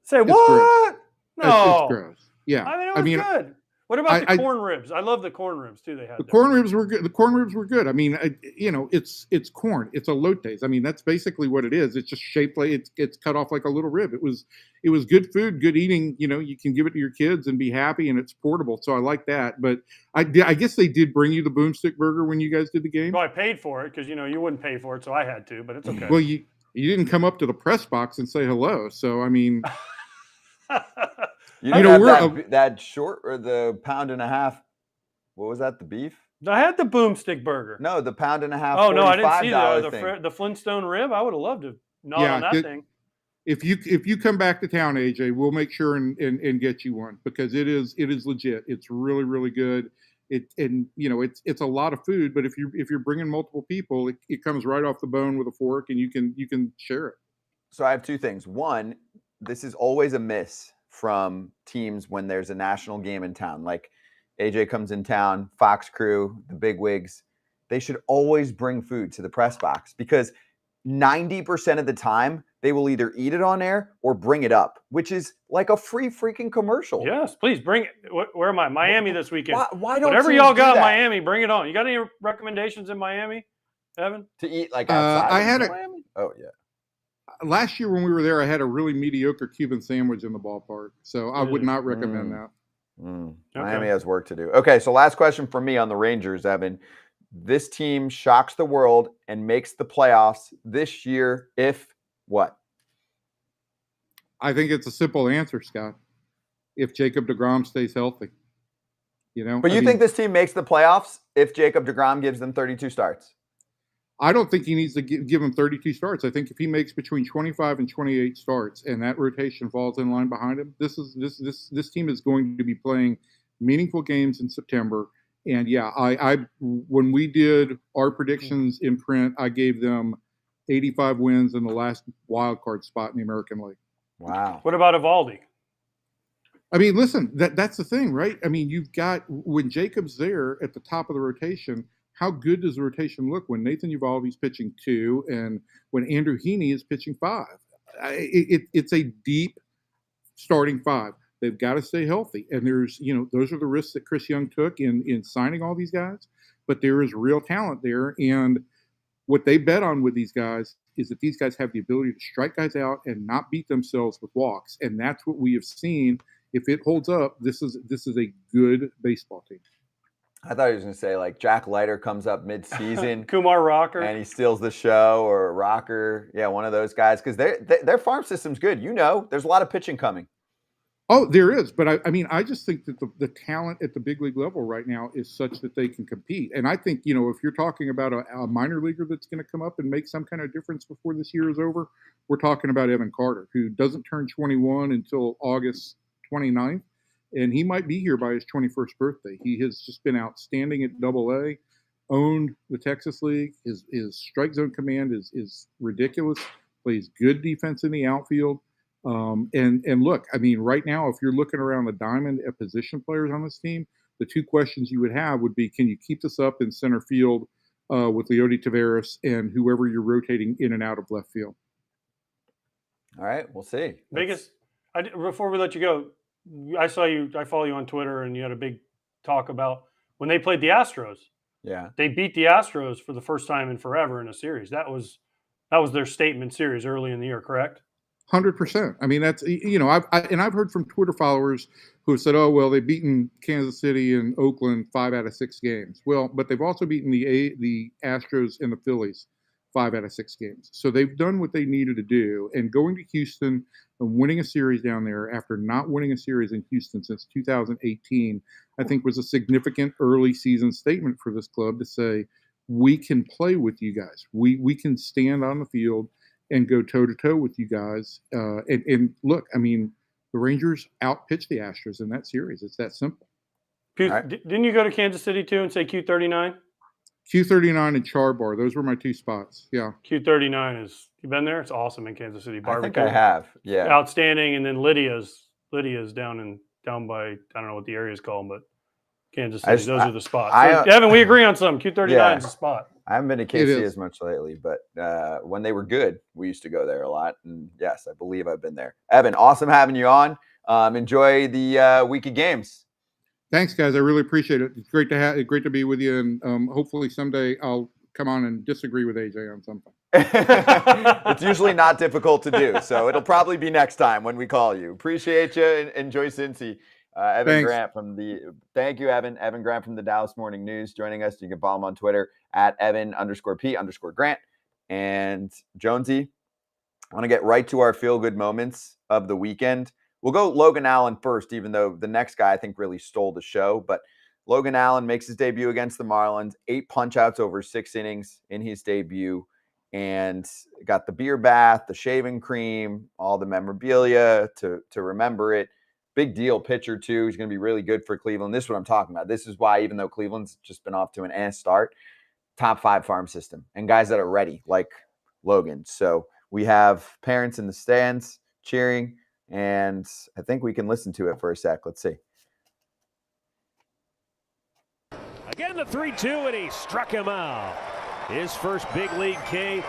say It's what? gross. No, It's gross. Yeah, I mean, it was good. What about the corn ribs? I love the corn ribs too. They had the corn ribs were good. The corn ribs were good. I mean, it's corn. It's elotes. I mean, that's basically what it is. It's just shaped like it's cut off like a little rib. It was good food, good eating. You can give it to your kids and be happy, and it's portable. So I like that. But I guess they did bring you the boomstick burger when you guys did the game. No, I paid for it because you wouldn't pay for it, so I had to. But it's okay. Well, you didn't come up to the press box and say hello. So I mean. You didn't have that short or the 1.5 pounds. What was that? The beef? I had the boomstick burger. No, the 1.5 pounds. Oh no, I didn't see thing. the Flintstone rib. I would have loved to gnaw on that thing. If you come back to town, AJ, we'll make sure and get you one because it is legit. It's really, really good. It's a lot of food, but if you're bringing multiple people, it comes right off the bone with a fork, and you can share it. So I have two things. One, this is always a miss from teams when there's a national game in town. Like AJ comes in town, Fox Crew, the big wigs, they should always bring food to the press box because 90% of the time they will either eat it on air or bring it up, which is like a free freaking commercial. Yes, please bring it. Where am I? Miami this weekend. Why don't whatever teams y'all got do in that? Miami, bring it on. You got any recommendations in Miami, Evan? To eat like outside of Miami? Oh yeah. Last year when we were there, I had a really mediocre Cuban sandwich in the ballpark, so I would not recommend that. Okay. Miami has work to do. Okay, so last question for me on the Rangers, Evan. This team shocks the world and makes the playoffs this year if what? I think it's a simple answer, Scott. If Jacob deGrom stays healthy. But you think this team makes the playoffs if Jacob deGrom gives them 32 starts? I don't think he needs to give him 32 starts. I think if he makes between 25 and 28 starts and that rotation falls in line behind him, this team is going to be playing meaningful games in September. And yeah, I when we did our predictions in print, I gave them 85 wins in the last wild card spot in the American League. Wow. What about Evaldi? I mean, listen, that's the thing, right? I mean, you've got when Jacob's there at the top of the rotation. How good does the rotation look when Nathan Eovaldi's pitching 2 and when Andrew Heaney is pitching 5? It's a deep starting 5. They've got to stay healthy. And there's, those are the risks that Chris Young took in signing all these guys. But there is real talent there. And what they bet on with these guys is that these guys have the ability to strike guys out and not beat themselves with walks. And that's what we have seen. If it holds up, this is a good baseball team. I thought he was going to say like Jack Leiter comes up mid-season. Kumar Rocker. And he steals the show, or Rocker. Yeah, one of those guys. Because their farm system's good. There's a lot of pitching coming. Oh, there is. But I just think that the talent at the big league level right now is such that they can compete. And I think, if you're talking about a minor leaguer that's going to come up and make some kind of difference before this year is over, we're talking about Evan Carter, who doesn't turn 21 until August 29th. And he might be here by his 21st birthday. He has just been outstanding at Double-A, owned the Texas League. His strike zone command is ridiculous. Plays good defense in the outfield. And look, right now, if you're looking around the diamond at position players on this team, the two questions you would have would be, can you keep this up in center field with Rowdy Tellez and whoever you're rotating in and out of left field? All right, we'll see. Before we let you go, I follow you on Twitter, and you had a big talk about when they played the Astros. Yeah. They beat the Astros for the first time in forever in a series. That was their statement series early in the year, correct? 100%. That's, I've heard from Twitter followers who have said, oh, well, they've beaten Kansas City and Oakland 5 out of 6 games. Well, but they've also beaten the Astros and the Phillies 5 out of 6 games. So they've done what they needed to do. And going to Houston and winning a series down there after not winning a series in Houston since 2018, I think was a significant early season statement for this club to say, we can play with you guys. We can stand on the field and go toe-to-toe with you guys. And look, the Rangers outpitched the Astros in that series. It's that simple. Right. Didn't you go to Kansas City, too, and say Q39? Q39 and Char Bar. Those were my 2 spots. Yeah. Q39 you been there? It's awesome in Kansas City. Barbecue. I think I have. Yeah. Outstanding. And then Lydia's down by, I don't know what the area is called, but Kansas City. Those are the spots. Evan, we agree on some. Q39 is a spot. I haven't been to KC as much lately, but when they were good, we used to go there a lot. And yes, I believe I've been there. Evan, awesome having you on. Enjoy the week of games. Thanks, guys. I really appreciate it. It's great to be with you, and hopefully someday I'll come on and disagree with AJ on something. It's usually not difficult to do, so it'll probably be next time when we call you. Appreciate you. Enjoy Cincy. Evan Thanks. Grant thank you, Evan. Evan Grant from the Dallas Morning News joining us. You can follow him on Twitter at Evan_P_Grant. And Jonesy, I want to get right to our feel-good moments of the weekend. We'll go Logan Allen first, even though the next guy I think really stole the show. But Logan Allen makes his debut against the Marlins, 8 punch-outs over 6 innings in his debut, and got the beer bath, the shaving cream, all the memorabilia to remember it. Big deal pitcher, too. He's going to be really good for Cleveland. This is what I'm talking about. This is why, even though Cleveland's just been off to an start, top 5 farm system and guys that are ready, like Logan. So we have parents in the stands cheering, and I think we can listen to it for a sec. Let's see. Again, the 3-2, and he struck him out. His first big league K.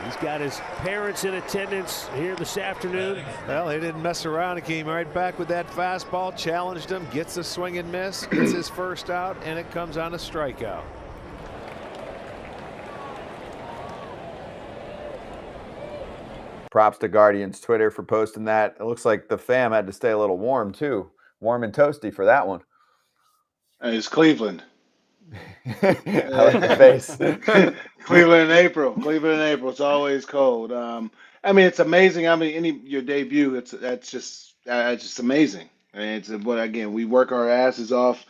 He's got his parents in attendance here this afternoon. Well, he didn't mess around. He came right back with that fastball, challenged him, gets a swing and miss, gets his first out, and it comes on a strikeout. Props to Guardians Twitter for posting that. It looks like the fam had to stay a little warm, too. Warm and toasty for that one. It's Cleveland. I like the face. Cleveland in April. It's always cold. It's amazing. Your debut. That's just amazing. We work our asses off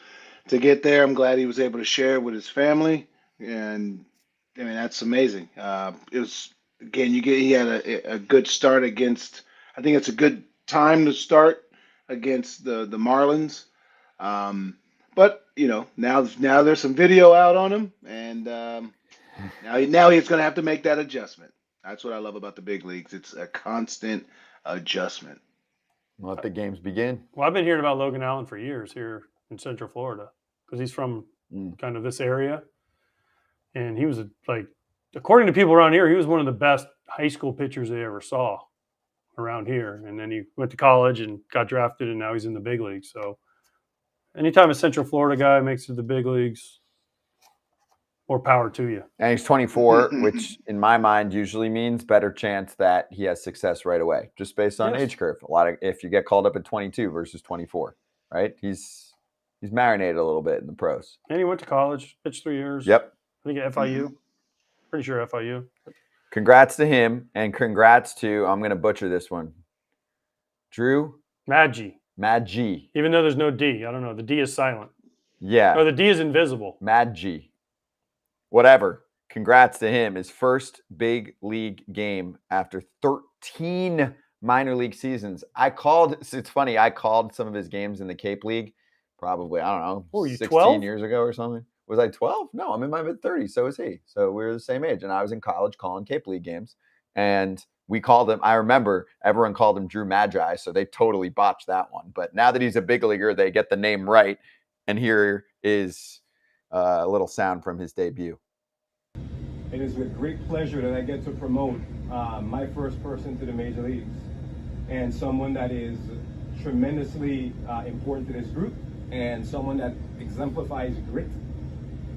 to get there. I'm glad he was able to share it with his family, and that's amazing. It was he had a good start against. I think it's a good time to start against the Marlins. But now there's some video out on him, and now he's going to have to make that adjustment. That's what I love about the big leagues. It's a constant adjustment. Let the games begin. Well, I've been hearing about Logan Allen for years here in Central Florida because he's from kind of this area, and he was according to people around here, he was one of the best high school pitchers they ever saw. around here. And then he went to college and got drafted, and now he's in the big leagues. So anytime a Central Florida guy makes it to the big leagues, more power to you. And he's 24, which in my mind usually means better chance that he has success right away, just based on age curve. If you get called up at 22 versus 24, right? He's marinated a little bit in the pros. And he went to college, pitched 3 years. Yep. I think at FIU. Pretty sure FIU. Congrats to him, and congrats to, I'm going to butcher this one, Drew Maggi. Even though there's no D. I don't know. The D is silent. Yeah. Oh, the D is invisible. Maggi. Whatever. Congrats to him. His first big league game after 13 minor league seasons. It's funny, I called some of his games in the Cape League probably, I don't know, what were you, 16 12? years ago or something. Was I 12? No, I'm in my mid-30s. So is he. So we're the same age. And I was in college calling Cape League games. And we called him, I remember everyone called him Drew Magi, so they totally botched that one. But now that he's a big leaguer, they get the name right. And here is a little sound from his debut. It is with great pleasure that I get to promote my first person to the major leagues, and someone that is tremendously important to this group, and someone that exemplifies grit,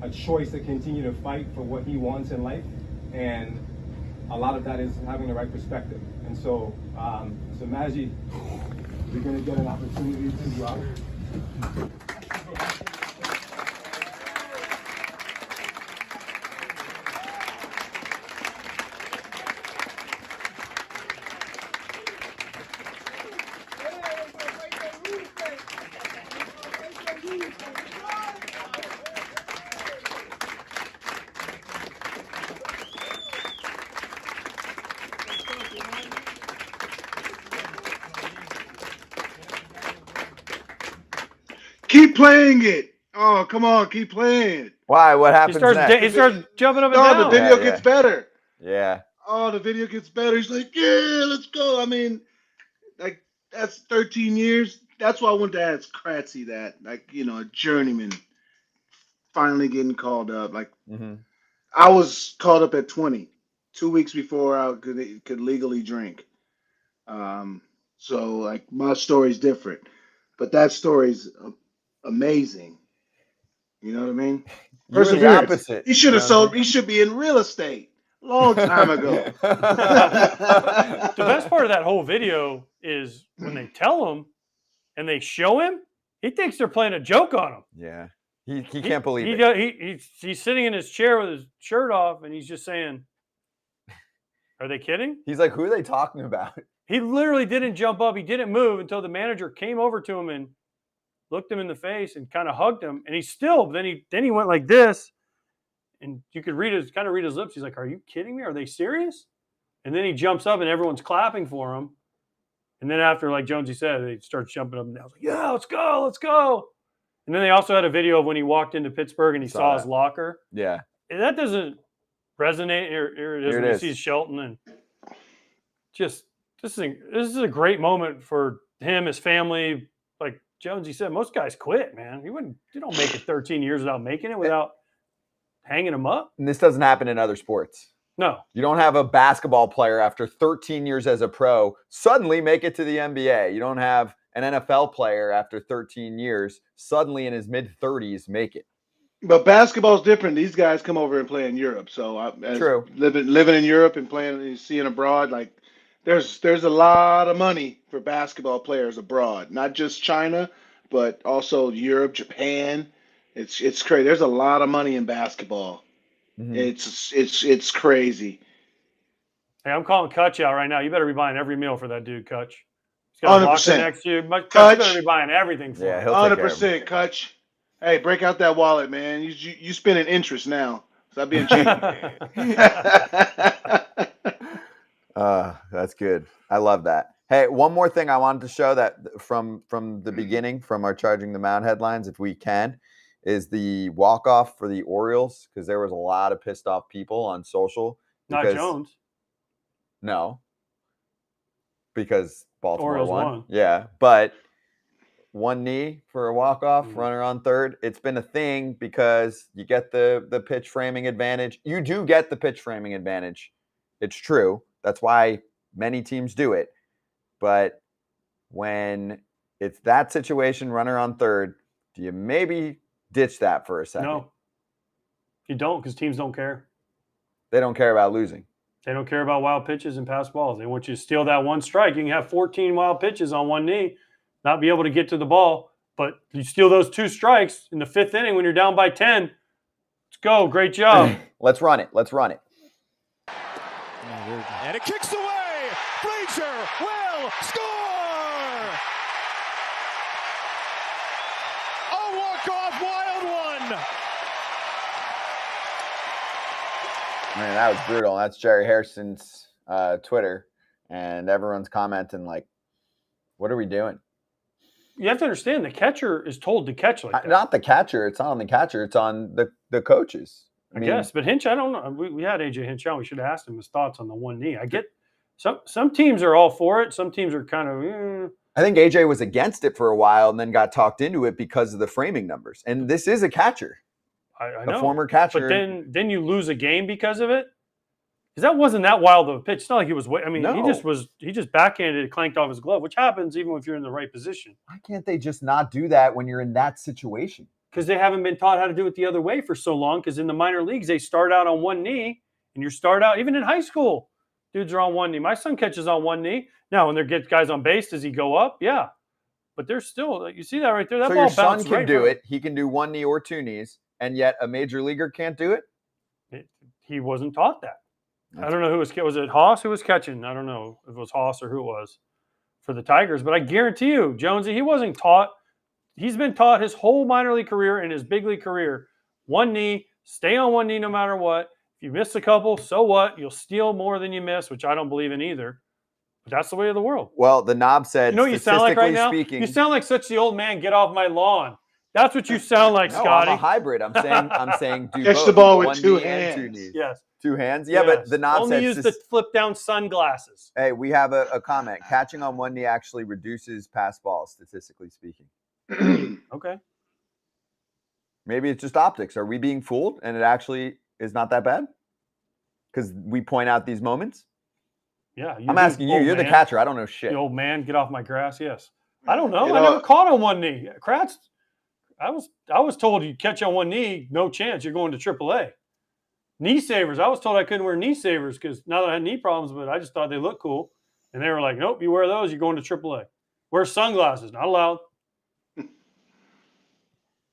a choice to continue to fight for what he wants in life, and a lot of that is having the right perspective. And so Maggi, you're going to get an opportunity to Keep playing it. Oh, come on, keep playing. Why? What happens next? He starts jumping up and No, down. the video gets better. Yeah. Oh, the video gets better. He's like, yeah, let's go. I mean, like, that's 13 years. That's why I wanted to ask Kratzy that. Like, you know, a journeyman finally getting called up. Like, I was called up at 20, 2 weeks before I could legally drink. So, like, my story's different. But that story's amazing. You know what I mean? You're the opposite. He should have sold. He should be in real estate a long time ago. The best part of that whole video is when they tell him and they show him, he thinks they're playing a joke on him. Yeah. He can't believe it. He's sitting in his chair with his shirt off, and he's just saying, are they kidding? He's like, who are they talking about? He literally didn't jump up. He didn't move until the manager came over to him and looked him in the face and kind of hugged him. And he still, then he went like this, and you could read his lips. He's like, are you kidding me? Are they serious? And then he jumps up and everyone's clapping for him. And then after, like Jonesy said, he starts jumping up and down. I was like, yeah, let's go, let's go. And then they also had a video of when he walked into Pittsburgh and he saw his locker. Yeah. And that doesn't resonate. Here it is when he sees Shelton. And just, this is a great moment for him, his family. Like Jonesy said, most guys quit, man. You don't make it 13 years without making it, without hanging them up. And this doesn't happen in other sports. No. You don't have a basketball player after 13 years as a pro suddenly make it to the NBA. You don't have an NFL player after 13 years suddenly in his mid-30s make it. But basketball's different. These guys come over and play in Europe. So True. Living in Europe and playing and seeing abroad, like there's a lot of money for basketball players abroad. Not just China, but also Europe, Japan. It's crazy. There's a lot of money in basketball. It's crazy. Hey, I'm calling Kutch out right now. You better be buying every meal for that dude, Kutch. He's got a locker 100%. next to you. Kutch, Kutch. you better be buying everything for him. 100%, Kutch. Hey, break out that wallet, man. You spending interest now. Stop being cheap. That's good. I love that. Hey, one more thing I wanted to show that from the beginning, from our Charging the Mound headlines, if we can, is the walk-off for the Orioles, because there was a lot of pissed off people on social. Not Jones. No. Because Baltimore Orioles won. Yeah, but one knee for a walk-off, runner on third. It's been a thing because you get the pitch framing advantage. You do get the pitch framing advantage. It's true. That's why many teams do it. but when it's that situation, runner on third, do you maybe ditch that for a second? No, you don't, because teams don't care. They don't care about losing. They don't care about wild pitches and pass balls. They want you to steal that one strike. You can have 14 wild pitches on one knee, not be able to get to the ball, but you steal those 2 strikes in the 5th inning when you're down by 10. Let's go. Great job. Let's run it. Let's run it. And it kicks away. Frazier will score. A walk-off wild one. Man, that was brutal. That's Jerry Harrison's Twitter, and everyone's commenting like, what are we doing? You have to understand, the catcher is told to catch like that. Not the catcher. It's not on the catcher. It's on the coaches. I guess. But Hinch, I don't know. We had AJ Hinch on. We should have asked him his thoughts on the one knee. I get some teams are all for it. Some teams are kind of I think AJ was against it for a while and then got talked into it because of the framing numbers. And this is a catcher. I know. A former catcher. But then you lose a game because of it? Because that wasn't that wild of a pitch. It's not like he was he just backhanded it, clanked off his glove, which happens even if you're in the right position. Why can't they just not do that when you're in that situation? Because they haven't been taught how to do it the other way for so long. Because in the minor leagues, they start out on one knee, and you start out, even in high school, dudes are on one knee. My son catches on one knee. Now, when they get guys on base, does he go up? Yeah. But there's still, you see that right there? That so ball your son bounced can right do from it. He can do one knee or 2 knees, and yet a major leaguer can't do it? He wasn't taught that. I don't know who was it Haas who was catching? I don't know if it was Haas or who it was for the Tigers, but I guarantee you, Jonesy, he wasn't taught. He's been taught his whole minor league career and his big league career. One knee, stay on one knee no matter what. If you miss a couple, so what? You'll steal more than you miss, which I don't believe in either. But that's the way of the world. Well, the knob said, you know what you sound like right now? Speaking, you sound like such the old man, get off my lawn. That's what you sound like, no, Scotty. I'm a hybrid. I'm saying do Catch both. the ball with one 2 knee and 2 hands. knees. Yes. 2 hands? Yeah, Yes. but the knob only said use the flip down sunglasses. Hey, we have a comment. Catching on one knee actually reduces pass balls, statistically speaking. Okay. Maybe it's just optics. Are we being fooled and it actually is not that bad? Because we point out these moments? Yeah. I'm asking you. You're the catcher. I don't know shit. The old man, get off my grass. Yes. I don't know. You I know, never caught on one knee. Kratz, I was told you catch on one knee, no chance. You're going to AAA. Knee savers. I was told I couldn't wear knee savers because now that I had knee problems, but I just thought they looked cool. And they were like, nope, you wear those, you're going to AAA. Wear sunglasses. Not allowed.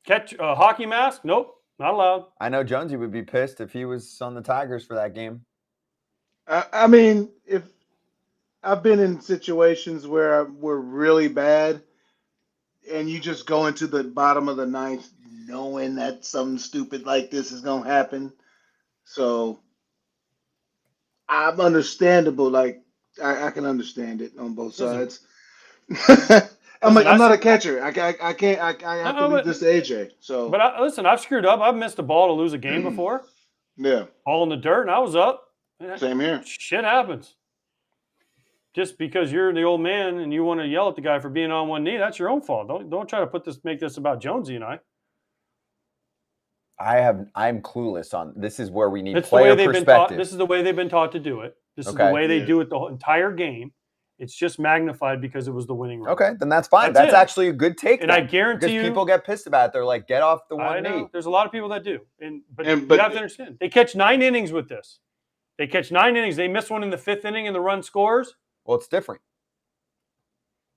Catch a hockey mask? Nope, not allowed. I know Jonesy would be pissed if he was on the Tigers for that game. I mean, if I've been in situations where we're really bad and you just go into the bottom of the ninth knowing that something stupid like this is going to happen. So I'm understandable. Like, I can understand it on both sides. I'm not a catcher. I have to leave this to AJ. So, but listen, I've screwed up. I've missed a ball to lose a game before. Yeah. All in the dirt, and I was up. Same here. Shit happens. Just because you're the old man and you want to yell at the guy for being on one knee, that's your own fault. Don't try to make this about Jonesy and I. I'm clueless on this. Is where we need It's player the way they've perspective. been taught. This is the way they've been taught to do it. This is the way they do it the whole entire game. It's just magnified because it was the winning run. Okay, then that's fine. That's That's it. actually a good take. And then, I guarantee because you, people get pissed about it. They're like, get off the one I know. knee. There's a lot of people that do. But you but- have to understand. They catch 9 innings with this. They catch 9 innings. They miss one in the 5th inning and the run scores. Well, it's different.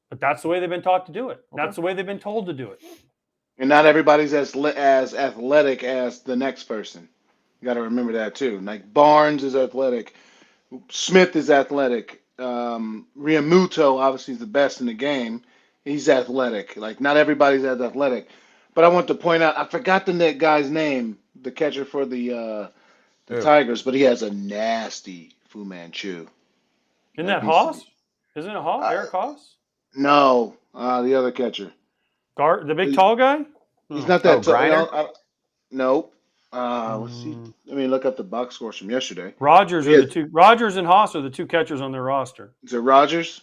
But that's the way they've been taught to do it. That's the way they've been told to do it. And not everybody's as athletic as the next person. You got to remember that too. Like Barnes is athletic, Smith is athletic, Riamuto obviously is the best in the game. He's athletic. Like not everybody's as athletic. But I want to point out, I forgot the guy's name, the catcher for the Tigers, but he has a nasty Fu Manchu. Isn't that Haas? Isn't it Haas? Eric Haas? No, the other catcher. The big tall guy? He's not that tall. Griner? Nope. Let's see. I mean, look up the box scores from yesterday. Rogers and Haas are the 2 catchers on their roster. Is it Rogers?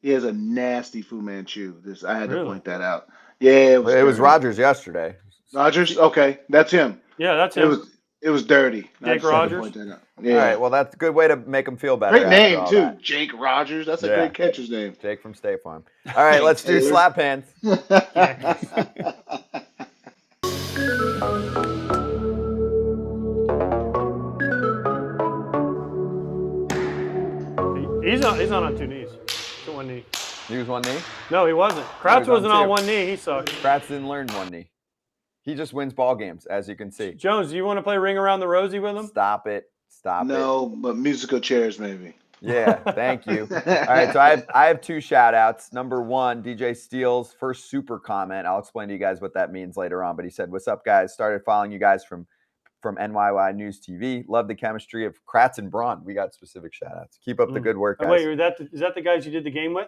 He has a nasty Fu Manchu. I had to point that out. Yeah, It was Rogers yesterday. Rogers? Okay, that's him. Yeah, that's him. It was dirty. I Jake just had to Rogers? point that out. Yeah. All right. Well, that's a good way to make them feel better. Great after name all too, that. Jake Rogers. That's a Yeah. great catcher's name. Jake from State Farm. All right, let's do Taylor. slap hands. He's not on two knees. It's on one knee. He was one knee. No, he wasn't. Kratz he's on wasn't on two. one knee. He sucked. Kratz didn't learn one knee. He just wins ball games, as you can see. Jones, do you want to play Ring Around the Rosie with him? Stop it. Stop it. No, but musical chairs maybe. Yeah, thank you. All right, so I have two shout outs. Number one, DJ Steele's first super comment. I'll explain to you guys what that means later on. But he said, "What's up, guys? Started following you guys from NYY News TV. Love the chemistry of Kratz and Braun." We got specific shout outs. Keep up the good work, guys. Wait, is that the guys you did the game with?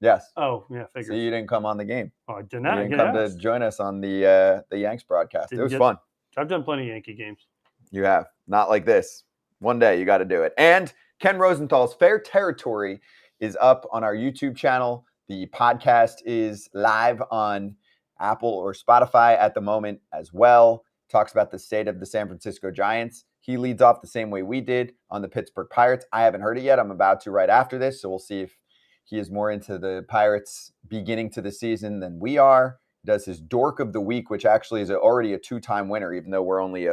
Yes. Oh, yeah, So figures. you didn't come on the game. Oh, I did You not. didn't get come asked. to join us on the Yanks broadcast. Didn't It was get- fun. I've done plenty of Yankee games. You have. Not like this. One day you got to do it. And Ken Rosenthal's Fair Territory is up on our YouTube channel. The podcast is live on Apple or Spotify at the moment as well. Talks about the state of the San Francisco Giants. He leads off the same way we did on the Pittsburgh Pirates. I haven't heard it yet. I'm about to right after this. So we'll see if he is more into the Pirates beginning to the season than we are. Does his Dork of the Week, which actually is already a two-time winner, even though we're only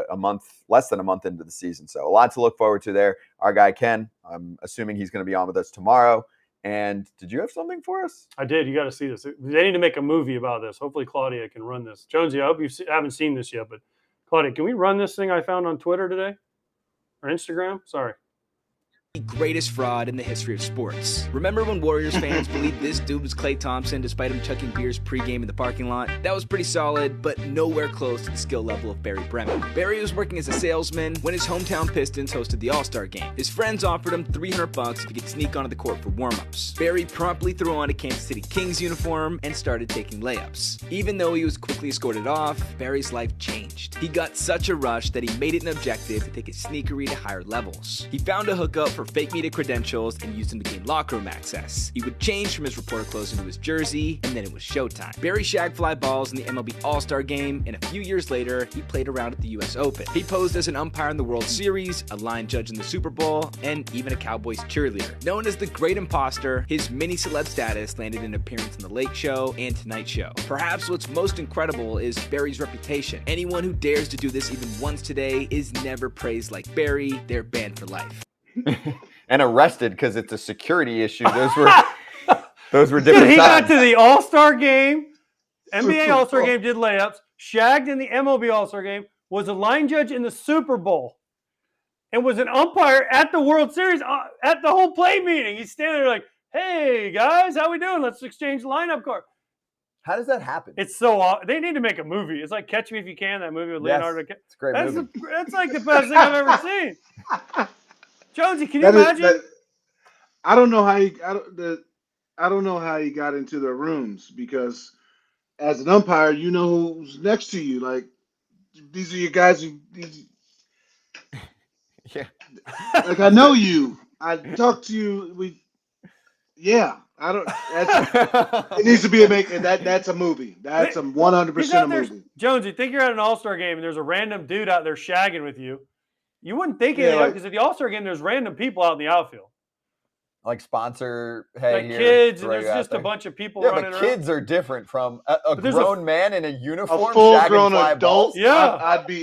less than a month into the season. So a lot to look forward to there. Our guy, Ken, I'm assuming he's going to be on with us tomorrow. And did you have something for us? I did. You got to see this. They need to make a movie about this. Hopefully Claudia can run this. Jonesy, I hope you haven't seen this yet, but Claudia, can we run this thing I found on Twitter today? Or Instagram? Sorry. The greatest fraud in the history of sports. Remember when Warriors fans believed this dude was Klay Thompson despite him chucking beers pregame in the parking lot? That was pretty solid, but nowhere close to the skill level of Barry Bremen. Barry was working as a salesman when his hometown Pistons hosted the All-Star Game. His friends offered him $300 if he could sneak onto the court for warm-ups. Barry promptly threw on a Kansas City Kings uniform and started taking layups. Even though he was quickly escorted off, Barry's life changed. He got such a rush that he made it an objective to take his sneakery to higher levels. He found a hookup for fake media credentials and used them to gain locker room access. He would change from his reporter clothes into his jersey, and then it was showtime. Barry shagged fly balls in the MLB All-Star Game, and a few years later, he played around at the US Open. He posed as an umpire in the World Series, a line judge in the Super Bowl, and even a Cowboys cheerleader. Known as the Great Imposter, his mini-celeb status landed an appearance on The Late Show and Tonight Show. Perhaps what's most incredible is Barry's reputation. Anyone who dares to do this even once today is never praised like Barry. They're banned for life. And arrested because it's a security issue. Those were different Dude, he times. got to the All-Star Game, NBA All-Star Game, did layups, shagged in the MLB All-Star Game, was a line judge in the Super Bowl, and was an umpire at the World Series at the home play meeting. He's standing there like, "Hey guys, how we doing? Let's exchange lineup card." How does that happen? It's so they need to make a movie. It's like Catch Me If You Can, that movie with Leonardo. It's a great movie. That's like the best thing I've ever seen. Jonesy, can you imagine? I don't know how I don't know how he got into the rooms, because as an umpire, you know who's next to you. Like, these are your guys Yeah. Like, I know you. I talk to you. I don't. It needs to be that's a movie. That's a 100% a movie. Jonesy, think you're at an All-Star game and there's a random dude out there shagging with you. You wouldn't think Yeah, anything like- because at the All-Star game, there's random people out in the outfield. Like sponsor, hey, Like here, kids, and throw you there's out just there. a bunch of people Yeah, running but around. kids are different from a But there's grown man in a uniform. A full shagging grown fly adult. balls? Yeah.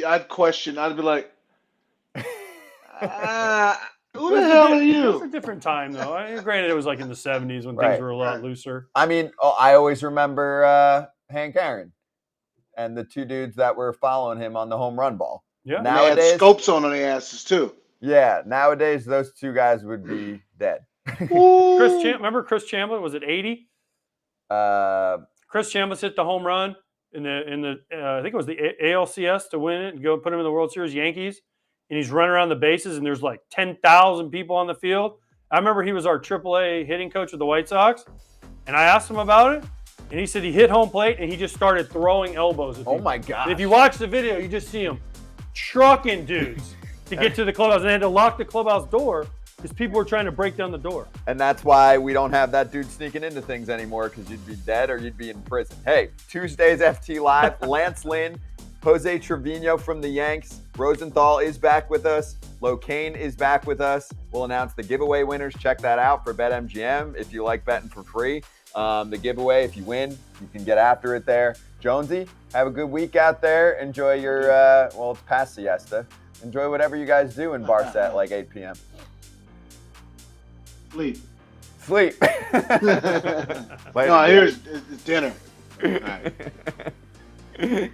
I'd question. I'd be like, who It the was hell a are di- It was you? a different time, though. Granted, it was like in the 70s when Right. things were a lot looser. I mean, I always remember Hank Aaron and the two dudes that were following him on the home run ball. Yeah. And they had Nowadays, scopes on their asses too. yeah, nowadays those two guys would be dead. Remember Chris Chambliss? Was it 80? Chris Chambliss hit the home run in the I think it was the ALCS to win it and go put him in the World Series, Yankees. And he's running around the bases, and there's like 10,000 people on the field. I remember he was our AAA hitting coach with the White Sox, and I asked him about it, and he said he hit home plate and he just started throwing elbows at people. Oh my god! If you watch the video, you just see him trucking dudes to get to the clubhouse, and they had to lock the clubhouse door because people were trying to break down the door. And that's why we don't have that dude sneaking into things anymore, because you'd be dead or you'd be in prison. Hey, Tuesday's FT Live, Lance Lynn Jose Trevino from the Yanks. Rosenthal is back with us. Locane is back with us. We'll announce the giveaway winners. Check that out for Bet MGM if you like betting for free. The giveaway, if you win, you can get after it there. Jonesy, have a good week out there. Enjoy your, it's past siesta. Enjoy whatever you guys do in Barca at like 8 p.m. Sleep. Sleep. No, here's dinner. All right.